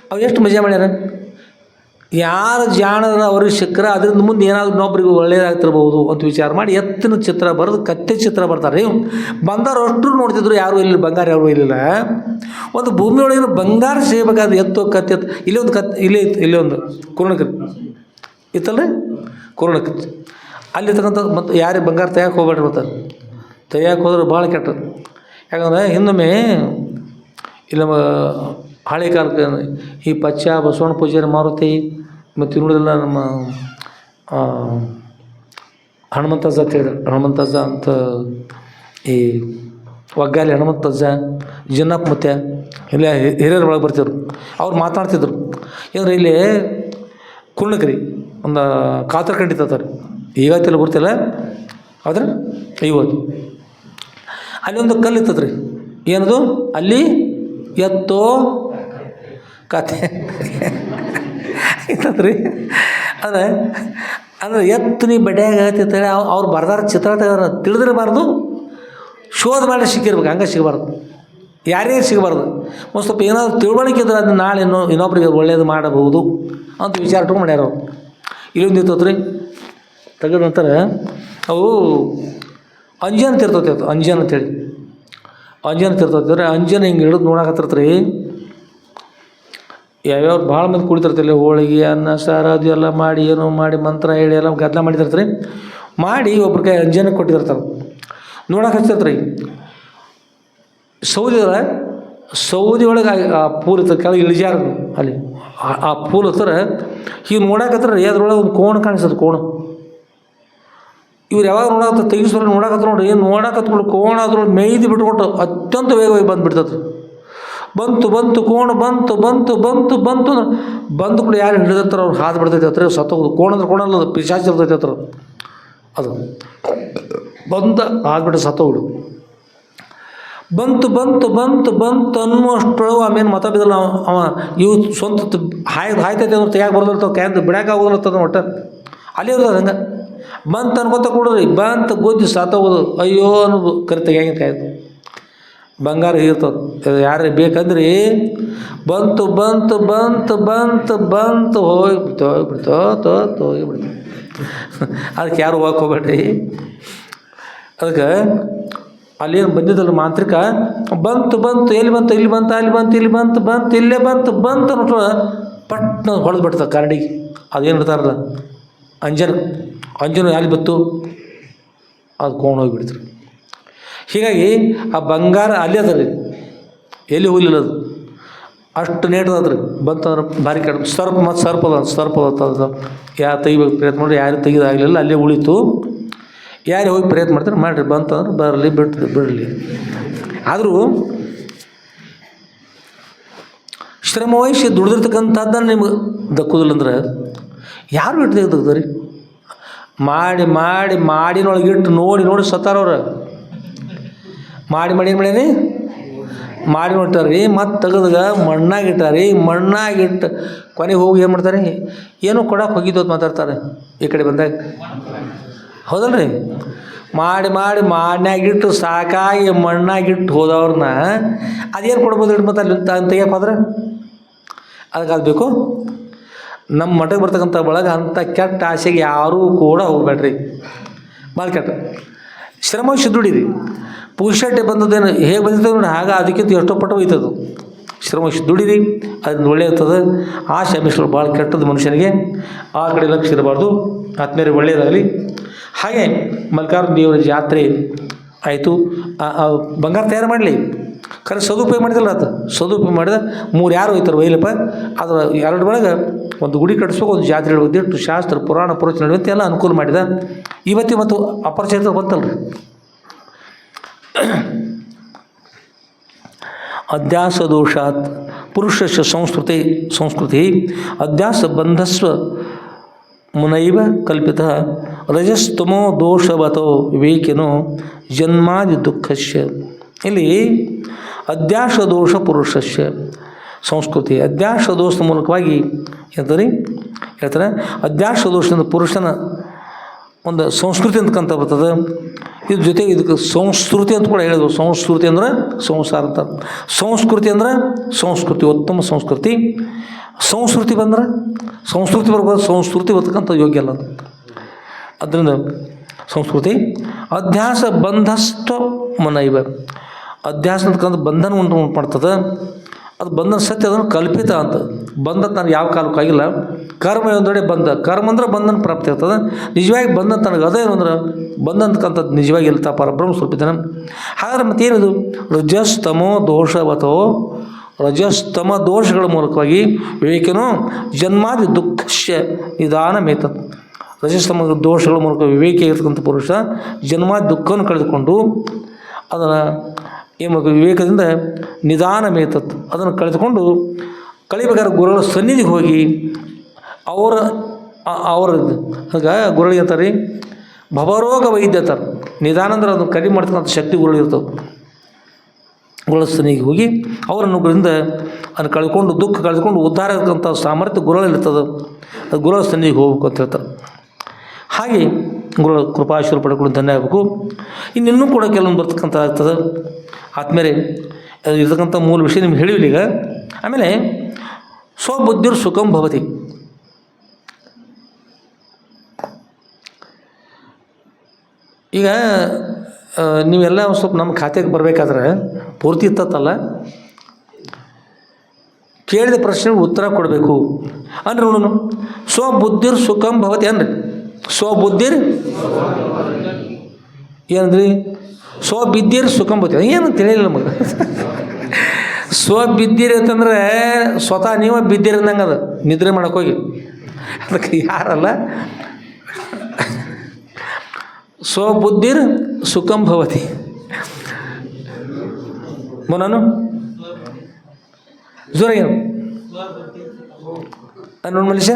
ಅವು ಎಷ್ಟು ಮಜಾ ಮಾಡ್ಯಾರ. ಯಾರು ಜಾಣರ ಅವ್ರಿಗೆ ಸಿಕ್ಕರೆ ಅದರಿಂದ ಮುಂದೆ ಏನಾದರೂ ಇನ್ನೊಬ್ರಿಗೆ ಒಳ್ಳೇದಾಗ್ತಿರ್ಬೋದು ಅಂತ ವಿಚಾರ ಮಾಡಿ ಎತ್ತಿನ ಚಿತ್ರ ಬರೆದು ಕತ್ತೆ ಚಿತ್ರ ಬರ್ತಾರೆ. ಬಂಗಾರ ಅಷ್ಟು ನೋಡ್ತಿದ್ರು, ಯಾರೂ ಇಲ್ಲಿ ಬಂಗಾರ ಯಾರೂ ಇರಲಿಲ್ಲ. ಒಂದು ಭೂಮಿ ಒಳಗಿನ ಬಂಗಾರ ಸಿಗಬೇಕಾದ್ರೆ ಎತ್ತು ಕತ್ತೆ ಇಲ್ಲಿ ಒಂದು ಇಲ್ಲಿ ಒಂದು ಕುರುಣಕತ್ತಿ ಇತ್ತಲ್ಲ ರೀ, ಕುರುಣಕತ್ತಿ ಅಲ್ಲಿ ತಕ್ಕಂಥ ಮತ್ತು ಯಾರಿಗೆ ಬಂಗಾರ ತೆಗಿಯಕ್ಕೆ ಹೋಗ್ಬೇಡ್ರಿ. ಮತ್ತು ತೆಗಿಯಕ್ಕೆ ಹೋದ್ರೆ ಭಾಳ ಕೆಟ್ಟದ್ದು. ಯಾಕಂದರೆ ಇನ್ನೊಮ್ಮೆ ಇಲ್ಲಿ ನಮ್ಮ ಹಳೆ ಕಾಲಕ್ಕೆ ಈ ಪಚ್ಚ ಬಸವಣ್ಣ ಪೂಜಾರಿ ಮಾರುತಿ ಮತ್ತು ಇನ್ನುಳಿದೆಲ್ಲ ನಮ್ಮ ಹನುಮಂತಜ್ಜ ಅಂತ ಹೇಳಿದ್ರು. ಹನುಮಂತಜ್ಜ ಅಂತ ಈ ಒಗ್ಗಾಲಿ ಹನುಮಂತಜ್ಜ ಜಿನ್ನಪ್ಪ ಮತ್ತೆ ಇಲ್ಲೇ ಹಿರಿಯರ ಒಳಗೆ ಬರ್ತಿದ್ರು. ಅವ್ರು ಮಾತನಾಡ್ತಿದ್ರು. ಯಾಕಂದ್ರೆ ಇಲ್ಲಿ ಕುರ್ಣಕರಿ ಒಂದು ಕಾತರ ಕಂಡಿತಾರೆ, ಈಗತ್ತಿಲ್ಲ ಗೊತ್ತಿಲ್ಲ, ಆದ್ರೆ ಇವತ್ತು ಅಲ್ಲಿ ಒಂದು ಕಲ್ಲು ಇರ್ತದ್ರಿ. ಏನದು ಅಲ್ಲಿ ಎತ್ತೋ ಕತೆ ಇರ್ತದ್ರಿ. ಅಂದ್ರೆ ಎತ್ತು ನೀ ಬಡ್ಯಾಗ ತಿಂತಾಳೆ ಅವ್ರು ಬರ್ದಾರ ಚಿತ್ರ ತೆಗೆದಾರ ತಿಳಿದಿರಬಾರ್ದು, ಶೋಧ ಮಾಡಿ ಸಿಕ್ಕಿರ್ಬೇಕು, ಹಂಗೆ ಸಿಗಬಾರ್ದು, ಯಾರ್ಯಾರು ಸಿಗಬಾರ್ದು. ಒಂದು ಸ್ವಲ್ಪ ಏನಾದರೂ ತಿಳುವಳಿಕೆ ಇದ್ರೆ ಅದನ್ನ ನಾಳೆ ಇನ್ನೊಬ್ರಿಗೆ ಒಳ್ಳೇದು ಮಾಡಬಹುದು ಅಂತ ವಿಚಾರ ಇಟ್ಕೊಂಡು ಮಾಡ್ಯಾರ ಅವ್ರು. ಇಲ್ಲೊಂದು ಇರ್ತದ್ರಿ ತೆಗೆದ ನಂತರ ಅವು ಅಂಜನ್ ತಿರ್ತೈತೆ, ಅದು ಅಂಜನ್ ಅಂತೇಳಿ ಅಂಜನ್ ತಿರ್ತೈತೆ. ಅಂಜನ್ ಹಿಂಗೆ ಹಿಡಿದು ನೋಡಕತ್ತಿರ್ತೀರಿ. ಯಾವ್ಯಾವ ಭಾಳ ಮಂದಿ ಕುಡಿತಿರ್ತಿಲ್ಲ, ಹೋಳಿಗೆ ಅನ್ನ ಸಾರು ಅದು ಎಲ್ಲ ಮಾಡಿ ಏನೋ ಮಾಡಿ ಮಂತ್ರ ಹೇಳಿ ಎಲ್ಲ ಗದ್ದಲ ಮಾಡಿದಿರ್ತಾರೆ. ಮಾಡಿ ಒಬ್ರ ಕೈ ಅಂಜನಕ್ಕೆ ಕೊಟ್ಟಿರ್ತಾರೆ, ನೋಡಕ್ಕೆ ಹಚ್ತಿರ್ತಾರೆ. ಸೌದಿ ಒಳಗೆ ಆ ಪೂಲ್ ಇರ್ತದೆ, ಕೆಳಗೆ ಇಳಿಜಾರ ಅಲ್ಲಿ ಆ ಪೂಲ್ ಹತ್ರ ಹೀಗೆ ನೋಡಕತ್ರ ಅದ್ರೊಳಗೆ ಒಂದು ಕೋಣ ಕಾಣಿಸ್ತದೆ. ಕೋಣ ಇವ್ರು ಯಾವಾಗ ನೋಡಕತ್ತ ತೆಗಿಸೋರು ನೋಡಕತ್ರ ನೋಡ್ರಿ, ಏನು ನೋಡಕತ್ಕೊಂಡು ಕೋಣ ಅದ್ರೊಳಗೆ ಮೇಯ್ದು ಬಿಟ್ಕೊಟ್ಟು ಅತ್ಯಂತ ವೇಗವಾಗಿ ಬಂದುಬಿಡ್ತದೆ. ಬಂತು ಕೋಣ ಬಂತು ಬಂದು ಕೂಡ ಯಾರು ಹಿಡಿದಿರ್ತಾರೆ ಅವ್ರು ಹಾದು ಬಿಡ್ತೈತೆ ಹತ್ರ ಸತ್ತೋಗೋದು. ಕೋಣ ಅಂದ್ರೆ ಕೋಣ ಅಲ್ಲ, ಪಿಶಾಚಿ ಇರ್ತೈತೆ ಹತ್ರ. ಅದು ಹಾದ್ಬಿಟ್ಟು ಸತ್ತೋಗ್ಬಿಡು. ಬಂತು ಅನ್ನುವಷ್ಟೊಳಗೆ ಆಮೇಲೆ ಮತ ಬಿದ್ದಲ್ಲ ಅವ. ಇವು ಸ್ವಂತ ಹಾಯ್ತೈತೆ ಅಂದ್ರೆ ತೆಗಿಯಾಕೆ ಬರೋದಿರ್ತವೆ, ಕೈಯಿಂದ ಬಿಡಾಕೆ ಆಗೋದಿರ್ತದೆ. ಒಟ್ಟು ಅಲ್ಲಿ ಇರ್ತದೆ ಹಂಗೆ. ಬಂತು ಅನ್ಕೋತ ಕೊಡ್ರಿ, ಬಂತು ಗೊಜ್ಜು ಸತ್ತೋಗೋದು. ಅಯ್ಯೋ ಅನ್ನೋದು ಕರೆ ತೆಗಿಯಂಗೆ ಕಾಯ್ದು ಬಂಗಾರ ಇರ್ತದೆ. ಯಾರೇ ಬೇಕಂದ್ರಿ ಬಂತು ಹೋಗ್ಬಿಡ್ತು. ಅದಕ್ಕೆ ಯಾರು ಹೋಗಕ್ಕೆ ಹೋಗ್ಬೇಡ್ರಿ. ಅದಕ್ಕೆ ಅಲ್ಲೇನು ಬಂದಿದ್ದಲ್ಲ ಮಾಂತ್ರಿಕ, ಬಂತು ಎಲ್ಲಿ ಬಂತು ಇಲ್ಲಿ ಬಂತು ಅನ್ನೋ ಪಟ್ನ ಹೊಡೆದು ಬಿಡ್ತದೆ ಕರಡಿಗೆ. ಅದೇನು ಇರ್ತಾರಲ್ಲ ಅಂಜನ ಎಲ್ಲಿ ಬತ್ತು ಅದು ಕೊಂಡು ಹೋಗಿಬಿಡ್ತಾರೆ. ಹೀಗಾಗಿ ಆ ಬಂಗಾರ ಅಲ್ಲಿ ಅದ ರೀ, ಎಲ್ಲಿ ಹೋಗಲಿಲ್ಲ. ಅದು ಅಷ್ಟು ನೇಟದದ್ರಿ. ಬಂತಂದ್ರೆ ಭಾರಿ ಕಡಿಮೆ. ಸರ್ಪ ಅದ ಯಾರು ತೆಗಿಬೇಕು ಪ್ರಯತ್ನ ಮಾಡಿರಿ, ಯಾರು ತೆಗಿದಾಗಲಿಲ್ಲ, ಅಲ್ಲೇ ಉಳಿತು. ಯಾರು ಹೋಗಿ ಪ್ರಯತ್ನ ಮಾಡ್ತಾರೆ ಮಾಡಿರಿ, ಬಂತಂದ್ರೆ ಬರಲಿ ಬಿಡಲಿ. ಆದರೂ ಶ್ರಮವಹಿಸಿ ದುಡಿದಿರ್ತಕ್ಕಂಥದ್ದನ್ನು ನಿಮ್ಗೆ ದಕ್ಕುದಿಲ್ಲ ಅಂದ್ರೆ ಯಾರು ಇಟ್ಟು ತೆಗ್ದರಿ. ಮಾಡಿನೊಳಗಿಟ್ಟು ನೋಡಿ ಸತ್ತಾರವ್ರು. ಮಾಡಿ ನೋಡ್ತಾರ್ರಿ. ಮತ್ತು ತೆಗೆದಾಗ ಮಣ್ಣಾಗಿಟ್ಟು ಕೊನೆಗೆ ಹೋಗಿ ಏನು ಮಾಡ್ತಾರೆ, ಏನೋ ಕೊಡಕ್ಕೆ ಹೋಗಿದ್ದು ಅಂತ ಮಾತಾಡ್ತಾರೆ ಈ ಕಡೆ ಬಂದಾಗ. ಹೌದಲ್ರಿ? ಮಾಡಿನಾಗಿಟ್ಟು ಸಾಕಾಗಿ ಮಣ್ಣಾಗಿಟ್ಟು ಹೋದವ್ರನ್ನ ಅದೇನು ಕೊಡ್ಬೋದು ಮತ್ತು ಅಲ್ಲಿ ತೆಗಿಯಕ್ಕೆ ಹೋದ್ರೆ ಅದಕ್ಕೆ ಅದು ಬೇಕು. ನಮ್ಮ ಮಠಕ್ಕೆ ಬರ್ತಕ್ಕಂಥ ಒಳಗೆ ಅಂಥ ಕೆಟ್ಟ ಆಸೆಗೆ ಯಾರೂ ಕೂಡ ಹೋಗ್ಬೇಡ್ರಿ. ಭಾಳ ಕೆಟ್ಟ ಶ್ರಮವಹಿಸಿ ದುಡಿರಿ. ಪುಕ್ಷಟ್ಟೆ ಬಂದದ್ದೇನು ಹೇಗೆ ಬಂದಿರ್ತದೆ ನೋಡಿ, ಆಗ ಅದಕ್ಕಿಂತ ಎಷ್ಟೋ ಪಟ್ಟು ಹೋಯ್ತದು. ಶ್ರಮವಹಿಸಿ ದುಡಿರಿ, ಅದನ್ನು ಒಳ್ಳೆ ಇರ್ತದೆ. ಆಸೆ ಮಿಶ್ರ ಭಾಳ ಕೆಟ್ಟದ್ದು ಮನುಷ್ಯನಿಗೆ. ಆ ಕಡೆ ಲಕ್ಷ್ಯ ಇರಬಾರ್ದು. ಆತ್ಮೀಯರೇ ಒಳ್ಳೆಯದಾಗಲಿ. ಹಾಗೆ ಮಲ್ಲಿಕಾರ್ಜುನ ದೇವರ ಜಾತ್ರೆ ಆಯಿತು. ಬಂಗಾರ ತಯಾರು ಮಾಡಲಿ, ಖರೆ ಸದುಪಯೋಗ ಮಾಡಿದಲ್ಲ. ಅದು ಸದುಪಯೋಗ ಮಾಡಿದ 3 ಯಾರು ಹೋಯ್ತಾರೆ ಒಯ್ಲಪ್ಪ. ಅದರ 2 ಒಳಗೆ ಒಂದು ಗುಡಿ ಕಟ್ಟಿಸ್ಬೇಕು, ಒಂದು ಜಾತ್ರೆ ಒದ್ದಿಟ್ಟು ಶಾಸ್ತ್ರ ಪುರಾಣ ಪ್ರವಚನ ನಡೆಯುವಂತೆ ಎಲ್ಲ ಅನುಕೂಲ ಮಾಡಿದ. ಇವತ್ತಿ ಮತ್ತು ಅಪರಿಚಿತ ಬಂತಲ್ರಿ. ಅಧ್ಯಾಸ ದೋಷಾತ್ ಪುರುಷಸ್ಯ ಸಂಸ್ಕೃತಿ ಅಧ್ಯಾಸ ಬಂಧಸ್ವ ಮುನೈವ ಕಲ್ಪಿತ ರಜಸ್ತಮೋ ದೋಷವತೋ ವಿವೇಕಿನೋ ಜನ್ಮಾದಿ ದುಃಖಸ್ಯ. ಇಲ್ಲಿ ಅಧ್ಯಾಸ ದೋಷ ಪುರುಷಸ್ಯ ಸಂಸ್ಕೃತಿ. ಅಧ್ಯಾಸ ದೋಷದ ಮೂಲಕವಾಗಿ ಹೇಳ್ತಾರೆ ಅಧ್ಯಾಸ ದೋಷದಿಂದ ಪುರುಷನ ಒಂದು ಸಂಸ್ಕೃತಿ ಅಂತಕ್ಕಂಥ ಬರ್ತದೆ. ಇದ್ರ ಜೊತೆಗೆ ಇದಕ್ಕೆ ಸಂಸ್ಕೃತಿ ಅಂತ ಕೂಡ ಹೇಳಿದ್ವು. ಸಂಸ್ಕೃತಿ ಅಂದ್ರೆ ಸಂಸಾರ ಅಂತ, ಸಂಸ್ಕೃತಿ ಅಂದ್ರೆ ಸಂಸ್ಕೃತಿ, ಉತ್ತಮ ಸಂಸ್ಕೃತಿ. ಸಂಸ್ಕೃತಿ ಬಂದ್ರೆ ಸಂಸ್ಕೃತಿ ಬರ್ಬೋದು, ಸಂಸ್ಕೃತಿ ಬರ್ತಕ್ಕಂಥ ಯೋಗ್ಯ ಅಲ್ಲ. ಅದರಿಂದ ಸಂಸ್ಕೃತಿ ಅಧ್ಯಾಸ ಬಂಧಸ್ಥ ಮನೈವ, ಅಧ್ಯಾಸ ಅಂತಕ್ಕಂಥ ಬಂಧನ ಉಂಟು ಮಾಡ್ತದೆ. ಅದು ಬಂಧನ ಸತ್ಯ, ಅದನ್ನು ಕಲ್ಪಿತ ಅಂತ. ಬಂಧ ನನಗೆ ಯಾವ ಕಾಲಕ್ಕೂ ಆಗಿಲ್ಲ. ಕರ್ಮ ಒಂದೊಡೆ ಬಂಧ, ಕರ್ಮ ಅಂದ್ರೆ ಬಂಧನ ಪ್ರಾಪ್ತಿ ಆಗ್ತದೆ. ನಿಜವಾಗಿ ಬಂಧನ ನನಗೆ ಅದೇ ಅಂದ್ರೆ ಬಂಧ ಅಂತಕ್ಕಂಥದ್ದು ನಿಜವಾಗಿ ಇಲ್ತಾ ಪರಬ್ರಹ್ಮ ಸ್ವರೂಪಿದ್ದಾನೆ. ಹಾಗಾದ್ರೆ ಮತ್ತೇನಿದು ರಜಸ್ತಮೋ ದೋಷವತೋ, ರಜಸ್ತಮ ದೋಷಗಳ ಮೂಲಕವಾಗಿ ವಿವೇಕನು ಜನ್ಮಾದಿ ದುಃಖಶ್ಯ ನಿಧಾನ ಮೇತತ್. ರಜಸ್ತಮ ದೋಷಗಳ ಮೂಲಕ ವಿವೇಕ ಇರತಕ್ಕಂಥ ಪುರುಷ ಜನ್ಮಾದಿ ದುಃಖವನ್ನು ಕಳೆದುಕೊಂಡು ಅದನ್ನು ಏನು ಮಾಡಬೇಕು, ವಿವೇಕದಿಂದ ನಿಧಾನ ಮೇತತ್, ಅದನ್ನು ಕಳೆದುಕೊಂಡು ಕಳಿಬೇಕಾದ್ರೆ ಗುರುಗಳ ಸನ್ನಿಧಿಗೆ ಹೋಗಿ ಅವರ ಆಗ ಗುರುಳಿಗೆ ಅಂತಾರೆ ಭವರೋಗ ವೈದ್ಯ ಅಂತಾರೆ. ನಿಧಾನ ಅಂದ್ರೆ ಅದನ್ನು ಕಡಿಮೆ ಮಾಡ್ತಕ್ಕಂಥ ಶಕ್ತಿ ಗುರುಳು ಇರ್ತವೆ. ಗುರುಳ ಸನ್ನಿಧಿಗೆ ಹೋಗಿ ಅವರ ಅನುಗ್ರಹದಿಂದ ಅದನ್ನು ಕಳ್ಕೊಂಡು ದುಃಖ ಕಳೆದುಕೊಂಡು ಉದ್ಧಾರ ಇರ್ತಕ್ಕಂಥ ಸಾಮರ್ಥ್ಯ ಗುರುಳಲ್ಲಿರ್ತದೆ. ಅದು ಗುರುಳ ಸನ್ನಿಧಿಗೆ ಹೋಗ್ಬೇಕು ಅಂತ ಹೇಳ್ತಾರೆ. ಹಾಗೆ ಗುರುಗಳ ಕೃಪಾಶೀರ್ವಾದ ಪಡ್ಕೊಂಡು ಧನ್ಯ ಆಗಬೇಕು. ಇನ್ನೂ ಕೂಡ ಕೆಲವೊಂದು ಬರ್ತಕ್ಕಂಥ ಆಗ್ತದೆ. ಆದಮೇಲೆ ಇರ್ತಕ್ಕಂಥ ಮೂಲ ವಿಷಯ ನಿಮ್ಗೆ ಹೇಳಿವಿ ಈಗ. ಆಮೇಲೆ ಸ್ವಬುದ್ಧಿರ್ ಸುಖಂ ಭವತಿ. ಈಗ ನೀವೆಲ್ಲ ಸ್ವಲ್ಪ ನಮ್ಮ ಖಾತೆಗೆ ಬರಬೇಕಾದ್ರೆ ಪೂರ್ತಿ ಇತ್ತಲ್ಲ, ಕೇಳಿದ ಪ್ರಶ್ನೆಗೆ ಉತ್ತರ ಕೊಡಬೇಕು ಅಂದ್ರೆ ನೋಡೋಣ. ಸ್ವಬುದ್ಧಿರ್ ಸುಖಂ ಭವತಿ ಅಂದ್ರೆ ಸ್ವಬುದ್ಧಿರ್ ಏನಂದ್ರಿ, ಸ್ವಬಿದ್ದಿರ್ ಸುಖಂ ಭವತಿ ಏನು ತಿಳಿಯಿಲ್ಲ ನಮಗೆ. ಸ್ವಬಿದ್ದಿರಿ ಅಂತಂದ್ರೆ ಸ್ವತಃ ನೀವು ಬಿದ್ದಿರಿ ಅಂದಂಗೆ ಅದು, ನಿದ್ರೆ ಮಾಡೋಕ್ಕೋಗಿ. ಅದಕ್ಕೆ ಯಾರಲ್ಲ ಸ್ವಬುದ್ಧಿರ್ ಸುಖಂ ಭವತಿ. ನಾನು ಜೋರ ಏನು ನೋಡಿ ಮನುಷ್ಯ,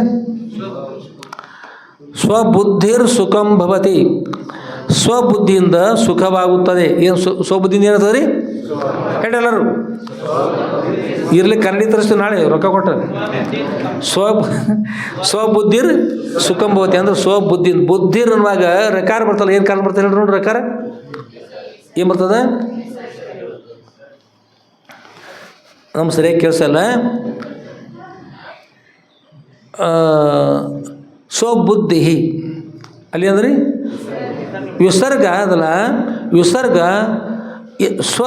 ಸ್ವಬುದ್ಧಿರ್ ಸುಖಂ ಭವತಿ, ಸ್ವಬುದ್ಧಿಯಿಂದ ಸುಖವಾಗುತ್ತದೆ. ಏನು ಸ್ವಬುದ್ಧಿಯಿಂದ ಏನಾಗ್ತದೆ ರೀ ಹೇಳಿ ಎಲ್ಲರೂ ಇರಲಿ. ಕನ್ನಡಿ ತರಿಸ್ತೀವಿ ನಾಳೆ ರೊಕ್ಕ ಕೊಟ್ಟರೆ. ಸ್ವಬುದ್ಧಿರ್ ಸುಖಂ ಭವತಿ ಅಂದ್ರೆ ಸ್ವಬುದ್ಧಿ. ಬುದ್ಧಿರ್ ಅನ್ನುವಾಗ ರೆಕಾರ ಬರ್ತಲ್ಲ, ಏನು ಕಾಲ ಬರ್ತದೆ ಹೇಳ್ರಿ ನೋಡ್ರಿ. ರೆಕಾರ ಏನು ಬರ್ತದೆ ನಮ್ಗೆ ಸರಿಯಾಗಿ ಕೆಲಸ ಇಲ್ಲ. ಸ್ವಬುದ್ಧಿ ಅಲ್ಲಿ ಅಂದ್ರೆ ವಿಸರ್ಗ ಅದಲ್ಲ, ವಿಸರ್ಗ ಸ್ವ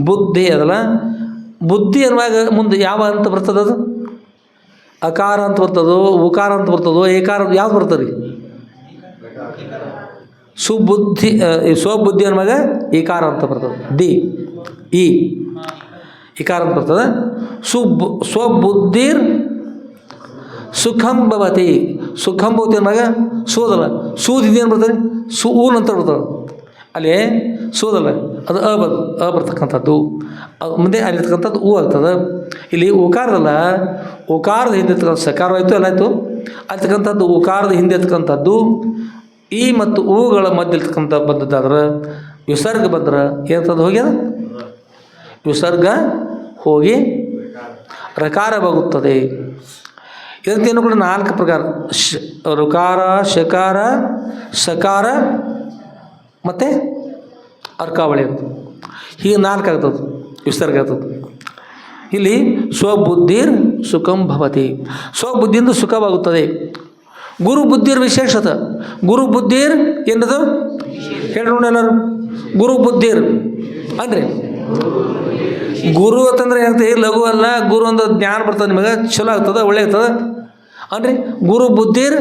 ಬುದ್ಧಿ ಅದಲ್ಲ. ಬುದ್ಧಿ ಅನ್ನುವಾಗ ಮುಂದೆ ಯಾವ ಅಂತ ಬರ್ತದೆ, ಅದು ಅಕಾರ ಅಂತ ಬರ್ತದೋ, ಉಕಾರ ಅಂತ ಬರ್ತದೋ, ಏಕಾರ ಯಾವ್ದು ಬರ್ತದೆ ರೀ? ಸುಬುದ್ಧಿ. ಸ್ವಬುದ್ಧಿ ಅನ್ನುವಾಗ ಈಕಾರ ಅಂತ ಬರ್ತದೆ, ದಿ ಈ ಇಕಾರ ಅಂತ ಬರ್ತದೆ. ಸ್ವಬುದ್ಧಿರ್ ಸುಖಂ ಭವತಿ. ಸುಖಂ ಭವತಿ ಅನ್ನುವಾಗ ಸೋದಲ್ಲ, ಸೂದಿದೆ ಏನು ಬರ್ತದೆ, ಊನ್ ಅಂತ ಬರ್ತದೆ. ಅಲ್ಲಿ ಸೋದಲ್ಲ, ಅದು ಬರ್ತಕ್ಕಂಥದ್ದು. ಮುಂದೆ ಅಲ್ಲಿರ್ತಕ್ಕಂಥದ್ದು ಹೂ ಆಗ್ತದೆ. ಇಲ್ಲಿ ಉಕಾರದಲ್ಲ, ಉಕಾರದ ಹಿಂದೆ ಇರ್ತಕ್ಕಂಥ ಸಕಾರ ಆಯಿತು ಎಲ್ಲ ಆಯಿತು. ಅಲ್ಲಿರ್ತಕ್ಕಂಥದ್ದು ಉಕಾರದ ಹಿಂದೆ ಇರ್ತಕ್ಕಂಥದ್ದು ಈ ಮತ್ತು ಹೂಗಳ ಮಧ್ಯೆ ಇರ್ತಕ್ಕಂಥ ಬಂದದ್ದಾದ್ರೆ ವಿಸರ್ಗ ಬಂದ್ರೆ ಏನಂತದ್ದು ಹೋಗ್ಯದ, ವಿಸರ್ಗ ಹೋಗಿ ರಕಾರವಾಗುತ್ತದೆ. ಇದಕ್ಕೇನು ಕೂಡ 4 ಪ್ರಕಾರ: ಋಕಾರ, ಶಕಾರ, ಸಕಾರ ಮತ್ತು ಅರ್ಕಾವಳಿ ಅಂತ. ಹೀಗೆ 4 ಆಗ್ತದೆ, ವಿಸರ್ಗ ಆಗ್ತದೆ. ಇಲ್ಲಿ ಸ್ವಬುದ್ಧಿರ್ ಸುಖಂ ಭವತಿ, ಸ್ವಬುದ್ಧಿಯಿಂದ ಸುಖವಾಗುತ್ತದೆ. ಗುರು ಬುದ್ಧಿರ್ ವಿಶೇಷತ. ಗುರು ಬುದ್ಧಿರ್ ಏನದು ಹೇಳಿ ನೋಡಿ ಎಲ್ಲರೂ. ಗುರು ಬುದ್ಧಿರ್ ಅಂದರೆ ಗುರು ಅಂತಂದ್ರೆ ಏನಂತ ಲಘು ಅಲ್ಲ. ಗುರು ಅಂದ್ರೆ ಜ್ಞಾನ ಬರ್ತದೆ, ನಿಮಗೆ ಚಲೋ ಆಗ್ತದೆ, ಒಳ್ಳೆ ಆಗ್ತದೆ ಅಂದರೆ ಗುರು ಬುದ್ಧಿರ್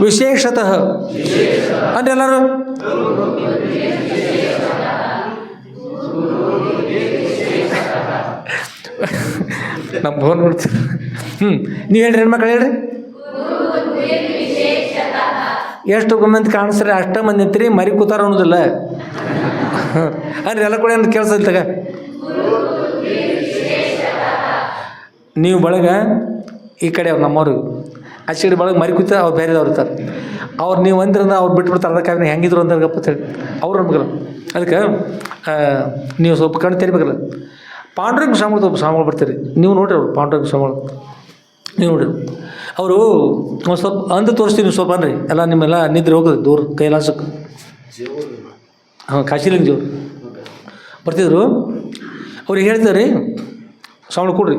ವಿಶೇಷತಃ ಅಂದ್ರೆ ಎಲ್ಲರೂ ನಮ್ಮ ಫೋನ್ ನೋಡ್ತೀವಿ. ನೀವು ಹೇಳ್ರಿ ಹೆಣ್ಮಕ್ಳು ಹೇಳ್ರಿ. ಎಷ್ಟು ಮಂದಿ ಕಾಣಿಸ್ತಾರೆ ಅಷ್ಟ ಮಂದಿ ಅಂತೀರಿ, ಮರಿ ಕೂತಾರ ಅನ್ನೋದಿಲ್ಲ ಅಂದ್ರೆ ಎಲ್ಲ ಕೂಡ ಏನು ಕೆಲಸ ಇಲ್ತಾಗ. ನೀವು ಬಳಗ ಈ ಕಡೆ ಅವ್ರು ನಮ್ಮವ್ರಿಗೆ, ಆಚೆ ಕಡೆ ಬಳಗ ಮರಿ ಕೂತ ಅವ್ರು ಬೇರೆದವ್ರು ಇರ್ತಾರೆ. ಅವ್ರು ನೀವು ಅಂದ್ರಿಂದ ಅವ್ರು ಬಿಟ್ಬಿಡ್ತಾರೆ. ಅದಕ್ಕೆ ಹೆಂಗಿದ್ರು ಅಂತ ಗಪ್ಪ ಹೇಳಿ ಅವ್ರು ಅನ್ಬೇಕಲ್ಲ. ಅದಕ್ಕೆ ನೀವು ಸ್ವಲ್ಪ ಕಣ್ಣು ತೆರಿಬೇಕಲ್ಲ. ಪಾಂಡುರಂಗ ಸ್ವಾಮಿಗಳು ಬರ್ತೀರಿ ನೀವು ನೋಡ್ರಿ. ಅವ್ರು ಪಾಂಡುರಂಗ ಸ್ವಾಮಿಗಳು ನೀವು ನೋಡ್ರಿ. ಅವರು ಒಂದು ಸ್ವಲ್ಪ ಅಂದು ತೋರಿಸ್ತೀವಿ. ನೀವು ಸ್ವಲ್ಪ ಅನ್ರಿ ಎಲ್ಲ ನಿಮ್ಮೆಲ್ಲ ನಿದ್ರೆ ಹೋಗೋದು ದೂರ ಕೈಲಾಸಕ್ಕೆ. ಹಾಂ ಕಾಶಿಲಿಂಗ ಜೀವರು ಬರ್ತಿದ್ರು. ಅವ್ರಿಗೆ ಹೇಳ್ತಾರೆ ಸೌಂಡ್ ಕೊಡ್ರಿ,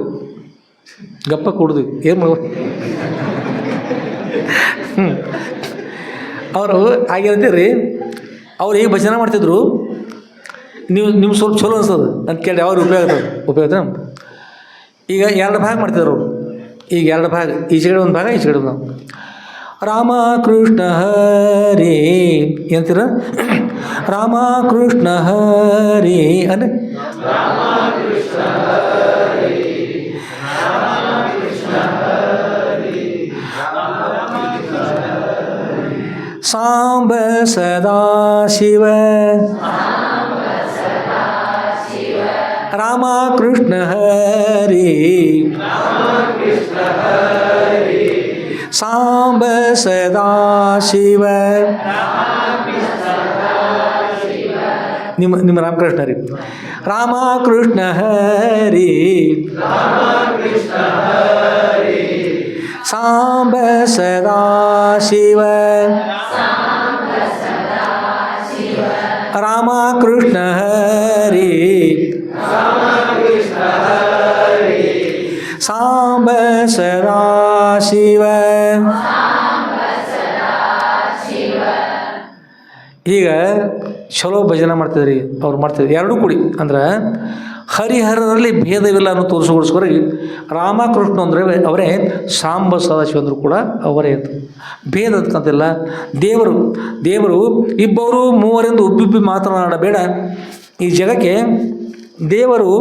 ಗಪ್ಪ ಕೊಡ್ದು ಏನು ಮಾಡ ಅವರು ಹಾಗೇನಂತೀರಿ. ಅವ್ರು ಈಗ ಭಜನೆ ಮಾಡ್ತಿದ್ರು. ನೀವು ಸ್ವಲ್ಪ ಚಲೋ ಅನ್ಸೋದು ಅಂತ ಕೇಳಿ ಅವ್ರಿಗೆ ಉಪಯೋಗ ಈಗ 2 ಭಾಗ ಮಾಡ್ತಿದ್ರು ಅವರು. ಈಗ 2 ಭಾಗ, ಈಚೆಗಡೆ ಒಂದು ಭಾಗ, ಈಚೆಗಡೆ ಒಂದು ಭಾಗ. ರಾಮ ಕೃಷ್ಣ ಹರಿ ಏನಂತೀರ? ರಾಮ ಕೃಷ್ಣ ಹರಿ ಅಂದರೆ ಸಾಂಬ ಸದಾ ಶಿವ ರಾಮ ಕೃಷ್ಣ ಹರಿ ಸಾಂಬ ಸದಾ ಶಿವ. ನಿಮ್ಮ ರಾಮಕೃಷ್ಣ ಹರಿ ರಾಮ ಕೃಷ್ಣ ಹರಿ ಸಾಂಬ ಸದಾ ಶಿವ ರಾಮ ಕೃಷ್ಣ ಹರಿ ಸಾಂಬ ಸದಾ ಶಿವ. ಈಗ ಚಲೋ ಭಜನೆ ಮಾಡ್ತಿದ್ರಿ ಅವ್ರು ಮಾಡ್ತಿದ್ರು ಎರಡೂ ಕೂಡಿ. ಅಂದ್ರೆ ಹರಿಹರರಲ್ಲಿ ಭೇದವಿಲ್ಲ ಅನ್ನೋ ತೋರಿಸ್ಕೊಡ್ಸ್ಕೊರಿ ರಾಮಕೃಷ್ಣ ಅಂದರೆ ಅವರೇ, ಸಾಂಬ ಸದಾಶಿವ ಅಂದರೂ ಕೂಡ ಅವರೇ ಅಂತ. ಭೇದ ಅಂತಂತಿಲ್ಲ. ದೇವರು ಇಬ್ಬರು ಮೂವರೆಂದು ಉಬ್ಬಿಬ್ಬಿ ಮಾತನಾಡಬೇಡ. ಈ ಜಗಕ್ಕೆ ದೇವರು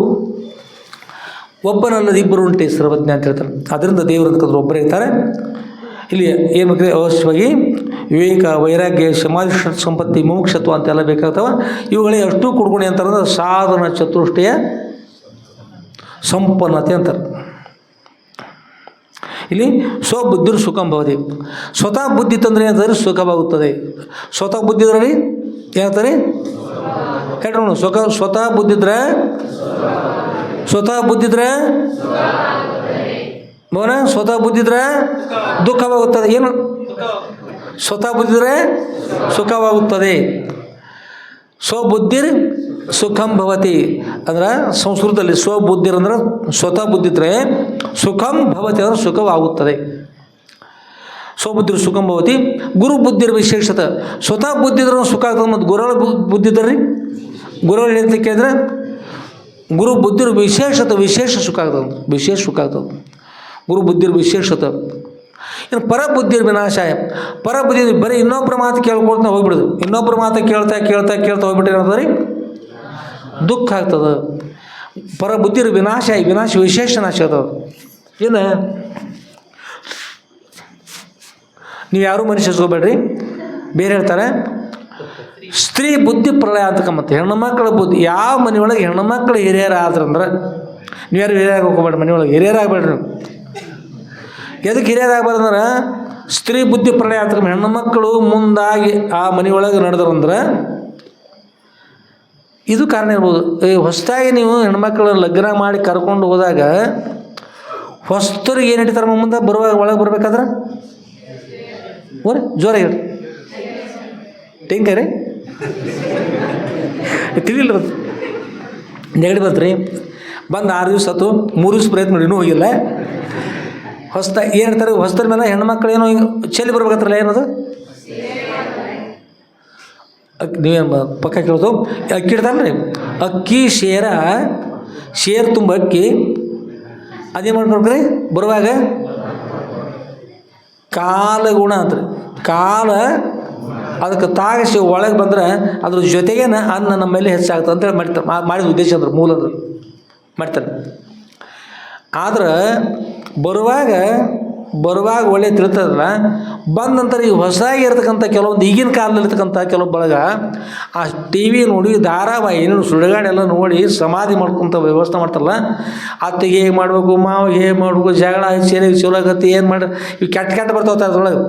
ಒಬ್ಬನಲ್ಲದ ಇಬ್ಬರು ಉಂಟೆ ಸರ್ವಜ್ಞ ಅಂತ ಹೇಳ್ತಾರೆ. ಅದರಿಂದ ದೇವರು ಅಂತಂದ್ರೆ ಒಬ್ಬರೇ ಇರ್ತಾರೆ. ಇಲ್ಲಿ ಏನು ಬೇಕು ಅವಶ್ಯವಾಗಿ ವಿವೇಕ, ವೈರಾಗ್ಯ, ಸಮಾಧಿ ಸಂಪತ್ತಿ, ಮುಮುಕ್ಷತ್ವ ಅಂತೆಲ್ಲ ಬೇಕಾಗ್ತವೆ. ಇವುಗಳೇ ಅಷ್ಟು ಕುಡ್ಕೊಂಡು ಅಂತಾರೆ ಸಾಧನ ಚತುಷ್ಟಯ ಸಂಪನ್ನತೆ ಅಂತಾರೆ. ಇಲ್ಲಿ ಸ್ವಬುದ್ಧಿರ್ ಸುಖಂಭವತಿ. ಸ್ವತಃ ಬುದ್ಧಿ ತಂದರೆ ಏನಂತಾರೆ? ಸುಖವಾಗುತ್ತದೆ. ಸ್ವತಃ ಬುದ್ಧಿ ಇದ್ರಲ್ಲಿ ಏನಂತಾರೆ? ಹೇಳ್ರಿ ಸ್ವತಃ ಬುದ್ಧಿದ್ರೆ ಮೌನ ಸ್ವತಃ ಬುದ್ಧಿದ್ರೆ ದುಃಖವಾಗುತ್ತದೆ. ಏನು? ಸ್ವತಃ ಬುದ್ಧಿದ್ರೆ ಸುಖವಾಗುತ್ತದೆ. ಸ್ವಬುದ್ಧಿರ್ ಸುಖಂ ಭವತಿ ಅಂದ್ರೆ ಸಂಸ್ಕೃತದಲ್ಲಿ ಸ್ವಬುದ್ಧಿರ್ ಅಂದ್ರೆ ಸ್ವತಃ ಬುದ್ಧಿದ್ರೆ ಸುಖಂ ಭವತಿ ಅಂದ್ರೆ ಸುಖವಾಗುತ್ತದೆ. ಸ್ವಬುದ್ಧಿರ್ ಸುಖಂ ಭವತಿ. ಗುರು ಬುದ್ಧಿರ್ ವಿಶೇಷತೆ. ಸ್ವತಃ ಬುದ್ಧಿದ್ರೆ ಸುಖ ಆಗ್ತದೆ. ಮತ್ತು ಗುರುಗಳ ಬುದ್ಧಿದ್ರಿ ಗುರುಗಳು ಏನಂತ ಕೇಳಿದ್ರೆ ಗುರು ಬುದ್ಧಿರ್ ವಿಶೇಷ ಸುಖ ಆಗ್ತದೆ. ವಿಶೇಷ ಸುಖ ಆಗ್ತದೆ ಗುರು ಬುದ್ಧಿರ್ ವಿಶೇಷತೆ. ಇನ್ನು ಪರಬುದ್ಧಿರ್ ವಿನಾಶಾಯ. ಪರಬುದ್ಧಿ ಬರೀ ಇನ್ನೊಬ್ಬರ ಮಾತು ಕೇಳ್ಕೊಳ್ತಾ ಹೋಗ್ಬಿಡುದು. ಇನ್ನೊಬ್ಬರ ಮಾತು ಕೇಳ್ತಾ ಹೋಗ್ಬಿಟ್ರೆ ಏನಾಗ್ತದೆ? ದುಃಖ ಆಗ್ತದೆ. ಪರಬುದ್ಧಿರ್ ವಿನಾಶಾಯ. ವಿಶೇಷ ನಾಶ ಆಗ್ತದೆ. ಇನ್ನು ನೀವು ಯಾರೂ ಮನುಷ್ಯಸ್ಕೋಬೇಡ್ರಿ. ಬೇರೆ ಹೇಳ್ತಾರೆ ಸ್ತ್ರೀ ಬುದ್ಧಿ ಪ್ರಳಯ ಅಂತಕ್ಕಂಥ ಹೆಣ್ಣುಮಕ್ಕಳ ಬುದ್ಧಿ. ಯಾವ ಮನೆಯೊಳಗೆ ಹೆಣ್ಣುಮಕ್ಕಳು ಹಿರಿಯರಾದ್ರಂದ್ರೆ ನೀವು ಯಾರು ಹಿರಿಯರಾಗಿ ಹೋಗ್ಬೇಡ್ರಿ. ಮನೆಯೊಳಗೆ ಹಿರಿಯರಾಗಬೇಡ್ರಿ. ಎದಕ್ಕೆ ಹಿರಿಯರಾಗಬಾರ್ದಂದ್ರೆ ಸ್ತ್ರೀ ಬುದ್ಧಿ ಪ್ರಳಯ ಅಂತ ಹೆಣ್ಣುಮಕ್ಕಳು ಮುಂದಾಗಿ ಆ ಮನೆಯೊಳಗೆ ನಡೆದ್ರಂದ್ರೆ ಇದು ಕಾರಣ ಇರ್ಬೋದು. ಹೊಸದಾಗಿ ನೀವು ಹೆಣ್ಮಕ್ಳು ಲಗ್ನ ಮಾಡಿ ಕರ್ಕೊಂಡು ಹೋದಾಗ ಹೊಸ್ತರಿಗೆ ಏನು ಹಿಡಿತಾರೆ ಮುಂದೆ ಬರುವಾಗ ಒಳಗೆ ಬರ್ಬೇಕಾದ್ರೆ ಜೋರಾಗಿ ಹೇಳಿ ಟೆಂಕರಿ ತಿಳಿಲ್ರದು ನೆಗಡಿ ಬಂತ್ರಿ. ಬಂದು 6 ದಿವಸ ಆಯ್ತು, 3 ದಿವಸ ಪ್ರಯತ್ನ ಮಾಡಿ ಇನ್ನೂ ಹೋಗಿಲ್ಲ. ಹೊಸ್ದಾಗಿ ಏನು ಹೇಳ್ತಾರೆ ಹೊಸ್ತರ ಮೇಲೆ ಹೆಣ್ಮಕ್ಳು ಏನೋ ಚೆಲ್ಲಿ ಬರ್ಬೇಕತ್ರಲ್ಲ ಏನದು ನೀವೇನು ಪಕ್ಕ ಕೇಳ್ತು ಅಕ್ಕಿ ಇಡ್ತಾನೆ ಅಕ್ಕಿ ಶೇರ್ ತುಂಬ ಅಕ್ಕಿ ಅದೇನು ಮಾಡ್ಬೇಕ್ರಿ ಬರುವಾಗ ಕಾಲ ಗುಣ ಅಂತ್ರಿ. ಕಾಲ ಅದಕ್ಕೆ ತಾಗಿಸಿ ಒಳಗೆ ಬಂದ್ರೆ ಅದ್ರ ಜೊತೆಗೆ ಅನ್ನ ನಮ್ಮ ಮೇಲೆ ಹೆಚ್ಚಾಗ್ತದೆ ಅಂತೇಳಿ ಮಾಡ್ತಾರೆ. ಮಾಡಿದ ಉದ್ದೇಶ ಅಂದ್ರೆ ಮೂಲ ಅಂದ್ರೆ ಮಾಡ್ತಾರೆ. ಆದ್ರೆ ಬರುವಾಗ ಒಳ್ಳೆ ತಿಳ್ತದಲ್ಲ. ಬಂದ ನಂತರ ಈಗ ಹೊಸದಾಗಿ ಇರ್ತಕ್ಕಂಥ ಕೆಲವೊಂದು ಈಗಿನ ಕಾಲದಲ್ಲಿರ್ತಕ್ಕಂಥ ಕೆಲವೊಬ್ಬ ಬಳಗ ಆ ಟಿ ವಿ ನೋಡಿ ಧಾರಾವಾಹಿ ಏನೇನು ಸುಡುಗಾಡೆಲ್ಲ ನೋಡಿ ಸಮಾಧಿ ಮಾಡ್ಕೊಂತ ವ್ಯವಸ್ಥೆ ಮಾಡ್ತಾರಲ್ಲ. ಅತ್ತಿಗೆ ಹೇಗೆ ಮಾಡಬೇಕು, ಮಾವಿಗೆ ಹೇಗೆ ಮಾಡಬೇಕು, ಜಗಳ ಸೇರಿ ಚಲೋಗತಿ ಏನು ಮಾಡಿ ಇವು ಕೆಟ್ಟ ಬರ್ತಾವೆ ಅದ್ರೊಳಗೆ.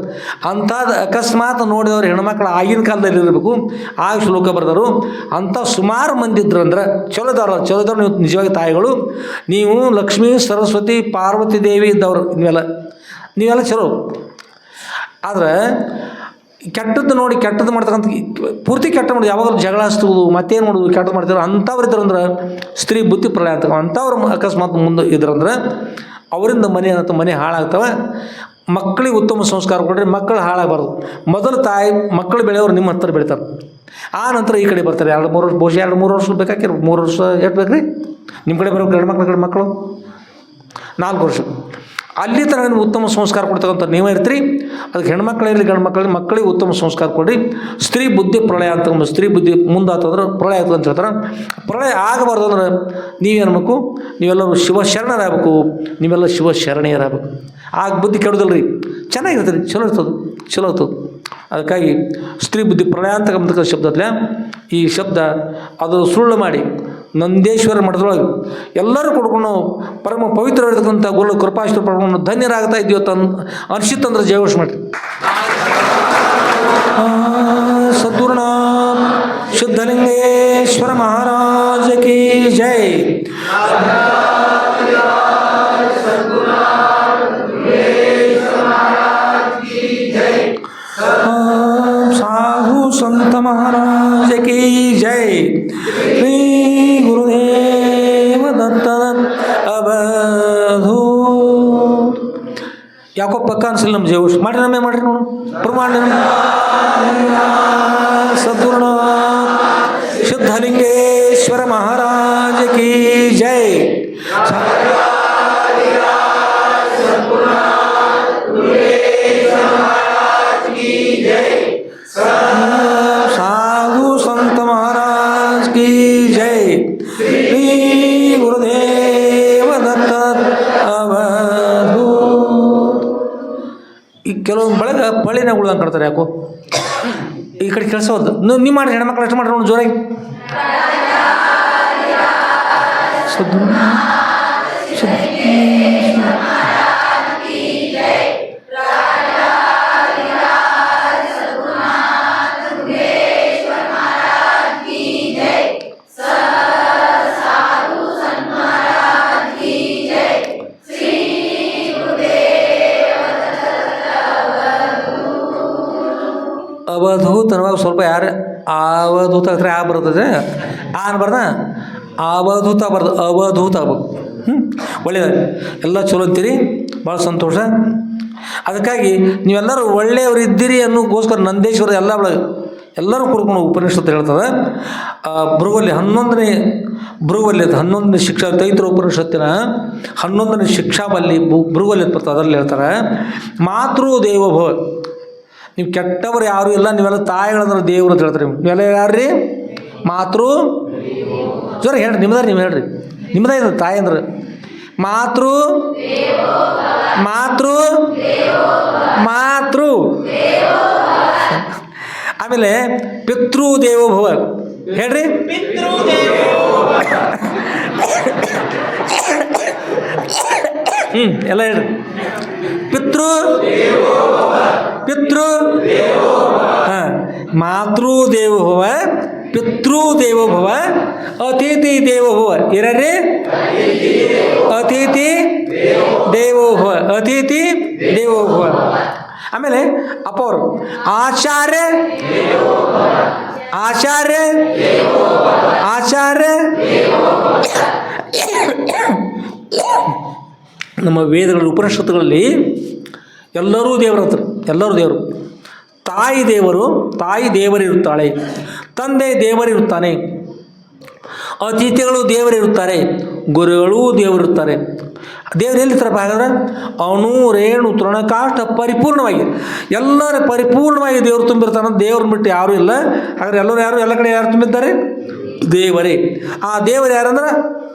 ಅಂಥದ್ದು ಅಕಸ್ಮಾತ್ ನೋಡಿದವ್ರು ಹೆಣ್ಮಕ್ಳು ಆಗಿನ ಕಾಲದಲ್ಲಿ ಇರಬೇಕು. ಆಗ ಶ್ಲೋಕ ಬರ್ತಾರು. ಅಂಥ ಸುಮಾರು ಮಂದಿ ಇದ್ರು ಅಂದ್ರೆ ಚಲೋದವ್ರು ನೀವು ನಿಜವಾಗಿ ತಾಯಿಗಳು. ನೀವು ಲಕ್ಷ್ಮೀ ಸರಸ್ವತಿ ಪಾರ್ವತಿ ದೇವಿ ಇದ್ದವರು ನೀವೆಲ್ಲ ಚಲೋ. ಆದ್ರೆ ಕೆಟ್ಟದ್ದು ನೋಡಿ ಕೆಟ್ಟದ್ದು ಮಾಡ್ತಕ್ಕಂಥ ಪೂರ್ತಿ ಕೆಟ್ಟ ಮಾಡೋದು, ಯಾವಾಗಲೂ ಜಗಳ ಹಚ್ಚುವುದು ಮತ್ತೇನು ಮಾಡೋದು ಕೆಟ್ಟದ್ದು ಮಾಡ್ತಾರೆ ಅಂಥವ್ರು ಇದ್ರಂದ್ರೆ ಸ್ತ್ರೀ ಬುದ್ಧಿ ಪ್ರಳಯ ಆಗ್ತವೆ. ಅಂಥವ್ರು ಅಕಸ್ಮಾತ್ ಮುಂದೆ ಇದ್ರಂದ್ರೆ ಅವರಿಂದ ಮನೆ ಹಾಳಾಗ್ತವೆ. ಮಕ್ಕಳಿಗೆ ಉತ್ತಮ ಸಂಸ್ಕಾರ ಕೊಟ್ಟರೆ ಮಕ್ಕಳು ಹಾಳಾಗಬಾರ್ದು. ಮೊದಲು ತಾಯಿ ಮಕ್ಕಳು ಬೆಳೆಯೋರು ನಿಮ್ಮ ಹತ್ತಿರ ಬೆಳಿತಾರೆ, ಆ ನಂತರ ಈ ಕಡೆ ಬರ್ತಾರೆ. 2-3 ವರ್ಷ ಬಹುಶಃ 2-3 ವರ್ಷ ಬೇಕಾಕಿರ್ 3 ವರ್ಷ ಎಷ್ಟು ಬೇಕು ರೀ ನಿಮ್ಮ ಕಡೆ ಬರೋ ಗಂಡು ಮಕ್ಕಳು 4 ವರ್ಷ. ಅಲ್ಲಿ ತನಕ ನೀವು ಉತ್ತಮ ಸಂಸ್ಕಾರ ಕೊಡ್ತಕ್ಕಂಥ ನೀವೇ ಇರ್ತೀರಿ. ಅದಕ್ಕೆ ಹೆಣ್ಮಕ್ಳಿರಲಿ ಗಂಡು ಮಕ್ಕಳಿಗೆ ಉತ್ತಮ ಸಂಸ್ಕಾರ ಕೊಡ್ರಿ. ಸ್ತ್ರೀ ಬುದ್ಧಿ ಪ್ರಳಯ ಅಂತ, ಸ್ತ್ರೀ ಬುದ್ಧಿ ಮುಂದಾತಂದ್ರೆ ಪ್ರಳಯ ಆಗ್ತದೆ ಅಂತ ಹೇಳ್ತಾರೆ. ಪ್ರಳಯ ಆಗಬಾರ್ದು ಅಂದ್ರೆ ನೀವೇನ್ಬೇಕು, ನೀವೆಲ್ಲರೂ ಶಿವಶರಣರಾಗಬೇಕು, ನೀವೆಲ್ಲ ಶಿವಶರಣೀಯರಾಗಬೇಕು. ಆಗ ಬುದ್ಧಿ ಕೆಡೋದಿಲ್ಲ ರೀ, ಚೆನ್ನಾಗಿರ್ತದೆ, ಚಲೋ ಇರ್ತದೆ. ಅದಕ್ಕಾಗಿ ಸ್ತ್ರೀ ಬುದ್ಧಿ ಪ್ರಳಯ ಅಂತಕ್ಕಂಥ ಶಬ್ದದಲ್ಲೇ ಈ ಶಬ್ದ ಅದು ಸುಳ್ಳು ಮಾಡಿ ನಂದೇಶ್ವರ ಮಠದೊಳಗೆ ಎಲ್ಲರೂ ಕೊಡ್ಕೊಂಡು ಪರಮ ಪವಿತ್ರವಾಗಿರ್ತಕ್ಕಂಥ ಗೋಲ ಕೃಪಾಶ್ವರ ಪಡ್ಕೊಂಡು ಧನ್ಯರಾಗ್ತಾ ಇದ್ದೀವಿ ಅಂತ ಅನಿಸಿತ್ತಂದ್ರೆ ಜಯಘೋಷ ಮಾಡಿ. ಸದ್ಗುರುಣ ಸಿದ್ಧಲಿಂಗೇಶ್ವರ ಮಹಾರಾಜ ಕಿ ಜೈ. साधु संत महाराज की जय. श्री गुरुदेव दत्त अवधू. ಯಾಕೋ ಪಕ್ಕ ಅನ್ಸಲ್ಲ ನಮ್ಮ ಜೀವ ಮಾಡ್ರಿ, ನಮ್ಮೇ ಮಾಡ್ರಿ ನೋಡು ಪ್ರಮಾಣ. ಸದ್ಗುರುಣ ಸಿದ್ಧಲಿಂಗೇಶ್ವರ ಮಹಾರಾಜ ಕಿ ಜೈ. साधु संत महाराज की जय. श्री गुरुदेव दत्त अवधू. ಈ ಕೆಲವೊಂದು ಬಳಗ ಪಳಿನ ಉಳ್ದಂಗೆ ಕಾಡ್ತಾರೆ. ಯಾಕೋ ಈ ಕಡೆ ಕೆಲಸ ಹೋದ್ದು ನೀವು ಮಾಡಿ, ಹೆಣ್ಮಕ್ಳು ಅಷ್ಟು ಮಾಡ್ರಿ ನೋಡಿ ಜೋರಾಗಿ. ಅವಧೂತ ಅನ್ನುವಾಗ ಸ್ವಲ್ಪ ಯಾರು ಅವಧೂತ ಆಗ್ತಾರೆ ಆ ಬರ್ತದೆ, ಆ ಅನ್ಬಾರ್ದ, ಅವಧೂತ ಬರ್ದು ಅವಧೂತ ಆಗ್ಬೇಕು. ಒಳ್ಳೆಯದ, ಎಲ್ಲ ಚಲೋ ಅಂತೀರಿ, ಭಾಳ ಸಂತೋಷ. ಅದಕ್ಕಾಗಿ ನೀವೆಲ್ಲರೂ ಒಳ್ಳೆಯವರು ಇದ್ದೀರಿ ಅನ್ನೋಕ್ಕೋಸ್ಕರ ನಂದೇಶ್ವರ ಎಲ್ಲರೂ ಕುಡ್ಕೊಂಡು ಉಪನಿಷತ್ತು ಹೇಳ್ತದೆ. ಭೃಗುವಲ್ಯ 11ನೇ ಶಿಕ್ಷಾ ತೈತ್ರ ಉಪನಿಷತ್ತಿನ 11ನೇ ಶಿಕ್ಷಾಬಲ್ಲಿ ಭೃಗುವಲ್ಯ ಬರ್ತದೆ. ಅದರಲ್ಲಿ ಹೇಳ್ತಾರೆ, ಮಾತೃ ದೇವೋಭವ. ನೀವು ಕೆಟ್ಟವರು ಯಾರೂ ಇಲ್ಲ, ನೀವೆಲ್ಲ ತಾಯಿಗಳಂದ್ರೆ ದೇವರು ಅಂತ ಹೇಳ್ತಾರೆ. ನೀವೆಲ್ಲ ಯಾರ್ರಿ? ಮಾತೃ ಜೋರ ಹೇಳ್ರಿ, ನಿಮ್ಮದಾರ ನೀವು ಹೇಳ್ರಿ, ನಿಮ್ಮದ ಇದೆ ತಾಯಿ ಅಂದ್ರೆ ಮಾತೃ ಮಾತೃ ಮಾತೃ. ಆಮೇಲೆ ಪಿತೃ ದೇವೋಭವ ಹೇಳ್ರಿ. ಎಲ್ಲ ಹೇಳ್ರಿ. ಪಿತೃ ಹಾಂ, ಮಾತೃ ದೇವೋಭವ, ಪಿತೃ ದೇವೋಭವ, ಅತಿಥಿ ದೇವೋಭವ. ಇರ್ರಿ, ಅತಿಥಿ ದೇವೋಭವ, ಅತಿಥಿ ದೇವೋಭವ. ಆಮೇಲೆ ಅಪವರು ಆಚಾರ್ಯ ನಮ್ಮ ವೇದಗಳ ಉಪನಿಷತ್ತುಗಳಲ್ಲಿ ಎಲ್ಲರೂ ದೇವರ ಹತ್ರ, ಎಲ್ಲರೂ ದೇವರು. ತಾಯಿ ದೇವರಿರುತ್ತಾಳೆ, ತಂದೆ ದೇವರಿರುತ್ತಾನೆ, ಅತಿಥಿಗಳು ದೇವರಿರುತ್ತಾರೆ, ಗುರುಗಳೂ ದೇವರಿರುತ್ತಾರೆ. ದೇವರು ಎಲ್ಲಿರ್ತಾರಪ್ಪ ಹಾಗಾದ್ರೆ? ಅಣು ರೇಣು ತೃಣಕಾಷ್ಟ ಪರಿಪೂರ್ಣವಾಗಿ ಎಲ್ಲರೂ ಪರಿಪೂರ್ಣವಾಗಿ ದೇವರು ತುಂಬಿರ್ತಾನೆ. ದೇವ್ರನ್ನ ಬಿಟ್ಟು ಯಾರೂ ಇಲ್ಲ. ಹಾಗಾದ್ರೆ ಎಲ್ಲರೂ ಯಾರು, ಎಲ್ಲ ಕಡೆ ಯಾರು ತುಂಬಿದ್ದಾರೆ? ದೇವರೇ. ಆ ದೇವರು ಯಾರಂದ್ರೆ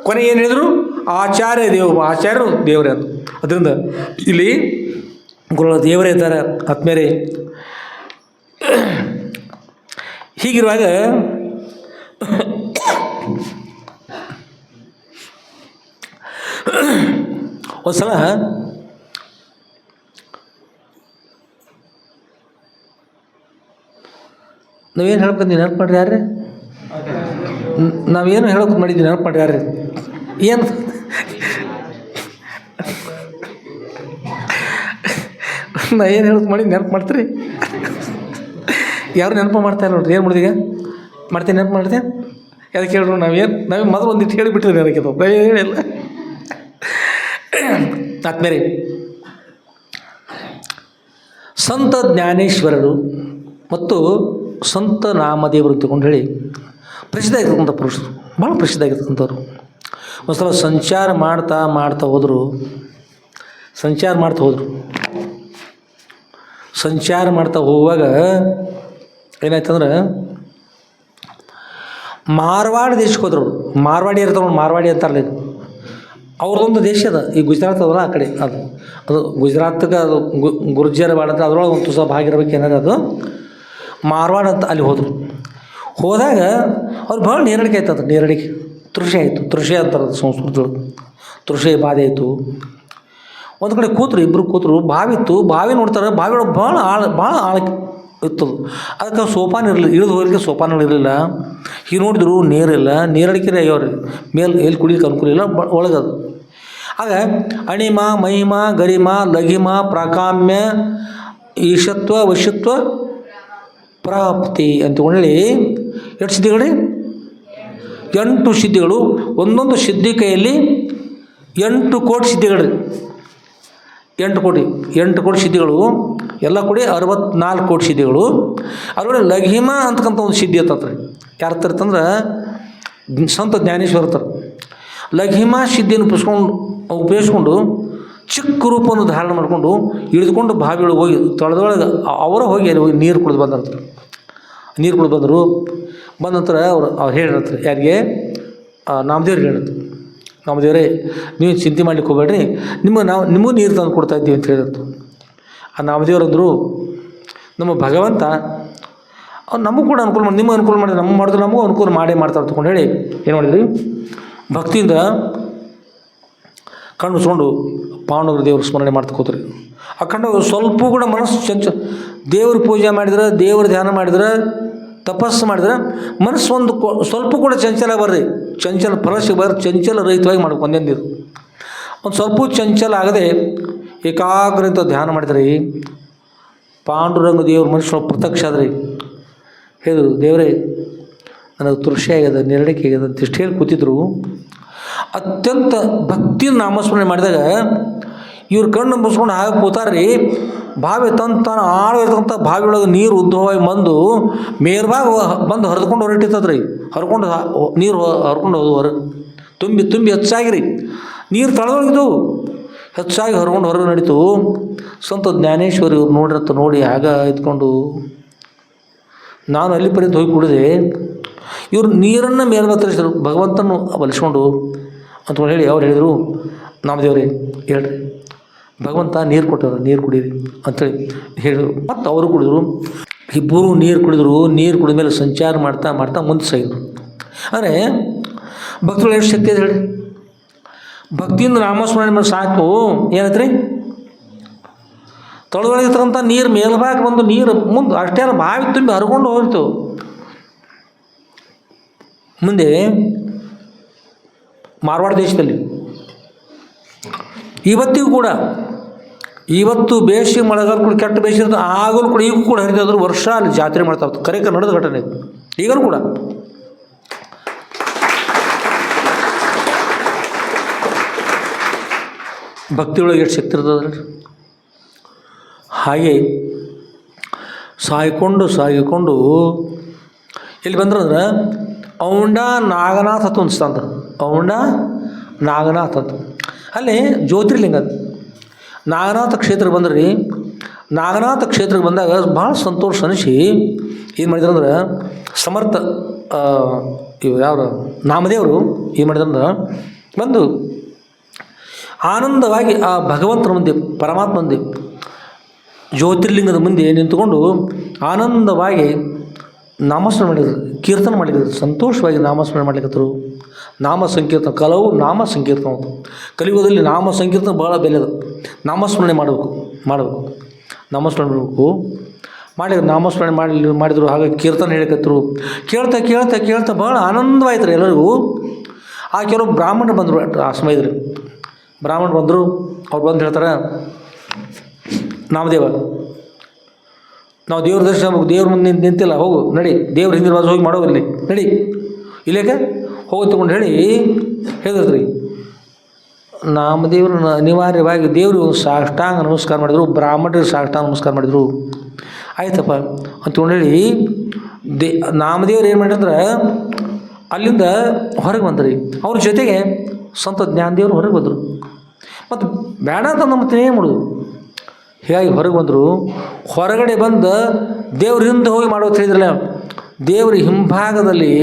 ಕೊನೆ ಏನು ಹೇಳಿದರು? ಆಚಾರ್ಯರು ದೇವರೇ ಅಂತ. ಅದರಿಂದ ಇಲ್ಲಿ ಗುರುಗಳ ದೇವರೇ ಇದ್ದಾರೆ ಆತ್ಮೇರೆ. ಹೀಗಿರುವಾಗ ಒಂದು ಸಲ ನಾವೇನು ಹೇಳ್ಕೊಂಡ್ವಿ ನೆನಪು ಮಾಡ್ರಿ ಯಾರ್ರಿ? ನಾವೇನು ಹೇಳೋಕೆ ಮಾಡಿದ್ವಿ ನೆನಪು ಮಾಡ್ರಿ ಯಾರ್ರಿ? ಏನು ನಾ ಏನು ಹೇಳೋಕೆ ಮಾಡಿ ನೆನಪು ಮಾಡ್ತೀರಿ? ಯಾರು ನೆನಪು ಮಾಡ್ತಾ ಇಲ್ಲ ನೋಡ್ರಿ. ಏನು ಮಾಡಿದೀಗ ಮಾಡ್ತೀನಿ, ನೆನಪು ಮಾಡ್ತೀನಿ. ಅದಕ್ಕೆ ಹೇಳ್ರು ನಾವೇ ಮೊದಲು ಒಂದಿಟ್ಟು ಹೇಳಿಬಿಟ್ಟಿದ್ರಿ ಅದಕ್ಕೆ ಹೇಳಿಲ್ಲ. ಆತ್ಮೇಲೆ ಸಂತ ಜ್ಞಾನೇಶ್ವರರು ಮತ್ತು ಸಂತ ನಾಮದೇವರು ತಗೊಂಡು ಹೇಳಿ ಪ್ರಸಿದ್ಧ ಆಗಿರ್ತಕ್ಕಂಥ ಪುರುಷರು, ಭಾಳ ಪ್ರಸಿದ್ಧ ಆಗಿರ್ತಕ್ಕಂಥವ್ರು. ಒಂದು ಸಲ ಸಂಚಾರ ಮಾಡ್ತಾ ಹೋದರು. ಸಂಚಾರ ಮಾಡ್ತಾ ಹೋಗುವಾಗ ಏನಾಯ್ತಂದ್ರೆ ಮಾರ್ವಾಡ ದೇಶಕ್ಕೆ ಹೋದ್ರು. ಮಾರ್ವಾಡಿ ಇರ್ತಾವ, ಮಾರ್ವಾಡಿ ಅಂತಾರಲ್ಲ, ಇದು ಅವ್ರದ್ದೊಂದು ದೇಶ ಅದ. ಈ ಗುಜರಾತ್ ಅದಲ್ಲ ಆ ಕಡೆ, ಅದು ಗುಜರಾತ್ಗೆ ಅದು ಗುರ್ಜರ್ ಬಾಡ ಅಂತ ಅದ್ರೊಳಗೆ ಒಂದು ತುಸ ಭಾಗ ಇರ್ಬೇಕು ಏನಾದ್ರು. ಅದು ಮಾರ್ವಾಡ ಅಂತ ಅಲ್ಲಿ ಹೋದಾಗ ಅವ್ರು ಭಾಳ ನೇರಡಿಕೆ ಆಯ್ತದ. ನೇರಡಿಕೆ ತೃಷೆ ಆಯಿತು. ತೃಷೆ ಅಂತಾರೆ ಸಂಸ್ಕೃತದೊಳಗೆ. ತೃಷೆ ಬಾಧೆ ಆಯಿತು. ಒಂದು ಕಡೆ ಇಬ್ಬರು ಕೂತರು. ಬಾವಿತ್ತು. ಬಾವಿ ನೋಡ್ತಾರೆ. ಬಾವಿ ಒಳಗೆ ಭಾಳ ಆಳ ಇತ್ತು. ಅದಕ್ಕೆ ಸೋಪಾನ ಇರಲಿಲ್ಲ, ಇಳಿದು ಹೋಗಲಿಕ್ಕೆ ಸೋಪಾನಗಳಿರಲಿಲ್ಲ. ಹೀಗೆ ನೋಡಿದ್ರು ನೀರಿಲ್ಲ. ನೀರಡಿಕೆ ಆಗ್ಯಾವ್ರಿ. ಮೇಲೆ ಎಲ್ಲಿ ಕುಡಿಲಿಕ್ಕೆ ಅನುಕೂಲ ಇಲ್ಲ, ಒಳಗದು. ಆಗ ಅಣಿಮ ಮಹಿಮ ಗರಿಮ ಲಘಿಮ ಪ್ರಾಕಾಮ್ಯ ಈಶತ್ವ ವಶತ್ವ ಪ್ರಾಪ್ತಿ ಅಂತೇಳಿ ಎಷ್ಟು ಸಿದ್ಧಿಗಳು? 8 ಸಿದ್ಧಿಗಳು. ಒಂದೊಂದು ಸಿದ್ಧಿ ಕೈಯಲ್ಲಿ 8 ಕೋಟಿ ಸಿದ್ಧಿಗಳು. 8 ಕೋಟಿ ಸಿದ್ಧಿಗಳು ಎಲ್ಲ ಕೂಡಿ 64 ಕೋಟಿ ಸಿದ್ಧಿಗಳು. ಅದರೊಳಗೆ ಲಘಿಮ ಅಂತಕ್ಕಂಥ ಒಂದು ಸಿದ್ಧಿ ಇರ್ತದೆ. ಯಾರು ತರ್ತಂದ್ರೆ ಸಂತ ಜ್ಞಾನೇಶ್ವರ ತರ ಲಘಿಮ ಸಿದ್ಧಿಯನ್ನು ಉಪಯೋಗಿಸ್ಕೊಂಡು ಚಿಕ್ಕ ರೂಪವನ್ನು ಧಾರಣ ಮಾಡಿಕೊಂಡು ಇಳಿದುಕೊಂಡು ಬಾವಿಯೊಳಗೆ ಹೋಗಿ ತೊಳೆದೊಳಗೆ ಹೋಗಿ ಅಲ್ಲಿ ಹೋಗಿ ನೀರು ಕುಡಿದು ಬಂದಿರ್ತಾರೆ. ಬಂದ ನಂತರ ಅವ್ರು ಹೇಳಿರ್ತಾರೆ, ಯಾರಿಗೆ? ನಾಮದೇವ್ರಿಗೆ ಹೇಳಿರ್ತಾರೆ. ನಾಮದೇವರೇ, ನೀವು ಚಿಂತೆ ಮಾಡ್ಲಿಕ್ಕೆ ಹೋಗ್ಬೇಡ್ರಿ, ನಿಮಗೂ ನೀರು ತಂದು ಕೊಡ್ತಾ ಇದ್ದೀವಿ ಅಂತ ಹೇಳಿದ್ರು. ಆ ನಾಮದೇವರಂದರು, ನಮ್ಮ ಭಗವಂತ ಅವ್ರು ನಮಗೂ ಕೂಡ ಅನುಕೂಲ ಮಾಡಿ, ನಿಮಗೆ ಅನುಕೂಲ ಮಾಡಿದ್ರೆ ನಮಗೂ ಅನುಕೂಲ ಮಾಡ್ತಾರೆ ತಗೊಂಡು ಹೇಳಿ ಏನು ಮಾಡಿದ್ರಿ? ಭಕ್ತಿಯಿಂದ ಕಣ್ಣು ಮುಚ್ಕೊಂಡು ಪಾಂಡವರ ದೇವ್ರ ಸ್ಮರಣೆ ಮಾಡ್ತಾ ಕೂತ್ರಿ. ಆ ಕಣ್ಣು ಸ್ವಲ್ಪ ಕೂಡ ಮನಸ್ಸು ದೇವ್ರ ಪೂಜೆ ಮಾಡಿದ್ರೆ, ದೇವ್ರ ಧ್ಯಾನ ಮಾಡಿದ್ರೆ, ತಪಸ್ಸು ಮಾಡಿದ್ರೆ ಮನಸ್ಸು ಒಂದು ಸ್ವಲ್ಪ ಕೂಡ ಚಂಚಲ ಬರ್ರಿ. ಚಂಚಲ ಚಂಚಲ ರಹಿತವಾಗಿ ಮಾಡ್ಕೊಂಡೇಂದಿರು. ಒಂದು ಸ್ವಲ್ಪ ಚಂಚಲ ಆಗದೆ ಏಕಾಗ್ರತೆ ಧ್ಯಾನ ಮಾಡಿದ್ರಿ. ಪಾಂಡುರಂಗ ದೇವ್ರ ಮನುಷ್ಯನ ಪ್ರತ್ಯಕ್ಷ ಆದ್ರಿ. ಹೇಳಿದ್ರು, ದೇವರೇ ನನಗೆ ತೃಷೆ ಆಗ್ಯದ, ನೆರಳಿಕೆ ಆಗ್ಯದ ಅಂತ ಇಷ್ಟು ಹೇಳಿ ಕೂತಿದ್ರು. ಅತ್ಯಂತ ಭಕ್ತಿಯಿಂದ ನಾಮಸ್ಮರಣೆ ಮಾಡಿದಾಗ ಇವ್ರ ಕಣ್ಣು ಮುಸ್ಕೊಂಡು ಹಾಗೆ ಕೂತಾರ್ರಿ. ಬಾವಿ ತಾನು ಆಳವಿರ್ತಕ್ಕಂಥ ಬಾವಿಯೊಳಗೆ ನೀರು ಉದ್ಭವವಾಗಿ ಬಂದು ಮೇಲ್ಭಾಗ ಬಂದು ಹರಿದುಕೊಂಡು ಹೊರಟಿರ್ತದ್ರಿ. ನೀರು ಹರ್ಕೊಂಡು ಹೊರ ತುಂಬಿ ಹೆಚ್ಚಾಗಿರಿ. ನೀರು ತಳದೊಳಗಿದ್ದು ಹೆಚ್ಚಾಗಿ ಹರ್ಕೊಂಡು ಹೊರಗೆ ನಡೀತು. ಸಂತ ಜ್ಞಾನೇಶ್ವರಿ ಇವ್ರು ನೋಡಿ ಆಗ ಇದ್ಕೊಂಡು, ನಾನು ಅಲ್ಲಿ ಪರ್ಯಂತ ಹೋಗಿ ಕುಡಿದೆ. ಇವರು ನೀರನ್ನು ಮೇಲ್ಬತ್ತರಿಸಿದ್ರು, ಭಗವಂತನ ಬಲಿಸ್ಕೊಂಡು ಅಂತ ಹೇಳಿ ಅವ್ರು ಹೇಳಿದರು, ನಾಮದೇವ್ರೇ ಹೇಳ್ರಿ, ಭಗವಂತ ನೀರು ಕೊಟ್ಟರು, ನೀರು ಕುಡೀರಿ ಅಂಥೇಳಿ ಹೇಳಿದರು. ಮತ್ತು ಅವರು ಕುಡಿದ್ರು. ಇಬ್ಬರು ನೀರು ಕುಡಿದ್ರು. ನೀರು ಕುಡಿದ ಮೇಲೆ ಸಂಚಾರ ಮಾಡ್ತಾ ಮುಂದೆ ಸಾಗಿದ್ರು. ಅಂದರೆ ಭಕ್ತರು ಎಷ್ಟು ಶಕ್ತಿ ಇದೆ ಹೇಳಿ. ಭಕ್ತಿಯಿಂದ ನಾಮಸ್ಮರಣೆ ಮೇಲೆ ಸಾಕು. ಏನೈತ್ರಿ? ತೊಳೆದೊಳಗಿರ್ತಕ್ಕಂಥ ನೀರು ಮೇಲ್ಭಾಗ ಬಂದು ನೀರು ಮುಂದೆ ಅಷ್ಟೇ ಅಲ್ಲ, ಬಾವಿ ತುಂಬಿ ಹರ್ಕೊಂಡು ಹೋಗ್ತು. ಮುಂದೆ ಮಾರ್ವಾಡ ದೇಶದಲ್ಲಿ ಇವತ್ತು ಬೇಸಿಗೆ ಮಳೆಗಾಲ ಕೂಡ ಕೆಟ್ಟ ಬೇಸಿಗೆ ಆಗಲೂ ಕೂಡ ಈಗೂ ಕೂಡ ಹರಿದಾದ್ರು ವರ್ಷ ಅಲ್ಲಿ ಜಾತ್ರೆ ಮಾಡ್ತಾ ಇರ್ತಾರೆ. ಕರೆ ನಡೆದ ಘಟನೆ ಈಗಲೂ ಕೂಡ. ಭಕ್ತಿಯೊಳಗೆ ಎಷ್ಟು ಶಕ್ತಿ ಇರ್ತದ್ರಿ. ಹಾಗೆ ಸಾಗಿಕೊಂಡು ಇಲ್ಲಿ ಬಂದ್ರಂದ್ರೆ ಔಂಡ ನಾಗನಾಥ್ ಅಂತ ಅನಿಸ್ತಂತ. ಔಂಡ ನಾಗನಾಥ್ ಅಂತ ಅಲ್ಲಿ ಜ್ಯೋತಿರ್ಲಿಂಗ. ನಾಗನಾಥ ಕ್ಷೇತ್ರಕ್ಕೆ ಬಂದ್ರಿ. ನಾಗನಾಥ ಕ್ಷೇತ್ರಕ್ಕೆ ಬಂದಾಗ ಭಾಳ ಸಂತೋಷ ಅನಿಸಿ ಏನು ಮಾಡಿದ್ರಂದ್ರೆ ಸಮರ್ಥ ಯಾವ ನಾಮದೇವರು ಏನು ಮಾಡಿದ್ರಂದ್ರೆ ಬಂದು ಆನಂದವಾಗಿ ಆ ಭಗವಂತನ ಮುಂದೆ, ಪರಮಾತ್ಮ ಮುಂದೆ, ಜ್ಯೋತಿರ್ಲಿಂಗದ ಮುಂದೆ ನಿಂತುಕೊಂಡು ಆನಂದವಾಗಿ ನಾಮಸ್ಮರಣೆ ಮಾಡಿದ್ರು, ಕೀರ್ತನೆ ಮಾಡಿದ್ರು. ಸಂತೋಷವಾಗಿ ನಾಮಸ್ಮರಣೆ ಮಾಡ್ಲಿಕ್ಕತ್ತರು. ನಾಮ ಸಂಕೀರ್ತನ ಕೆಲವು ನಾಮ ಸಂಕೀರ್ತನ. ಕಲಿಯುಗದಲ್ಲಿ ನಾಮ ಸಂಕೀರ್ತನ ಭಾಳ ಬೆಲೆ ಅದು. ನಾಮಸ್ಮರಣೆ ಮಾಡಬೇಕು. ನಾಮಸ್ಮರಣೆ ಮಾಡಬೇಕು. ನಾಮಸ್ಮರಣೆ ಮಾಡಿದರು. ಹಾಗೆ ಕೀರ್ತನೆ ಹೇಳಿಕತ್ತರು. ಕೇಳ್ತಾ ಭಾಳ ಆನಂದವಾಯ್ತು ರೀ ಎಲ್ಲರಿಗೂ. ಆ ಕೆಲವು ಬ್ರಾಹ್ಮಣರು ಬಂದರು. ಆ ಸಮಯದಲ್ಲಿ ಬ್ರಾಹ್ಮಣರು ಬಂದರು. ಅವ್ರು ಬಂದು ಹೇಳ್ತಾರೆ, ನಾಮದೇವ ನಾವು ದೇವ್ರ ದರ್ಶನ ಹೋಗಿ ದೇವ್ರ ಮುಂದೆ ನಿಂತಿಲ್ಲ, ಹೋಗು ನಡಿ, ದೇವ್ರ ಹಿಂದಿನ ಬಾಜು ಹೋಗಿ ಮಾಡೋ ಇಲ್ಲಿ ನಡಿ ಇಲ್ಲೇಕ ಹೋಗಿ ತೊಗೊಂಡು ಹೇಳಿದ್ರಿ. ನಾಮದೇವರು ಅನಿವಾರ್ಯವಾಗಿ ದೇವರು ಸಾಷ್ಟಾಂಗ ನಮಸ್ಕಾರ ಮಾಡಿದರು, ಬ್ರಾಹ್ಮಣರಿಗೆ ಸಾಷ್ಟಾಂಗ ನಮಸ್ಕಾರ ಮಾಡಿದರು. ಆಯ್ತಪ್ಪ ಅಂತಕೊಂಡು ಹೇಳಿ ನಾಮದೇವ್ರು ಏನು ಮಾಡಿದ್ರೆ ಅಲ್ಲಿಂದ ಹೊರಗೆ ಬಂದ್ರಿ. ಅವ್ರ ಜೊತೆಗೆ ಸಂತ ಜ್ಞಾನದೇವರು ಹೊರಗೆ ಬಂದರು. ಮತ್ತು ಬೇಡ ಅಂತ ನಮ್ಮ ಏನು ಮಾಡೋದು, ಹೀಗಾಗಿ ಹೊರಗೆ ಬಂದರು. ಹೊರಗಡೆ ಬಂದು ದೇವ್ರ ಹಿಂದೆ ಹೋಗಿ ಮಾಡೋದು ಹೇಳಿದ್ರಲ್ಲ, ದೇವ್ರ ಹಿಂಭಾಗದಲ್ಲಿ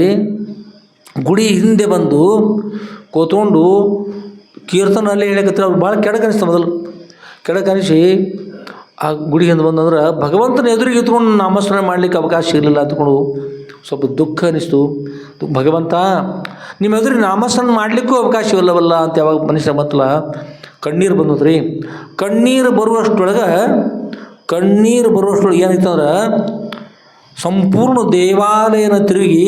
ಗುಡಿ ಹಿಂದೆ ಬಂದು ಕೂತ್ಕೊಂಡು ಕೀರ್ತನ ಅಲ್ಲೇ ಹೇಳಕತ್ತಾರೆ. ಅವ್ರು ಭಾಳ ಕೆಡಕನಿಸ್ತಾರೆ. ಮೊದಲು ಕೆಡಕನಿಸಿ ಆ ಗುಡಿ ಹಿಂದೆ ಬಂದಂದ್ರೆ ಭಗವಂತನ ಎದುರಿಗೆ ಇತ್ಕೊಂಡು ನಾಮಸ್ಮರಣೆ ಮಾಡಲಿಕ್ಕೆ ಅವಕಾಶ ಇರಲಿಲ್ಲ ಅಂದ್ಕೊಂಡು ಸ್ವಲ್ಪ ದುಃಖ ಅನ್ನಿಸ್ತು. ಭಗವಂತ ನಿಮ್ಮ ಎದುರಿಗೆ ನಾಮಸ್ಮರಣೆ ಮಾಡಲಿಕ್ಕೂ ಅವಕಾಶ ಇಲ್ಲವಲ್ಲ ಅಂತ ಯಾವಾಗ ಮನುಷ್ಯ ಬಂತಲ್ಲ, ಕಣ್ಣೀರು ಬಂದದ್ರಿ. ಕಣ್ಣೀರು ಬರುವಷ್ಟೊಳಗೆ ಏನಾಯ್ತಂದ್ರೆ ಸಂಪೂರ್ಣ ದೇವಾಲಯನ ತಿರುಗಿ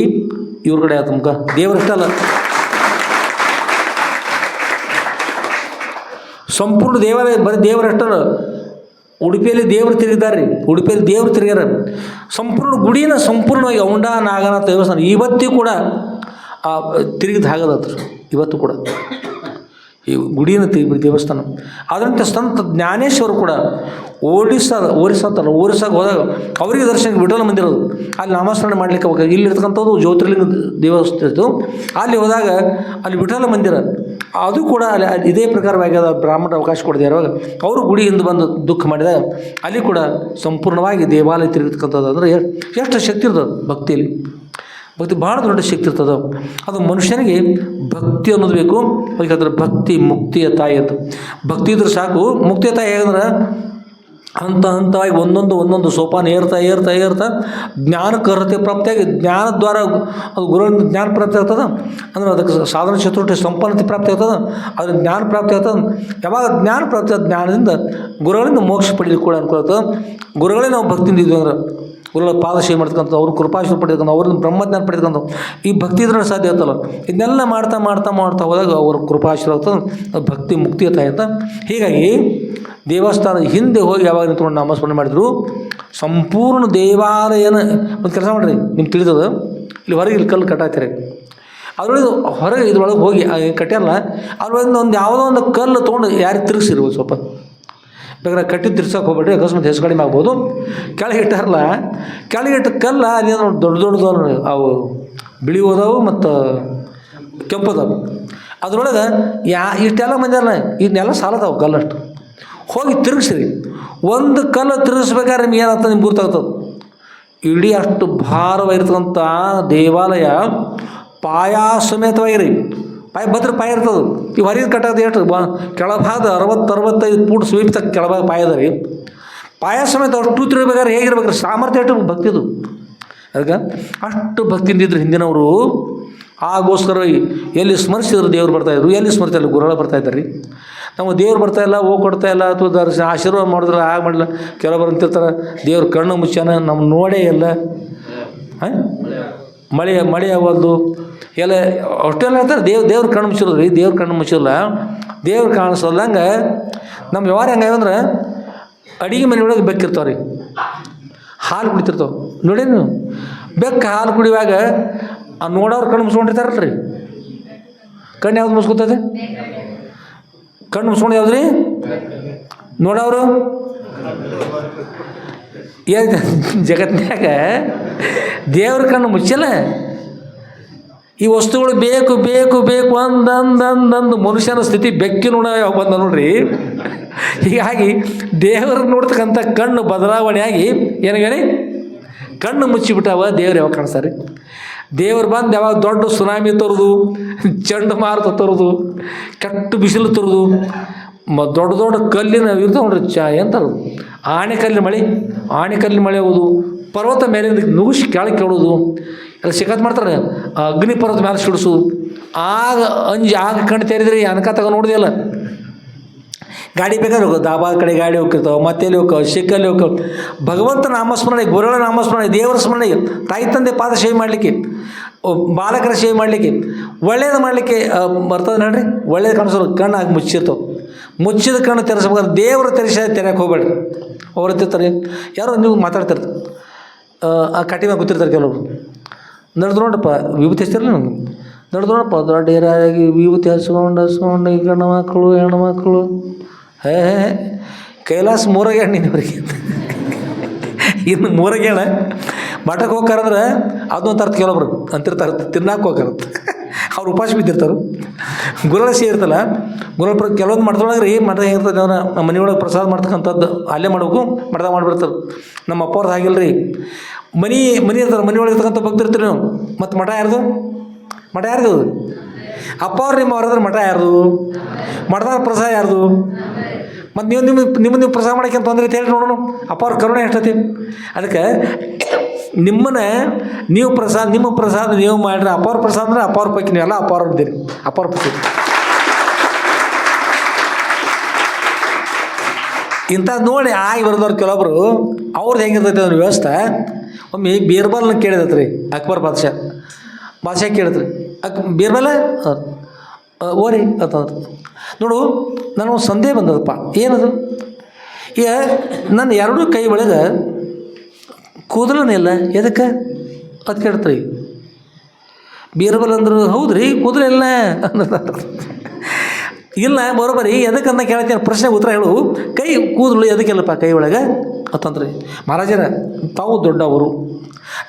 ಇವ್ರ ಕಡೆ ಆಯ್ತು ಮುಖ. ದೇವರಷ್ಟಲ್ಲ, ಸಂಪೂರ್ಣ ದೇವಾಲಯ ಬರೀ ದೇವರಷ್ಟಲ್ಲ. ಉಡುಪಿಯಲ್ಲಿ ದೇವರು ತಿರುಗಿದ್ದಾರೆ ರೀ, ಉಡುಪಿಯಲ್ಲಿ ದೇವರು ತಿರುಗ್ಯಾರ. ಸಂಪೂರ್ಣ ಗುಡಿನ ಸಂಪೂರ್ಣವಾಗಿ ಔಂಡ ನಾಗನಾಥ ದೇವಸ್ಥಾನ ಇವತ್ತಿಗೂ ಕೂಡ ತಿರುಗಿದ ಹಾಗದತ್ರ. ಇವತ್ತು ಕೂಡ ಈ ಗುಡಿನ ತಿರುಗಿ ದೇವಸ್ಥಾನ. ಅದರಂತೆ ಸಂತ ಜ್ಞಾನೇಶ್ವರು ಕೂಡ ಓರಿಸ್ಸಾಗೆ ಹೋದಾಗ ಅವರಿಗೆ ದರ್ಶನಕ್ಕೆ ವಿಠಲ ಮಂದಿರ ಅದು. ಅಲ್ಲಿ ನಾಮಸ್ಮರಣೆ ಮಾಡಲಿಕ್ಕೆ ಅವಾಗ ಇಲ್ಲಿರ್ತಕ್ಕಂಥದ್ದು ಜ್ಯೋತಿರ್ಲಿಂಗ ದೇವಸ್ಥಾನ ಇತ್ತು. ಅಲ್ಲಿ ಹೋದಾಗ ಅಲ್ಲಿ ವಿಠಲ ಮಂದಿರ ಅದು ಕೂಡ ಅಲ್ಲಿ ಇದೇ ಪ್ರಕಾರವಾಗಿ ಅದು ಬ್ರಾಹ್ಮಣ ಅವಕಾಶ ಕೊಡದೆ ಇರುವಾಗ ಅವರು ಗುಡಿಯಿಂದ ಬಂದು ದುಃಖ ಮಾಡಿದಾಗ ಅಲ್ಲಿ ಕೂಡ ಸಂಪೂರ್ಣವಾಗಿ ದೇವಾಲಯ ತಿರುಗಿರ್ತಕ್ಕಂಥದ್ದು. ಅಂದರೆ ಎಷ್ಟು ಶಕ್ತಿ ಇರ್ತದೆ ಭಕ್ತಿಯಲ್ಲಿ. ಭಕ್ತಿ ಭಾಳ ದೊಡ್ಡ ಶಕ್ತಿ ಇರ್ತದೆ. ಅದು ಮನುಷ್ಯನಿಗೆ ಭಕ್ತಿ ಅನ್ನೋದು ಬೇಕು. ಅದಕ್ಕೆ ಭಕ್ತಿ ಮುಕ್ತಿಯ ತಾಯಿ ಅಂತ. ಭಕ್ತಿ ಇದ್ರೆ ಸಾಕು. ಮುಕ್ತಿಯ ತಾಯಿ ಹೇಗಂದ್ರೆ ಹಂತವಾಗಿ ಒಂದೊಂದು ಸೋಪಾನ ಏರ್ತಾ ಜ್ಞಾನಕ್ಕೆ ಅರ್ಹತೆ ಪ್ರಾಪ್ತಿಯಾಗಿ ಜ್ಞಾನದ್ವಾರ ಅದು ಗುರುವಿಂದ ಜ್ಞಾನ ಪ್ರಾಪ್ತಿ ಆಗ್ತದೆ. ಅಂದರೆ ಅದಕ್ಕೆ ಸಾಧನ ಚತುರ್ಥ ಸಂಪನ್ನತೆ ಪ್ರಾಪ್ತಿ ಆಗ್ತದೆ. ಅದ್ರ ಜ್ಞಾನ ಪ್ರಾಪ್ತಿ ಆಗ್ತದೆ. ಯಾವಾಗ ಜ್ಞಾನ ಪ್ರಾಪ್ತಿ ಆದ ಜ್ಞಾನದಿಂದ ಗುರುಗಳಿಂದ ಮೋಕ್ಷ ಪಡೀಲಿಕ್ಕೆ ಕೂಡ ಅನುಕೂಲ ಆಗ್ತದೆ. ಗುರುಗಳೇ ನಾವು ಭಕ್ತಿಯಿಂದ ಇದ್ವಿ ಅಂದ್ರೆ ಗುರುಗಳ ಪಾದ ಸೇವೆ ಮಾಡ್ತಕ್ಕಂಥ, ಅವ್ರ ಕೃಪಾಶೀರ್ವಾದ ಪಡೆದುಕೊಂಡು ಅವ್ರನ್ನ ಬ್ರಹ್ಮಜ್ಞಾನ ಪಡೆದುಕೊಂಡು ಈ ಭಕ್ತಿ ಇದ್ರೆ ಸಾಧ್ಯ ಆಗ್ತಲ್ಲ. ಇದನ್ನೆಲ್ಲ ಮಾಡ್ತಾ ಹೋದಾಗ ಅವ್ರ ಕೃಪಾಶೀರ್ವಾದ ಆಗ್ತದೆ. ಭಕ್ತಿ ಮುಕ್ತಿಯ ತಾಯಿ ಅಂತ. ಹೀಗಾಗಿ ದೇವಸ್ಥಾನದ ಹಿಂದೆ ಹೋಗಿ ಯಾವಾಗ ನಿಂತ್ಕೊಂಡು ನಾಮಸ್ಮರಣೆ ಮಾಡಿದ್ರು ಸಂಪೂರ್ಣ ದೇವಾಲಯನ ಒಂದು ಕೆಲಸ ಮಾಡಿರಿ. ನಿಮ್ಗೆ ತಿಳಿದದ ಇಲ್ಲಿ ಹೊರಗೆ ಇಲ್ಲಿ ಕಲ್ಲು ಕಟ್ಟಾಕ್ತಾರೆ. ಅದರೊಳಗೆ ಹೊರಗೆ ಇದ್ರೊಳಗೆ ಹೋಗಿ ಕಟ್ಟ್ಯಾರಲ್ಲ, ಅದ್ರೊಳಗೆ ಒಂದು ಯಾವುದೋ ಒಂದು ಕಲ್ಲು ತೊಗೊಂಡು ಯಾರಿಗೆ ತಿರುಗಿಸಿರ್ಬೋದು. ಸ್ವಲ್ಪ ಬೇಕಾದ್ರೆ ಕಟ್ಟಿ ತಿರ್ಸೋಕೆ ಹೋಗ್ಬೇಡ್ರಿ, ಅಕಸ್ಮಾತ್ ಹೆಚ್ಚು ಕಡಿಮೆ ಆಗ್ಬೋದು. ಕೆಳಗೆ ಇಟ್ಟಾರಲ್ಲ, ಕೆಳಗಿಟ್ಟ ಕಲ್ಲ ಅಲ್ಲಿ ದೊಡ್ಡ ಅವು ಬಿಳಿ ಹೋದವು ಮತ್ತು ಕೆಂಪದವು. ಅದರೊಳಗೆ ಇಷ್ಟೆಲ್ಲ ಮಂದಿರಲ್ಲ, ಇದನ್ನೆಲ್ಲ ಸಾಲದವು ಕಲ್ಲಷ್ಟು. ಹೋಗಿ ತಿರುಗಿಸ್ರಿ. ಒಂದು ಕಲ್ಲು ತಿರುಗಿಸ್ಬೇಕಾದ್ರೆ ನಿಮ್ಗೆ ಏನಾಗ್ತದೆ ನಿಮ್ಗೆ ಗೊತ್ತಾಗ್ತದೆ. ಇಡೀ ಅಷ್ಟು ಭಾರವಾಗಿರ್ತಕ್ಕಂಥ ದೇವಾಲಯ ಪಾಯ ಸಮೇತವಾಗಿರಿ. ಭದ್ರ ಪಾಯ ಇರ್ತದೆ. ಈ ಹೊರಗೆ ಕಟ್ಟೋದು ಎಷ್ಟು ಕೆಳಭಾಗ 60-65 ಫೂಟ್ ಸ್ವೀಪ್ ತಕ್ಕ ಕೆಳಭಾಗ ಪಾಯದ ರೀ. ಪಾಯ ಸಮೇತ ಅಷ್ಟು ತಿರುಗಬೇಕಾದ್ರೆ ಹೇಗಿರ್ಬೇಕ್ರಿ, ಸಾಮರ್ಥ್ಯ ಎಷ್ಟು ಭಕ್ತಿದು. ಅದಕ್ಕೆ ಅಷ್ಟು ಭಕ್ತಿಯಿಂದ ಇದ್ರು ಹಿಂದಿನವರು. ಆಗೋಸ್ಕರ ಎಲ್ಲಿ ಸ್ಮರಿಸಿದ್ರು ದೇವ್ರು ಬರ್ತಾಯಿದ್ರು, ಎಲ್ಲಿ ಸ್ಮರಿಸಿಲ್ಲ ಗುರುಗಳು ಬರ್ತಾಯಿದ್ದಾರೆ ರೀ. ನಾವು ದೇವ್ರು ಬರ್ತಾಯಿಲ್ಲ, ಹೋಗಿ ಕೊಡ್ತಾಯಿಲ್ಲ, ಅಥವಾ ದರ್ಶನ ಆಶೀರ್ವಾದ ಮಾಡಿದ್ರೆ ಆಗ ಮಾಡಲಿಲ್ಲ. ಕೆಲವರು ಅಂತಿರ್ತಾರೆ ದೇವ್ರ ಕಣ್ಣು ಮುಚ್ಚಾನ, ನಮ್ಮ ನೋಡೇ ಇಲ್ಲ, ಮಳೆ ಆಗೋದು ಎಲ್ಲ ಅಷ್ಟೆಲ್ಲ ಹೇಳ್ತಾರೆ. ದೇವ್ರ ಕಣ್ಣು ಮುಚ್ಚಿರೋದು ರೀ. ದೇವ್ರ ಕಣ್ಣು ಮುಚ್ಚಿಲ್ಲ, ದೇವ್ರು ಕಾಣಿಸೋದಂಗೆ ನಮ್ಮ ವ್ಯವಹಾರ ಹೆಂಗಂದ್ರೆ ಅಡುಗೆ ಮನೆಯೊಳಗೆ ಬೆಕ್ಕಿರ್ತಾವೆ ರೀ, ಹಾಲು ಕುಡಿತಿರ್ತಾವೆ ನೋಡಿ ನೀವು. ಬೆಕ್ಕು ಹಾಲು ಕುಡಿಯುವಾಗ ನೋಡೋರು ಕಣ್ಣು ಮುಚ್ಕೊಂಡಿರ್ತಾರಲ್ಲ ರೀ. ಕಣ್ಣು ಯಾವ್ದು ಮುಚ್ಕೊತದೆ? ಕಣ್ಣು ಮುಚ್ಕೊಂಡು ಯಾವ್ದು ರೀ ನೋಡೋರು? ಏನು ಜಗತ್ತಿನಾಗ ದೇವ್ರ ಕಣ್ಣು ಮುಚ್ಚಿಲ್ಲ. ಈ ವಸ್ತುಗಳು ಬೇಕು ಅಂದಂದು ಮನುಷ್ಯನ ಸ್ಥಿತಿ ಬೆಕ್ಕಿನ ಯಾವ ಬಂದ ನೋಡ್ರಿ. ಹೀಗಾಗಿ ದೇವರು ನೋಡ್ತಕ್ಕಂಥ ಕಣ್ಣು ಬದಲಾವಣೆಯಾಗಿ ಏನಾಗೇನೆ ಕಣ್ಣು ಮುಚ್ಚಿಬಿಟ್ಟಾವ. ದೇವ್ರು ಯಾವಾಗ ಕಾಣಿಸ್ತಾರೆ? ದೇವ್ರು ಬಂದು ಯಾವಾಗ ದೊಡ್ಡ ಸುನಾಮಿ ತರೋದು, ಚಂಡಮಾರುತ ತರೋದು, ಕೆಟ್ಟ ಬಿಸಿಲು ತರೋದು, ದೊಡ್ಡ ಕಲ್ಲಿನ ಇರ್ತಾವೆ ನೋಡ್ರಿ, ಎಂತರು ಆಣೆಕಲ್ಲಿನ ಮಳೆ ಹೋಗೋದು, ಪರ್ವತ ಮೇಲಿಂದ ನುಗ್ಗಿಸಿ ಕೆಳಗೆ ಕೇಳೋದು ಎಲ್ಲ ಶಿಕಾತ್ ಮಾಡ್ತಾರೆ. ಅಗ್ನಿ ಪರ್ವತ ಮೇಲೆ ಸಿಡಿಸೋದು. ಆಗ ಕಣ್ಣು ತೆರೆದ್ರಿ ಅನಕ ತಗೋ ನೋಡಿದೆಯಲ್ಲ. ಗಾಡಿ ಬೇಕಾದ್ರೆ ಹೋಗೋದು, ದಾಬಾ ಕಡೆ ಗಾಡಿ ಹೋಗಿರ್ತಾವೆ, ಮತ್ತೆಲ್ಲಿ ಹೋಗ್ತಾವೆ, ಸಿಕ್ಕಲ್ಲಿ ಹೋಗ್ತಾವೆ. ಭಗವಂತ ನಾಮಸ್ಮರಣೆ, ಗುರುಗಳ ನಾಮಸ್ಮರಣೆ, ದೇವರ ಸ್ಮರಣೆ, ತಾಯಿ ತಂದೆ ಪಾದ ಸೇವೆ ಮಾಡಲಿಕ್ಕೆ, ಬಾಲಕರ ಸೇವೆ ಮಾಡಲಿಕ್ಕೆ, ಒಳ್ಳೇದು ಮಾಡಲಿಕ್ಕೆ ಬರ್ತದೆ ನೋಡ್ರಿ. ಒಳ್ಳೇದು ಕಾಣಿಸೋದು ಕಣ್ಣು ಆಗಿ ಮುಚ್ಚಿರ್ತಾವೆ. ಮುಚ್ಚಿದ ಕಣ್ಣು ತೆರೆಸ್ಬೇಕಾದ್ರೆ ದೇವರು ತೆರೆಯಕ್ಕೆ ಹೋಗ್ಬೇಡ್ರಿ. ಅವ್ರು ಎತ್ತಿರ್ತಾರೆ, ಯಾರೋ ನೀವು ಮಾತಾಡ್ತಾರೆ, ಆ ಕಟಿ ಮ್ಯಾಗ ಗೊತ್ತಿರ್ತಾರೆ ಕೆಲವರು. ನಡೆದು ನೋಡಪ್ಪ ವಿಭೂತಿ ಹಚ್ತಿರಲ್ಲ, ನಂಗೆ ನಡೆದು ನೋಡಪ್ಪ ದೊಡ್ಡ ಏರಾಗಿ ವಿಭೂತಿ ಹಚ್ಕೊಂಡು ಈ ಗಂಡು ಮಕ್ಕಳು ಹೆಣ್ಣು ಮಕ್ಕಳು ಕೈಲಾಸ ಮೂರಾಗ ಹೆಣ್ಣಿನವ್ರಿಗೆ ಇನ್ನು ಮೂರಾಗ ಹೆಣ್ಣ ಮಠಕ್ಕೆ ಹೋಗ್ಕಾರಂದ್ರೆ ಅದೊಂದು ಅರ್ಥ ಕೆಲವೊಬ್ರು ಅಂತಿರ್ತಾರೆ, ತಿನ್ನಕ್ಕೆ ಹೋಗ್ಕಾರಂತ ಅವ್ರು ಉಪವಾಸ ಬಿದ್ದಿರ್ತಾರೆ. ಗುರುಳ ಇರ್ತಲ್ಲ, ಗುರುಳ ಕೆಲವೊಂದು ಮಠದೊಳಗೆ ರೀ ಮಠ ಹೆಂಗಿರ್ತದೆ ಅವನ ನಮ್ಮ ಮನೆಯೊಳಗೆ ಪ್ರಸಾದ ಮಾಡ್ತಕ್ಕಂಥದ್ದು ಅಲ್ಲೇ ಮಾಡಬೇಕು, ಮಠದಾಗ ಮಾಡಿಬಿಡ್ತಾರೆ. ನಮ್ಮ ಅಪ್ಪ ಅವ್ರದ್ದು ಹಾಗಿಲ್ಲ ರೀ, ಮನೆ ಇರ್ತಾರೆ, ಮನೆ ಒಳಗೆ ಇರ್ತಕ್ಕಂಥ ಭಕ್ತಿರ್ತೀರಿ ನೀವು. ಮತ್ತು ಮಠ ಯಾರ್ದು? ಅಪ್ಪ ಅವ್ರು ನಿಮ್ಮ ಅವ್ರದ್ರ ಮಠ ಯಾರ್ದು? ಮಠದಾಗ ಪ್ರಸಾದ ಯಾರ್ದು? ಮತ್ತು ನೀವು ಪ್ರಸಾದ ಮಾಡೋಕೆ ತೊಂದರೆ ಹೇಳಿ ನೋಡೋಣ. ಅಪ್ಪ ಅವ್ರ ಕರುಣೆ ಎಷ್ಟೈತಿ. ಅದಕ್ಕೆ ನಿಮ್ಮ ಪ್ರಸಾದ ನೀವು ಮಾಡಿರಿ. ಅಪ್ಪ ಅವ್ರ ಪ್ರಸಾದ ಅಂದ್ರೆ ಅಪ್ಪ ಅವ್ರ ಪೈಕಿ ನೀವೆಲ್ಲ ಅಪ್ಪ ಅವ್ರು ಇದ್ದೀರಿ. ಅಪ್ಪ ಅವ್ರ ಪೈಕಿ ಇಂಥದ್ದು ನೋಡಿ ಆಗಿ ಬರೆದವ್ರು ಕೆಲವೊಬ್ರು ಅವ್ರದ್ದು ಹೆಂಗಿರ್ತೈತೆ ಅದ್ರ ವ್ಯವಸ್ಥೆ. ಒಮ್ಮೆ ಬೀರ್ಬಲ್ನ ಕೇಳಿದತ್ರಿ ಅಕ್ಬರ್ ಬಾದ್ಶಾ ಕೇಳಿದ್ರಿ, ಬೀರ್ಬಲ ಓರಿ ಅಂತಂದ್ರೆ ನೋಡು ನನಗೆ ಸಂದೇಹ ಬಂದದಪ್ಪ. ಏನದು? ಈಗ ನನ್ನ ಎರಡೂ ಕೈ ಒಳಗೆ ಕೂದಲನಿಲ್ಲ, ಎದಕ್ಕೆ ಅದು ಕೇಳ್ತ್ರಿ. ಬೀರ್ಬಲ್ ಅಂದರು ಹೌದ್ರಿ ಕೂದಲಿಲ್ಲ ಇಲ್ಲ ಬರೋಬರಿ ಎದಕ್ಕೆ ಅಂತ ಕೇಳ್ತೀನಿ. ಪ್ರಶ್ನೆಗೆ ಉತ್ತರ ಹೇಳು. ಕೈ ಕೂದಲು ಎದಕ್ಕೆಲ್ಲಪ್ಪ ಕೈ ಒಳಗೆ ಅಂತಂದ್ರಿ. ಮಹಾರಾಜರ ತಾವು ದೊಡ್ಡವರು,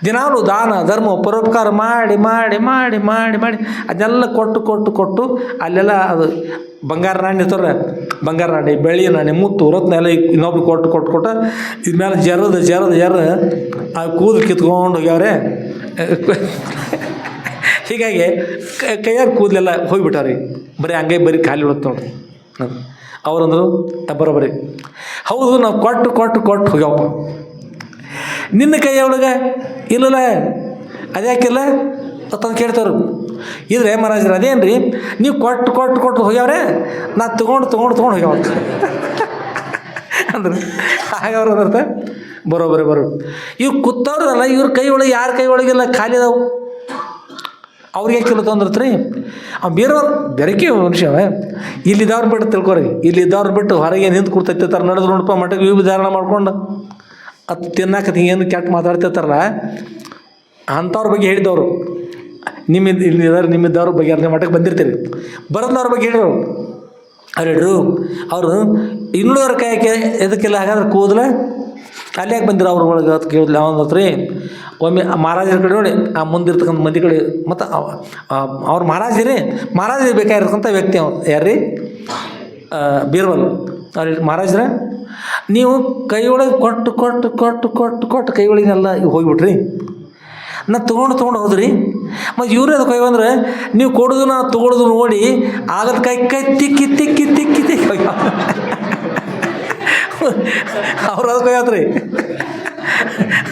ದಿನಾಲು ದಾನ ಧರ್ಮ ಪರೋಪಕಾರ ಮಾಡಿ ಮಾಡಿ ಮಾಡಿ ಮಾಡಿ ಮಾಡಿ ಅದನ್ನೆಲ್ಲ ಕೊಟ್ಟು ಅಲ್ಲೆಲ್ಲ ಅದು ಬಂಗಾರ ನಾಣ್ಯ ಇರ್ತಾರೆ, ಬಂಗಾರ ನಾಣ್ಯ, ಬೆಳ್ಳಿ ನಾಣ್ಯ, ಮುತ್ತು ರತ್ನ ಎಲ್ಲ ಇನ್ನೊಬ್ರು ಕೊಟ್ಟು ಇದ್ಮೇಲೆ ಜರದ ಆ ಕೂದಲು ಕಿತ್ಕೊಂಡು ಹೋಗ್ಯಾವ್ರೆ. ಹೀಗಾಗಿ ಕೈಯಾಗ ಕೂದಲೆಲ್ಲ ಹೋಗಿಬಿಟ್ಟಾರಿ, ಬರೀ ಹಂಗೆ ಬರೀ ಖಾಲಿ ಉಳತ್ತೆ ನೋಡ್ರಿ. ಅವರಂದರು ಬರೋಬರಿ ಹೌದು, ನಾವು ಕೊಟ್ಟು ಹೋಗ್ಯಾವಪ್ಪ. ನಿನ್ನ ಕೈ ಒಳಗೆ ಇಲ್ಲಲ್ಲ ಅದ್ಯಾಕಿಲ್ಲ ಅಂತಂದು ಕೇಳ್ತಾರು. ಇದ್ರೆ ಮಹಾರಾಜರು ಅದೇನು ರೀ ನೀವು ಕೊಟ್ಟು ಹೋಗ್ಯಾವ್ರೆ, ನಾ ತೊಗೊಂಡು ಹೋಗ್ಯಾವ ಅಂದ್ರೆ ಹಾಗವ್ರು ಅದರ್ಥ ಬರೋಬರಿ ಇವ್ರು ಕೂತವ್ರದಲ್ಲ, ಇವ್ರ ಕೈ ಒಳಗೆ ಯಾರ ಕೈ ಒಳಗೆಲ್ಲ ಖಾಲಿ ಅದಾವು, ಅವ್ರಿಗೆ ಯಾಕೆ ತೊಂದ್ರತ್ರಿ. ಬೇರೆಯವ್ರು ಬೆರಕೆ ಮನುಷ್ಯ ಇಲ್ಲಿದ್ದವ್ರು ಬಿಟ್ಟು ತಿಳ್ಕೊರಿ, ಇಲ್ಲಿದ್ದವ್ರು ಬಿಟ್ಟು ಹೊರಗೆ ನಿಂತು ಕೂಡ್ತಿರ್ತಾರೆ, ನಡೆದು ನೋಡಪ್ಪ ಮಠಕ್ಕೆ ಧಾರಣ ಮಾಡ್ಕೊಂಡು ಅದು ತಿನ್ನಾಕತ್ತಿ ಏನು ಕೆಟ್ಟ ಮಾತಾಡ್ತಿರ್ತಾರಲ್ಲ ಅಂಥವ್ರ ಬಗ್ಗೆ ಹೇಳಿದವರು. ನಿಮ್ಮಿದ್ದವ್ರ ಬಗ್ಗೆ ಅರ್ಥ ಮಠಕ್ಕೆ ಬಂದಿರ್ತೀರಿ, ಬರೋದವ್ರ ಬಗ್ಗೆ ಹೇಳಿದ್ರು. ಅವ್ರು ಅವರು ಇನ್ನೂರ ಕೈಯಾಕೆ ಎದಕ್ಕಿಲ್ಲ, ಹಾಗಾದ್ರೆ ಕೂದಲ ಅಲ್ಲಿ ಯಾಕೆ ಬಂದಿರೋ ಅವ್ರ ಒಳಗೆ ಅಂತ ಕೇಳಿದ್ಲಿ. ಅವನ ಹತ್ರ ಒಮ್ಮೆ ಮಹಾರಾಜರ ಕಡೆ ನೋಡಿ ಆ ಮುಂದಿರ್ತಕ್ಕಂಥ ಮಂದಿ ಕಡೆ, ಮತ್ತು ಅವ್ರ ಮಹಾರಾಜರೇ ಬೇಕಾಗಿರ್ತಕ್ಕಂಥ ವ್ಯಕ್ತಿ ಅವ್ರು ಯಾರ್ರೀ? ಬೀರ್ಬಲ್. ಅವ್ರು ಮಹಾರಾಜರ ನೀವು ಕೈ ಒಳಗೆ ಕೊಟ್ಟು ಕೈ ಒಳಗಿನೆಲ್ಲ ಹೋಗಿಬಿಟ್ರಿ, ನಾ ತೊಗೊಂಡು ಹೋದ್ರಿ. ಮತ್ತು ಇವ್ರು ಅದಕ್ಕೆ ಹೋಗ್ಯವಂದ್ರೆ ನೀವು ಕೊಡೋದು ನಾ ತೊಗೊಳೋದು ನೋಡಿ ಆಗದ ಕೈ ತಿಕ್ಕಿ ಹೋಗ್ಯ ಅವ್ರು ಅದಕ್ಕೆ ಹೋಗ್ಯಾತ್ರಿ.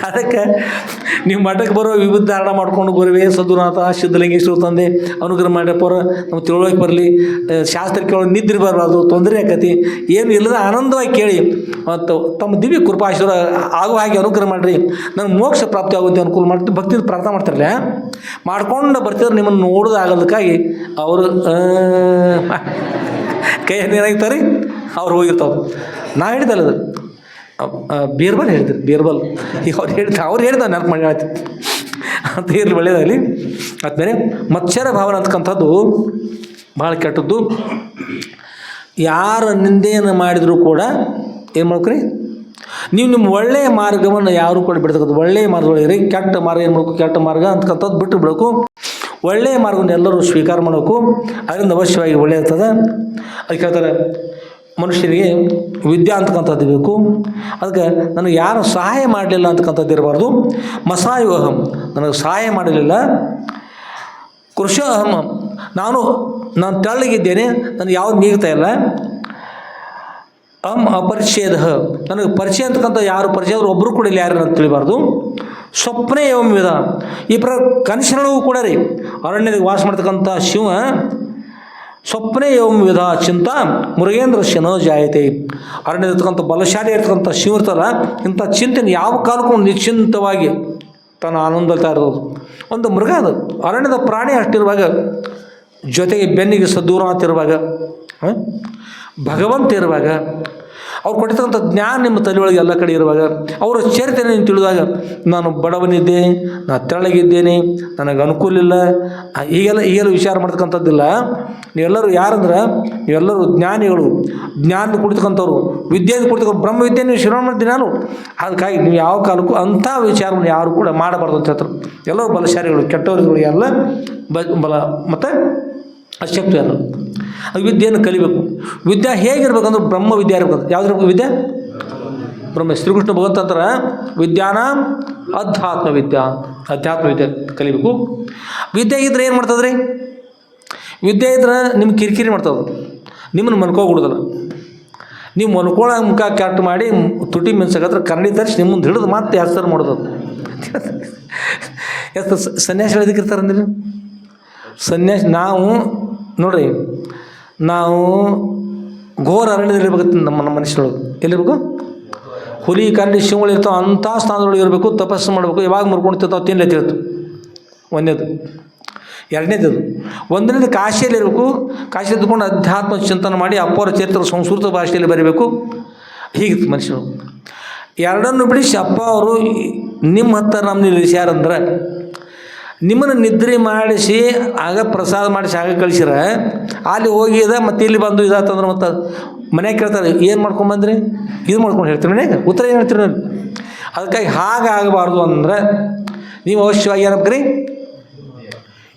ಅದಕ್ಕೆ ನೀವು ಮಠಕ್ಕೆ ಬರೋ ವಿವಿಧ ಧಾರಣ ಮಾಡ್ಕೊಂಡು ಗುರುವೇ ಸದ್ಗುರುನಾಥ ಸಿದ್ಧಲಿಂಗೇಶ್ವರ ತಂದೆ ಅನುಗ್ರಹ ಮಾಡ್ಯಪ್ಪವ್ರ ನಮ್ಮ ತಿಳುವಳಿಕೆ ಬರಲಿ, ಶಾಸ್ತ್ರ ಕೇಳೋ ನಿದ್ರೆ ಬರಬಾರ್ದು, ತೊಂದರೆ ಆಕತಿ ಏನು ಇಲ್ಲದ ಆನಂದವಾಗಿ ಕೇಳಿ ಮತ್ತು ತಮ್ಮ ದಿವ್ಯ ಕೃಪಾಶೀರ್ವ ಆಗೋ ಹಾಗೆ ಅನುಗ್ರಹ ಮಾಡಿರಿ, ನನಗೆ ಮೋಕ್ಷ ಪ್ರಾಪ್ತಿ ಆಗುತ್ತೆ ಅನುಕೂಲ ಮಾಡ್ತೀವಿ. ಭಕ್ತಿ ಪ್ರಾರ್ಥನೆ ಮಾಡ್ತಾರಲ್ಲ ಮಾಡ್ಕೊಂಡು ಬರ್ತಿದ್ರೆ ನಿಮ್ಮನ್ನು ನೋಡೋದು ಆಗೋದಕ್ಕಾಗಿ ಅವರು ಕೈ ಏನಾಗ್ತಾರೆ ಅವ್ರು ಹೋಗಿರ್ತಾವೆ. ನಾ ಹೇಳಿದಲ್ಲ ಅದು ಬೀರ್ಬಲ್ ಈಗ ಅವ್ರು ಹೇಳಿದ ನೆನಪು ಮಾಡಿ ಹೇಳ್ತಿ ಅಂತ ಇರಲಿ, ಒಳ್ಳೆಯದಾಗಲಿ. ಆದ್ಮೇಲೆ ಮತ್ಸರ ಭಾವನೆ ಅಂತಕ್ಕಂಥದ್ದು ಭಾಳ ಕೆಟ್ಟದ್ದು. ಯಾರು ನಿಂದೆಯನ್ನು ಮಾಡಿದರೂ ಕೂಡ ಏನು ಮಾಡ್ಕೊರಿ, ನೀವು ನಿಮ್ಮ ಒಳ್ಳೆಯ ಮಾರ್ಗವನ್ನು ಯಾರು ಕೂಡ ಬಿಡ್ತಕ್ಕಂಥ ಒಳ್ಳೆಯ ಮಾರ್ಗಗಳಿರಿ. ಕೆಟ್ಟ ಮಾರ್ಗ ಏನು ಮಾಡಬೇಕು, ಕೆಟ್ಟ ಮಾರ್ಗ ಅಂತಕ್ಕಂಥದ್ದು ಬಿಟ್ಟು ಬಿಡಬೇಕು. ಒಳ್ಳೆಯ ಮಾರ್ಗವನ್ನು ಎಲ್ಲರೂ ಸ್ವೀಕಾರ ಮಾಡಬೇಕು, ಅದರಿಂದ ಅವಶ್ಯವಾಗಿ ಒಳ್ಳೆಯರ್ತದೆ. ಅದಕ್ಕೆ ಹೇಳ್ತಾರೆ ಮನುಷ್ಯನಿಗೆ ವಿದ್ಯಾ ಅಂತಕ್ಕಂಥದ್ದು ಬೇಕು. ಅದಕ್ಕೆ ನನಗೆ ಯಾರು ಸಹಾಯ ಮಾಡಲಿಲ್ಲ ಅಂತಕ್ಕಂಥದ್ದು ಇರಬಾರ್ದು. ಮಸಾಯೋಹಂ, ನನಗೆ ಸಹಾಯ ಮಾಡಲಿಲ್ಲ. ಕೃಷ ಅಹಂ, ನಾನು ತೆಳ್ಳಗಿದ್ದೇನೆ, ನನಗೆ ಯಾವುದು ಮೀಗ್ತಾ ಇಲ್ಲ. ಅಪರಿಚ್ಛೇದ, ನನಗೆ ಪರಿಚಯ ಅಂತಕ್ಕಂಥ ಯಾರು ಪರಿಚಯ ಆದರೂ ಒಬ್ಬರು ಕೂಡ ಇಲ್ಲಿ ಯಾರು ಅಂತ ತಿಳಿಬಾರ್ದು. ಸ್ವಪ್ನೇ ಏವಂ ವಿಧ, ಈ ಕನಸಿನೊಳಗೂ ಕೂಡ ರೀ ಅರಣ್ಯದಲ್ಲಿ ವಾಸ ಮಾಡ್ತಕ್ಕಂಥ ಶಿವ ಸ್ವಪ್ನೇ ಏವಂ ವಿಧ ಚಿಂತ ಮುರುಗೇಂದ್ರ ಶನೋ ಜಾಯತೆ. ಅರಣ್ಯದರ್ತಕ್ಕಂಥ ಬಲಶಾಲಿ ಇರ್ತಕ್ಕಂಥ ಶಿವ ಇರ್ತಲ್ಲ, ಇಂಥ ಚಿಂತನೆ ಯಾವ ಕಾಲಕ್ಕೂ ನಿಶ್ಚಿಂತವಾಗಿ ತನ್ನ ಆನಂದತಾ ಇರೋದು. ಒಂದು ಮೃಗ ಅದು ಅರಣ್ಯದ ಪ್ರಾಣಿ ಅಷ್ಟಿರುವಾಗ, ಜೊತೆಗೆ ಬೆನ್ನಿಗೆ ಸದ್ದೂರ ಅಂತಿರುವಾಗ ಭಗವಂತ ಇರುವಾಗ ಅವ್ರು ಕೊಟ್ಟಿರ್ತಕ್ಕಂಥ ಜ್ಞಾನ ನಿಮ್ಮ ತಲೆಯೊಳಗೆ ಎಲ್ಲ ಕಡೆ ಇರುವಾಗ ಅವರ ಚರಿತ್ರೆ ನೀವು ತಿಳಿದಾಗ ನಾನು ಬಡವನಿದ್ದೆ, ನಾನು ತೆಳ್ಳಗಿದ್ದೇನೆ, ನನಗೆ ಅನುಕೂಲ ಇಲ್ಲ, ಈಗೆಲ್ಲ ವಿಚಾರ ಮಾಡ್ತಕ್ಕಂಥದ್ದಿಲ್ಲ. ನೀವೆಲ್ಲರೂ ಯಾರಂದ್ರೆ ನೀವೆಲ್ಲರೂ ಜ್ಞಾನಿಗಳು, ಜ್ಞಾನ ಕುಡಿತಕ್ಕಂಥವ್ರು, ವಿದ್ಯೆಯನ್ನು ಕುಡಿತಕ್ಕಂಥ ಬ್ರಹ್ಮವಿದ್ಯೆ ನೀವು ಶ್ರವಣ ಮಾಡ್ತೀನಿ ನಾನು. ಅದಕ್ಕಾಗಿ ನೀವು ಯಾವ ಕಾಲಕ್ಕೂ ಅಂಥ ವಿಚಾರವನ್ನು ಯಾರು ಕೂಡ ಮಾಡಬಾರ್ದು ಅಂತ ಹೇಳ್ತಾರೆ. ಎಲ್ಲರೂ ಬಲಶಾಲಿಗಳು, ಕೆಟ್ಟವರುಗಳು ಎಲ್ಲ ಬಲ ಮತ್ತು ಅಶಕ್ತಿ ಅಲ್ಲ. ಅದು ವಿದ್ಯೆಯನ್ನು ಕಲಿಬೇಕು. ವಿದ್ಯೆ ಹೇಗಿರ್ಬೇಕಂದ್ರೆ ಬ್ರಹ್ಮ ವಿದ್ಯೆ ಇರಬೇಕು. ಯಾವ್ದು ವಿದ್ಯೆ? ಬ್ರಹ್ಮ. ಶ್ರೀಕೃಷ್ಣ ಭಗವಂತ ಅಂತಾರೆ ವಿದ್ಯಾನ ಅಧ್ಯಾತ್ಮ ವಿದ್ಯೆ ಕಲಿಬೇಕು. ವಿದ್ಯೆ ಇದ್ರೆ ಏನು ಮಾಡ್ತದ್ರಿ? ವಿದ್ಯೆ ಇದ್ರೆ ನಿಮ್ಗೆ ಕಿರಿಕಿರಿ ಮಾಡ್ತದೆ, ನಿಮ್ಮನ್ನು ಮನ್ಕೋಬಿಡೋದಲ್ಲ. ನೀವು ಮನ್ಕೊಳ್ಳೋ ಮುಖ ಕೆಟ್ಟ ಮಾಡಿ ತುಟಿ ಮೆನ್ಸಕತ್ರ ಕನ್ನಡಿ ತರಿಸಿ ನಿಮ್ಮ ಮುಂದೆ ಹಿಡಿದು ಮತ್ತೆ ಹೆಸರು ಮಾಡೋದು. ಎಷ್ಟು ಸನ್ಯಾಸಿಗಳು ಎದಕ್ಕಿರ್ತಾರೆ ಅಂದ್ರೆ ಸನ್ಯಾಸಿ ನಾವು ನೋಡ್ರಿ, ನಾವು ಘೋರ ಅರಣ್ಯದಲ್ಲಿರ್ಬೇಕು. ನಮ್ಮ ಮನುಷ್ಯರೊಳಗೆ ಎಲ್ಲಿರ್ಬೇಕು? ಹುಲಿ ಕರಡಿ ಶಿವಗಳು ಇರ್ತಾವೆ, ಅಂಥ ಸ್ಥಾನದೊಳಗೆ ಇರಬೇಕು, ತಪಸ್ಸು ಮಾಡಬೇಕು. ಯಾವಾಗ ಮುರ್ಕೊಂಡಿರ್ತಾವೆ ತಿನ್ನಲಿ ತಿಳ್ತು. ಒಂದನೇದು. ಎರಡನೇದು ಒಂದನೇದು ಕಾಶಿಯಲ್ಲಿ ಇರಬೇಕು. ಕಾಶಿಯಲ್ಲಿ ಇದ್ದುಕೊಂಡು ಅಧ್ಯಾತ್ಮ ಚಿಂತನೆ ಮಾಡಿ ಅಪ್ಪರ ಚರಿತ್ರೆ ಸಂಸ್ಕೃತ ಭಾಷೆಯಲ್ಲಿ ಬರೀಬೇಕು. ಹೀಗಿತ್ತು ಮನುಷ್ಯರು. ಎರಡನ್ನು ಬಿಡಿಸಿ ಅಪ್ಪ ಅವರು ನಿಮ್ಮ ಹತ್ತಿರ ನಮ್ಮ ನಿಲ್ಲಿಸ್ಯಾರಂದ್ರೆ ನಿಮ್ಮನ್ನು ನಿದ್ರೆ ಮಾಡಿಸಿ ಆಗ ಪ್ರಸಾದ ಮಾಡಿಸಿ ಆಗ ಕಳಿಸಿರ ಅಲ್ಲಿ ಹೋಗಿದ ಮತ್ತು ಇಲ್ಲಿ ಬಂದು ಇದಾತಂದ್ರೆ ಮತ್ತು ಮನೆಗೆ ಕೇಳ್ತಾರೆ ಏನು ಮಾಡ್ಕೊಂಬಂದ್ರಿ, ಇದು ಮಾಡ್ಕೊಂಡು ಹೇಳ್ತೀರಿ ಮನೆಯಾಗ ಉತ್ತರ ಏನು ಹೇಳ್ತೀರಿ ನಾನು. ಅದಕ್ಕಾಗಿ ಹಾಗಾಗಬಾರ್ದು ಅಂದ್ರೆ ನೀವು ಅವಶ್ಯವಾಗಿ ಏನಪ್ಪ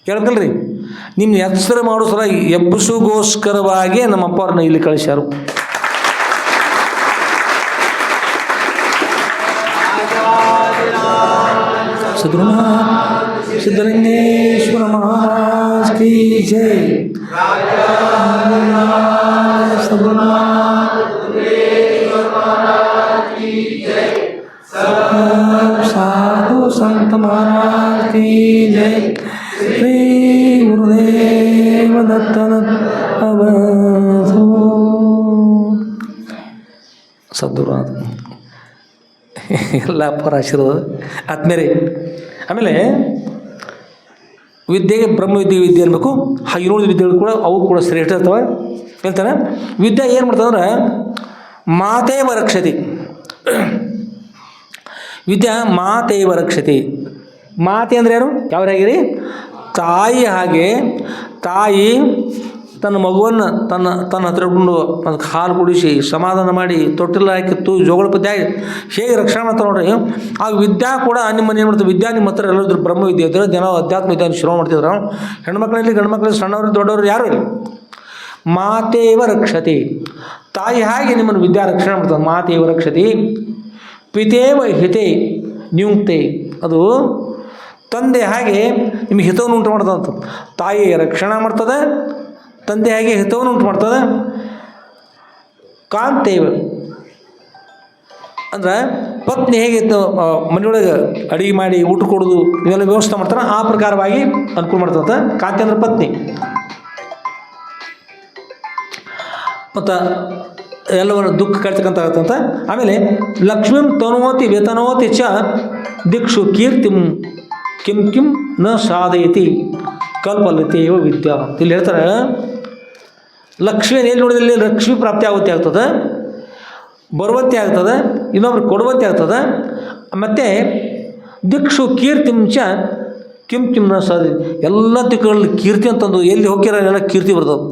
ಹೇಳ್ಬೇಕಲ್ರಿ, ನಿಮ್ಮ ಹೆಸರು ಮಾಡೋ ಸಲ ಎಬ್ಬಿಸೋಗೋಸ್ಕರವಾಗಿ ನಮ್ಮ ಅಪ್ಪ ಅವ್ರನ್ನ ಇಲ್ಲಿ ಕಳಿಸ್ಯಾರು. ಸಿದ್ಧಲಿಂಗೇಶ್ವರ ಮಹಾರಾಜ್ ಕಿ ಜೈ. ಸಾಧು ಸಂತ ಮಹಾರಾಜ್ ಕಿ ಜೈ. ಶ್ರೀ ಗುರುದೇವ ದತ್ತನ ಅವಧೂ. ಸದ್ಗುರುನಾಥ ಎಲ್ಲ ಅಪ್ಪರ ಆಶೀರ್ವಾದ ಆದ್ಮೇಲೆ ಆಮೇಲೆ ವಿದ್ಯೆಗೆ ಬ್ರಹ್ಮವಿದ್ಯೆ ಅನ್ಬೇಕು. ಹಾಗೆ ಇನ್ನುಳಿದ ವಿದ್ಯೆಗಳು ಕೂಡ ಅವು ಕೂಡ ಶ್ರೇಷ್ಠ ಇರ್ತವೆ ಹೇಳ್ತಾನೆ. ವಿದ್ಯೆ ಏನು ಮಾಡ್ತದಂದ್ರೆ ಮಾತೇವ ರಕ್ಷತಿ. ವಿದ್ಯಾ ಮಾತೇವ ರಕ್ಷತಿ. ಮಾತೆ ಅಂದರೆ ಏನು? ಯಾವ್ದಾಗಿರಿ? ತಾಯಿ. ಹಾಗೆ ತಾಯಿ ತನ್ನ ಮಗುವನ್ನು ತನ್ನ ಹತ್ರ ಇಟ್ಕೊಂಡು ಅದಕ್ಕೆ ಹಾಲು ಕುಡಿಸಿ ಸಮಾಧಾನ ಮಾಡಿ ತೊಟ್ಟಿಲ್ಲ ಹಾಕಿ ಜೋಗಳ ಪದ್ಯ ಹೇಗೆ ರಕ್ಷಣೆ ಮಾಡ್ತಾರೆ ನೋಡ್ರಿ. ಆ ವಿದ್ಯಾ ಕೂಡ ನಿಮ್ಮನ್ನು ಏನು ಮಾಡ್ತಾರೆ? ವಿದ್ಯಾ ನಿಮ್ಮ ಹತ್ರ ಎಲ್ಲರಿದ್ರು ಬ್ರಹ್ಮವಿದ್ಯೆ ಇದ್ದರೆ ಜನ ಅಧ್ಯಾತ್ಮ ವಿದ್ಯೆಯನ್ನು ಶ್ರವಣ ಮಾಡ್ತಿದ್ರು. ಹೆಣ್ಮಕ್ಳಲ್ಲಿ ಗಂಡ್ಮಕ್ಳಲ್ಲಿ ಸಣ್ಣವ್ರು ದೊಡ್ಡವರು ಯಾರು ಇಲ್ಲ. ಮಾತೇವ ರಕ್ಷತಿ. ತಾಯಿ ಹಾಗೆ ನಿಮ್ಮನ್ನು ವಿದ್ಯಾ ರಕ್ಷಣೆ ಮಾಡ್ತದೆ. ಮಾತೇವ ರಕ್ಷತಿ. ಪಿತೇವ ಹಿತೆ ನ್ಯುಕ್ತೆ. ಅದು ತಂದೆ ಹಾಗೆ ನಿಮಗೆ ಹಿತವನ್ನು ಉಂಟು ಮಾಡ್ತದಂತ. ತಾಯಿ ರಕ್ಷಣೆ ಮಾಡ್ತದೆ, ತಂದೆ ಹಾಗೆ ಹಿತವನ್ನು ಉಂಟು ಮಾಡ್ತದೆ. ಕಾಂತೇವ ಅಂದ್ರೆ ಪತ್ನಿ ಹೇಗೆ ಮನೆಯೊಳಗೆ ಅಡುಗೆ ಮಾಡಿ ಊಟ ಕೊಡೋದು ಇವೆಲ್ಲ ವ್ಯವಸ್ಥೆ ಮಾಡ್ತಾರೆ, ಆ ಪ್ರಕಾರವಾಗಿ ಅನುಕೂಲ ಮಾಡ್ತದಂತ. ಕಾಂತಿ ಅಂದ್ರೆ ಪತ್ನಿ. ಮತ್ತು ಎಲ್ಲವನ್ನು ದುಃಖ ಕಟ್ತಕ್ಕಂಥ ಆಗತ್ತಂತ. ಆಮೇಲೆ ಲಕ್ಷ್ಮೀಂ ತನೋತಿ ವೇತನೋತಿ ಚ ದಿಕ್ಷು ಕೀರ್ತಿಂ ಕಿಂ ಕಿಂ ನ ಸಾಧಯತಿ ಕಲ್ಪಲತೆಯೋ ವಿದ್ಯಾ. ಇಲ್ಲಿ ಹೇಳ್ತಾರೆ ಲಕ್ಷ್ಮಿ ಎಲ್ಲಿ ನೋಡಿದಲ್ಲಿ ಲಕ್ಷ್ಮಿ ಪ್ರಾಪ್ತಿ ಆಗುತ್ತೆ ಆಗ್ತದೆ, ಬರುವಂತೆ ಆಗ್ತದೆ, ಇನ್ನೊಬ್ರು ಕೊಡುವಂತೆ ಆಗ್ತದೆ. ಮತ್ತು ದಿಕ್ಷು ಕೀರ್ತಿಂಚ ಕಿಂ ಕಿಂ ನ ಸಾಧಯತಿ. ಎಲ್ಲ ದಿಕ್ಕುಗಳಲ್ಲಿ ಕೀರ್ತಿ ಅಂತಂದು ಎಲ್ಲಿ ಹೋಗ್ಯಾರ ಎಲ್ಲ ಕೀರ್ತಿ ಬರ್ತದೆ.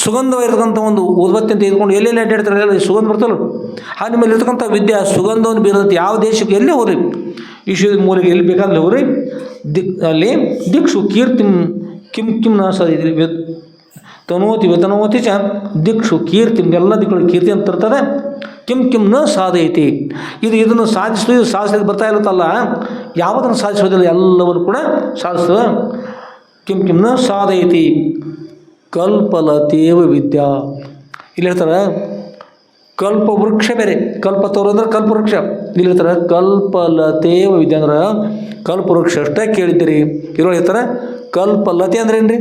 ಸುಗಂಧವಾಗಿರ್ತಕ್ಕಂಥ ಒಂದು ಉದ್ಬತ್ತಿ ಅಂತ ಇದ್ಕೊಂಡು ಎಲ್ಲೆಲ್ಲಿ ಅಡ್ಡಾಡ್ತಾರೆ ಎಲ್ಲ ಸುಗಂಧ ಬರ್ತಲ್ಲ. ಆ ನಿಮ್ಮಲ್ಲಿ ಇರ್ತಕ್ಕಂಥ ವಿದ್ಯೆ ಸುಗಂಧವನ್ನು ಬೀರುತ್ತೆ. ಯಾವ ದೇಶಕ್ಕೆ ಎಲ್ಲೇ ಹೋಗ್ರಿ, ವಿಶ್ವದ ಮೂಲೆಗೆ ಎಲ್ಲಿ ಬೇಕಾದ್ರೆ ಹೋಗ್ರಿ, ಅಲ್ಲಿ ದಿಕ್ಷು ಕೀರ್ತಿಂ ಕಿಂ ಕಿಂ ನ ಸಾಧಯತಿ ತನೋತಿ ವೇತನೋತಿ ಚ ದಿಕ್ಷು ಕೀರ್ತಿ. ಎಲ್ಲ ದಿಕ್ಕುಗಳು ಕೀರ್ತಿ ಅಂತ ಇರ್ತದೆ. ಕಿಂ ಕಿಂ ನ ಸಾಧಯತಿ. ಇದನ್ನು ಸಾಧಿಸಲಿಕ್ಕೆ ಬರ್ತಾ ಇರುತ್ತಲ್ಲ, ಯಾವುದನ್ನು ಸಾಧಿಸೋದಿಲ್ಲ, ಎಲ್ಲವನ್ನು ಕೂಡ ಸಾಧಿಸ್ತದೆ. ಕಿಂ ಕಿಂ ನ ಸಾಧಯತಿ ಕಲ್ಪಲತೇವ ವಿದ್ಯಾ. ಇಲ್ಲಿ ಹೇಳ್ತಾರೆ ಕಲ್ಪವೃಕ್ಷ ಬೇರೆ, ಕಲ್ಪತರು ಅಂದ್ರೆ ಕಲ್ಪವೃಕ್ಷ. ಇಲ್ಲಿ ಹೇಳ್ತಾರೆ ಕಲ್ಪಲತೇವ ವಿದ್ಯಾ ಅಂದ್ರೆ ಕಲ್ಪವೃಕ್ಷ ಅಷ್ಟೇ ಕೇಳಿದ್ದೀರಿ. ಇರೋ ಹೇಳ್ತಾರೆ ಕಲ್ಪಲತೆ ಅಂದ್ರೆ ಏನ್ರಿ?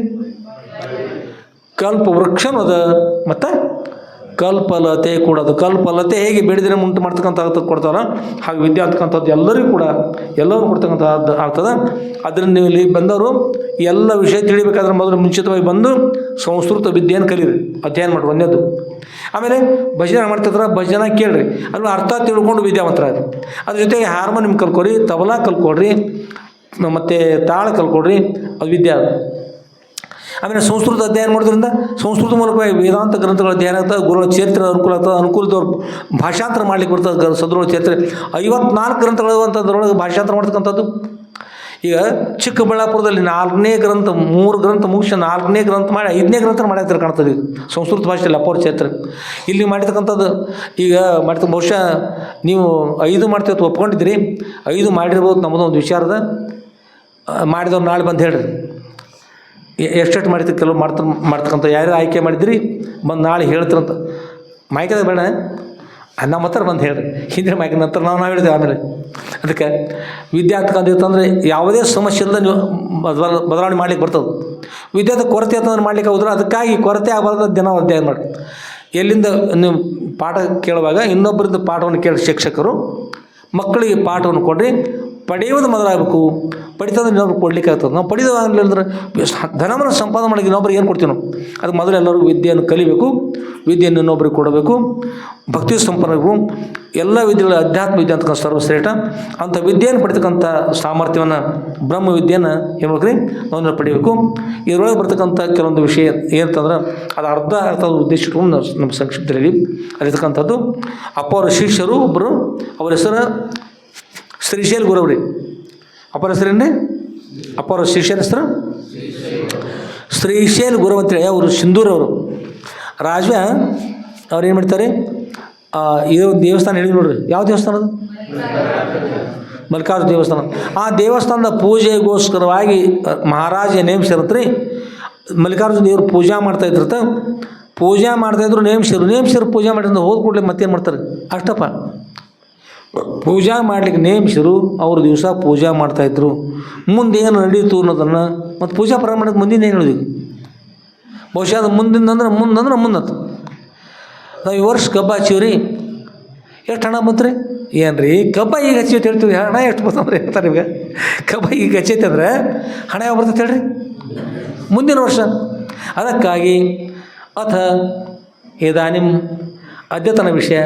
ಕಲ್ಪವೃಕ್ಷ ಅದ ಮತ್ತು ಕಲ್ಪಲತೆ ಕೊಡೋದು. ಕಲ್ಪಲತೆ ಹೇಗೆ ಬೇಡಿದರೆ ಉಂಟು ಮಾಡ್ತಕ್ಕಂಥದ್ದು ಕೊಡ್ತಾರೋ ಹಾಗೆ ವಿದ್ಯೆ ಆಗ್ತಕ್ಕಂಥದ್ದು ಎಲ್ಲರಿಗೂ ಕೂಡ ಎಲ್ಲರೂ ಕೊಡ್ತಕ್ಕಂಥದ್ದು ಆಗ್ತದೆ. ಅದರಿಂದ ನೀವು ಇಲ್ಲಿ ಬಂದವರು ಎಲ್ಲ ವಿಷಯ ತಿಳಿಬೇಕಾದ್ರೆ ಮೊದಲು ಮುಂಚಿತವಾಗಿ ಬಂದು ಸಂಸ್ಕೃತ ವಿದ್ಯೆಯನ್ನು ಕಲೀರಿ, ಅಧ್ಯಯನ ಮಾಡಿ ಒಂದೇದು. ಆಮೇಲೆ ಭಜನೆ ಮಾಡ್ತಿದ್ರೆ ಭಜನೆ ಕೇಳ್ರಿ, ಅಲ್ಲಿ ಅರ್ಥ ತಿಳ್ಕೊಂಡು ವಿದ್ಯಾವಂತರಾಗಿ. ಅದ್ರ ಜೊತೆಗೆ ಹಾರ್ಮೋನಿಯಂ ಕಲ್ಕೊರಿ, ತಬಲಾ ಕಲ್ಕೊಡ್ರಿ, ಮತ್ತು ತಾಳ ಕಲ್ಕೊಡ್ರಿ, ಅದು ವಿದ್ಯೆ. ಆಮೇಲೆ ಸಂಸ್ಕೃತ ಅಧ್ಯಯನ ಮಾಡೋದ್ರಿಂದ ಸಂಸ್ಕೃತ ಮೂಲಕವಾಗಿ ವೇದಾಂತ ಗ್ರಂಥಗಳ ಅಧ್ಯಯನ ಆಗ್ತದೆ. ಗುರುಗಳ ಚರಿತ್ರೆ ಅನುಕೂಲ ಆಗ್ತದೆ. ಅನುಕೂಲದವ್ರು ಭಾಷಾಂತರ ಮಾಡ್ಲಿಕ್ಕೆ ಬರ್ತದೆ. ಸದ್ರುಗಳ ಚರಿತ್ರೆ 54 ಗ್ರಂಥಗಳು ಅಂತದ್ರೊಳಗೆ ಭಾಷಾಂತರ ಮಾಡ್ತಕ್ಕಂಥದ್ದು. ಈಗ ಚಿಕ್ಕಬಳ್ಳಾಪುರದಲ್ಲಿ 4ನೇ ಗ್ರಂಥ, 3 ಗ್ರಂಥ ಮುಗಿಸಿ 4ನೇ ಗ್ರಂಥ ಮಾಡಿ 5ನೇ ಗ್ರಂಥ ಮಾಡ್ತಾರೆ ಕಾಣ್ತದೆ ಸಂಸ್ಕೃತ ಭಾಷೆಯಲ್ಲಿ ಅಪೌರ ಚರಿತ್ರೆ. ಇಲ್ಲಿ ಮಾಡಿರ್ತಕ್ಕಂಥದ್ದು ಈಗ ಮಾಡ್ತಕ್ಕ ಬಹುಶಃ ನೀವು 5 ಮಾಡ್ತೀವಿ ಒಪ್ಕೊಂಡಿದ್ದೀರಿ, 5 ಮಾಡಿರ್ಬೋದು. ನಮ್ಮದೊಂದು ವಿಚಾರದ ಮಾಡಿದವ್ರು ನಾಳೆ ಬಂದು ಹೇಳ್ರಿ ಎಷ್ಟೆಷ್ಟು ಮಾಡಿರ್ತೀವಿ. ಕೆಲವು ಮಾಡ್ತಕ್ಕಂಥ ಯಾರ್ಯಾರು ಆಯ್ಕೆ ಮಾಡಿದಿರಿ ಬಂದು ನಾಳೆ ಹೇಳ್ತೀರಂತ. ಮೈಕದ ಬೇಡ ನಮ್ಮ ಹತ್ರ ಬಂದು ಹೇಳ್ರಿ, ಹಿಂದಿನ ಮೈಕಿನ ನಂತರ ನಾವು ಹೇಳ್ತೀವಿ. ಆಮೇಲೆ ಅದಕ್ಕೆ ವಿದ್ಯಾರ್ಥಿ ಅಂತಂದರೆ ಯಾವುದೇ ಸಮಸ್ಯೆ ಇಲ್ಲದೆ ನೀವು ಬದಲಾವಣೆ ಮಾಡ್ಲಿಕ್ಕೆ ಬರ್ತದೆ. ವಿದ್ಯಾರ್ಥಿ ಕೊರತೆ ಅಂತಂದ್ರೆ ಮಾಡ್ಲಿಕ್ಕೆ ಹೋದ್ರೆ ಅದಕ್ಕಾಗಿ ಕೊರತೆ ಆಗಬಾರ್ದು ದಿನ ಅಧ್ಯಯನ ಮಾಡಿ. ಎಲ್ಲಿಂದ ನೀವು ಪಾಠ ಕೇಳುವಾಗ ಇನ್ನೊಬ್ಬರಿಂದ ಪಾಠವನ್ನು ಕೇಳಿ ಶಿಕ್ಷಕರು ಮಕ್ಕಳಿಗೆ ಪಾಠವನ್ನು ಕೊಡ್ರಿ. ಪಡೆಯೋದು ಮೊದಲಾಗಬೇಕು, ಪಡಿತಂದ್ರೆ ಇನ್ನೊಬ್ರು ಕೊಡ್ಲಿಕ್ಕೆ ಆಗ್ತದೆ. ನಾವು ಪಡೆಯೋದಾಗಲಿ ಅಂದ್ರೆ ಧನವನ್ನು ಸಂಪಾದನೆ ಮಾಡಿ ಇನ್ನೊಬ್ರಿಗೆ ಏನು ಕೊಡ್ತೀವಿ ನಾವು? ಅದು ಮೊದಲು ಎಲ್ಲರೂ ವಿದ್ಯೆಯನ್ನು ಕಲಿಬೇಕು, ವಿದ್ಯೆಯನ್ನು ಇನ್ನೊಬ್ರಿಗೆ ಕೊಡಬೇಕು, ಭಕ್ತಿ ಸಂಪನ್ನಬೇಕು. ಎಲ್ಲ ವಿದ್ಯೆಗಳ ಅಧ್ಯಾತ್ಮ ವಿದ್ಯೆ ಅಂತಕ್ಕಂಥ ಸರ್ವಶ್ರೇಷ್ಠ. ಅಂಥ ವಿದ್ಯೆಯನ್ನು ಪಡಿತಕ್ಕಂಥ ಸಾಮರ್ಥ್ಯವನ್ನು ಬ್ರಹ್ಮ ವಿದ್ಯೆಯನ್ನು ಏನು ಮಾಡ್ರಿ ನಾವು ಪಡಿಬೇಕು. ಇದರೊಳಗೆ ಬರ್ತಕ್ಕಂಥ ಕೆಲವೊಂದು ವಿಷಯ ಏನಂತಂದ್ರೆ ಅದು ಅರ್ಧ ಉದ್ದೇಶ ಇಟ್ಕೊಂಡು ನಮ್ಮ ಸಂಕ್ಷಿಪ್ತದಲ್ಲಿ ಅಲ್ಲಿರ್ತಕ್ಕಂಥದ್ದು. ಅಪ್ಪವರ ಶಿಷ್ಯರು ಒಬ್ಬರು, ಅವರ ಹೆಸರು ಶ್ರೀಶೈಲ ಗುರವ್ರಿ. ಅಪ್ಪರ ಹೆಸರೇನ್ರಿ? ಅಪ್ಪರ ಶಿಷ್ಯರ ಹೆಸರು ಶ್ರೀಶೈಲ ಗುರವ್ ಅಂತೇಳಿ. ಅವರು ಸಿಂಧೂರವರು ರಾಜ. ಅವ್ರು ಏನು ಮಾಡ್ತಾರೆ, ಇದೊಂದು ದೇವಸ್ಥಾನ ಹೇಳಿ ನೋಡ್ರಿ. ಯಾವ ದೇವಸ್ಥಾನ ಅದು? ಮಲ್ಲಿಕಾರ್ಜುನ ದೇವಸ್ಥಾನ. ಆ ದೇವಸ್ಥಾನದ ಪೂಜೆಗೋಸ್ಕರವಾಗಿ ಮಹಾರಾಜ ನೇಮಿಸಿರತ್ರಿ. ಮಲ್ಲಿಕಾರ್ಜುನ ದೇವರು ಪೂಜಾ ಮಾಡ್ತಾಯಿದ್ರತ. ಪೂಜಾ ಮಾಡ್ತಾಯಿದ್ರು, ನೇಮಿಸಿರು ಪೂಜೆ ಮಾಡಿದ್ರೆ ಹೋದ ಕೂಡಲೇ ಮತ್ತೇನು ಮಾಡ್ತಾರೆ ಅಷ್ಟಪ್ಪ. ಪೂಜಾ ಮಾಡಲಿಕ್ಕೆ ನೇಮಿಸಿರು, ಅವರು ದಿವಸ ಪೂಜಾ ಮಾಡ್ತಾಯಿದ್ರು. ಮುಂದೇನು ನಡೀತು ಅನ್ನೋದನ್ನು ಮತ್ತು ಪೂಜಾ ಪ್ರಾರಂಭ ಮಾಡೋಕ್ಕೆ ಮುಂದಿನ ಏನು ಹೇಳಿದ್ವಿ. ಬಹುಶಃ ಅದು ಮುಂದಿಂದಂದ್ರೆ ಮುಂದತ್ತು. ನಾವು ಈ ವರ್ಷ ಕಬ್ಬ ಹಚ್ಚಿವ್ರಿ, ಎಷ್ಟು ಹಣ ಬಂತ್ರಿ? ಏನು ರೀ ಕಬ್ಬ ಈಗ ಹಚ್ಚಿ ಹೇಳ್ತೀವಿ, ಹಣ ಎಷ್ಟು ಬರ್ತಂದ್ರೆ ಹೇಳ್ತಾರೆ. ಈಗ ಕಬ್ಬ ಈಗ ಹಚ್ಚೈತೆ ಅಂದರೆ ಹಣ ಯಾವ ಬರ್ತೈತೆ ಹೇಳ್ರಿ? ಮುಂದಿನ ವರ್ಷ. ಅದಕ್ಕಾಗಿ ಅಥ ಇದಾನಿಂ ಅದ್ಯತನ ವಿಷಯ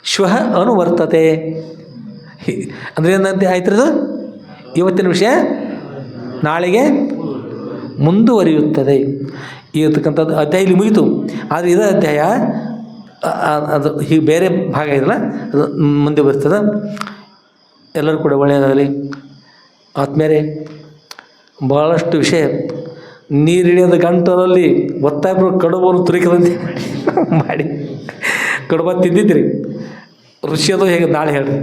ಶ್ವಃ ಅನುವರ್ತತೆ ಅಂದರೆ ಏನಂತೆ ಆಯ್ತರದು? ಇವತ್ತಿನ ವಿಷಯ ನಾಳೆಗೆ ಮುಂದುವರಿಯುತ್ತದೆ. ಇರತಕ್ಕಂಥದ್ದು ಅಧ್ಯಾಯ ಇಲ್ಲಿ ಮುಗಿತು. ಆದರೆ ಇದೇ ಅಧ್ಯಾಯ ಅದು ಹೀಗೆ ಬೇರೆ ಭಾಗ ಇದಲ್ಲ, ಅದು ಮುಂದೆ ಬರ್ತದೆ. ಎಲ್ಲರೂ ಕೂಡ ಒಳ್ಳೆಯದಾಗಲಿ. ಆತ್ಮೇಲೆ ಭಾಳಷ್ಟು ವಿಷಯ ನೀರಿಳಿಯದ ಗಂಟಲಲ್ಲಿ ಒತ್ತಾಯಪುರ ಕಡುಬನ್ನು ತುರಿಕದಂತೆ ಮಾಡಿ ಕಡುಬ ತಿಂದಿದ್ರಿ. ರುಚಿಯೋದು ಹೇಗೆ ನಾಳೆ ಹೇಳ್ರಿ.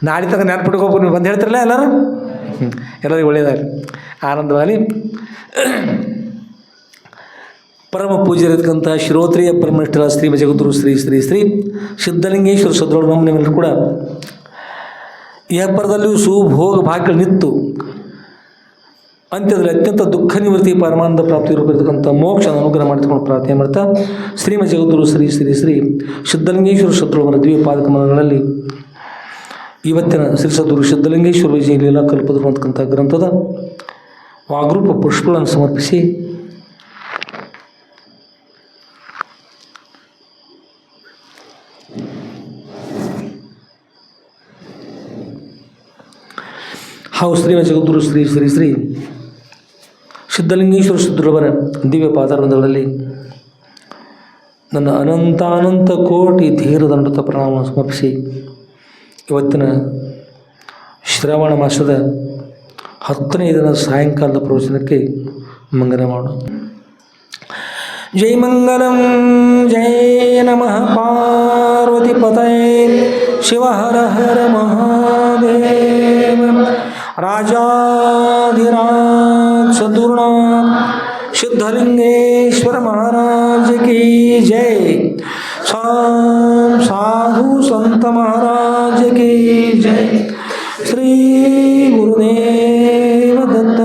ನಾಳೆ ತನಕ ನೆನ್ಪಿಟ್ಕೋಬೇಕು. ನೀವು ಬಂದು ಹೇಳ್ತಿರಲ್ಲ ಎಲ್ಲರೂ. ಎಲ್ಲರಿಗೂ ಒಳ್ಳೆಯದಾಗಲಿ, ಆನಂದವಾಗಲಿ. ಪರಮ ಪೂಜ್ಯರಿರ್ತಕ್ಕಂಥ ಶ್ರೋತ್ರಿಯ ಪರಮನಿಷ್ಠರ ಶ್ರೀ ಜಗದ್ಗುರು ಶ್ರೀ ಶ್ರೀ ಶ್ರೀ ಸಿದ್ಧಲಿಂಗೇಶ್ವರ ಸದ್ಗುರುಗಳು ಕೂಡ ಇಹಪರದಲ್ಲಿಯೂ ಸುಭೋಗ ಭಾಗ್ಯಗಳು ನಿತ್ತು ಅಂತ್ಯದಲ್ಲಿ ಅತ್ಯಂತ ದುಃಖ ನಿವೃತ್ತಿ ಪರಮಾನಂದ ಪ್ರಾಪ್ತಿ ರೂಪಿರ್ತಕ್ಕಂಥ ಮೋಕ್ಷ ಅನುಗ್ರಹ ಮಾಡಿಕೊಂಡು ಪ್ರಾರ್ಥನೆ ಮಾಡ್ತಾ ಶ್ರೀಮ ಜಗದ್ಗುರು ಶ್ರೀ ಶ್ರೀ ಶ್ರೀ ಸಿದ್ಧಲಿಂಗೇಶ್ವರ ಸದ್ಗುರುಗಳ ದ್ವೀಪಾದಕ ಮನಗಳಲ್ಲಿ ಇವತ್ತಿನ ಶ್ರೀ ಸದ್ಗುರು ಸಿದ್ಧಲಿಂಗೇಶ್ವರ ವಿಜಯ ಲೀಲಾ ಕಲ್ಪದರು ಅಂತಕ್ಕಂಥ ಗ್ರಂಥದ ವಾಗ್ರೂಪ ಪುಷ್ಪಗಳನ್ನು ಸಮರ್ಪಿಸಿ ಹಾಗೂ ಶ್ರೀಮ ಜಗದ್ಗುರು ಶ್ರೀ ಶ್ರೀ ಶ್ರೀ ಸಿದ್ಧಲಿಂಗೇಶ್ವರ ಸದ್ಗುರುವರ ದಿವ್ಯ ಪಾದಾರವಿಂದಗಳಲ್ಲಿ ನನ್ನ ಅನಂತಾನಂತ ಕೋಟಿ ಧೀರದಂಡತ ಪ್ರಣಾಮವನ್ನು ಸಮರ್ಪಿಸಿ ಇವತ್ತಿನ ಶ್ರಾವಣ ಮಾಸದ 10ನೇ ದಿನ ಸಾಯಂಕಾಲದ ಪ್ರವಚನಕ್ಕೆ ಮಂಗನ ಮಾಡೋಣ. ಜೈ ಮಂಗಲಂ ಜೈ ನಮಃ ಪಾರ್ವತಿ ಪತಯೇ ಶಿವ ಹರ ಹರ ಮಹಾದೇವ. राजाधिराज सद्गुरुनाथ सिद्धलिंगेश्वर महाराज की जय. साधु संत महाराज की जय. श्री गुरुदेव दत्त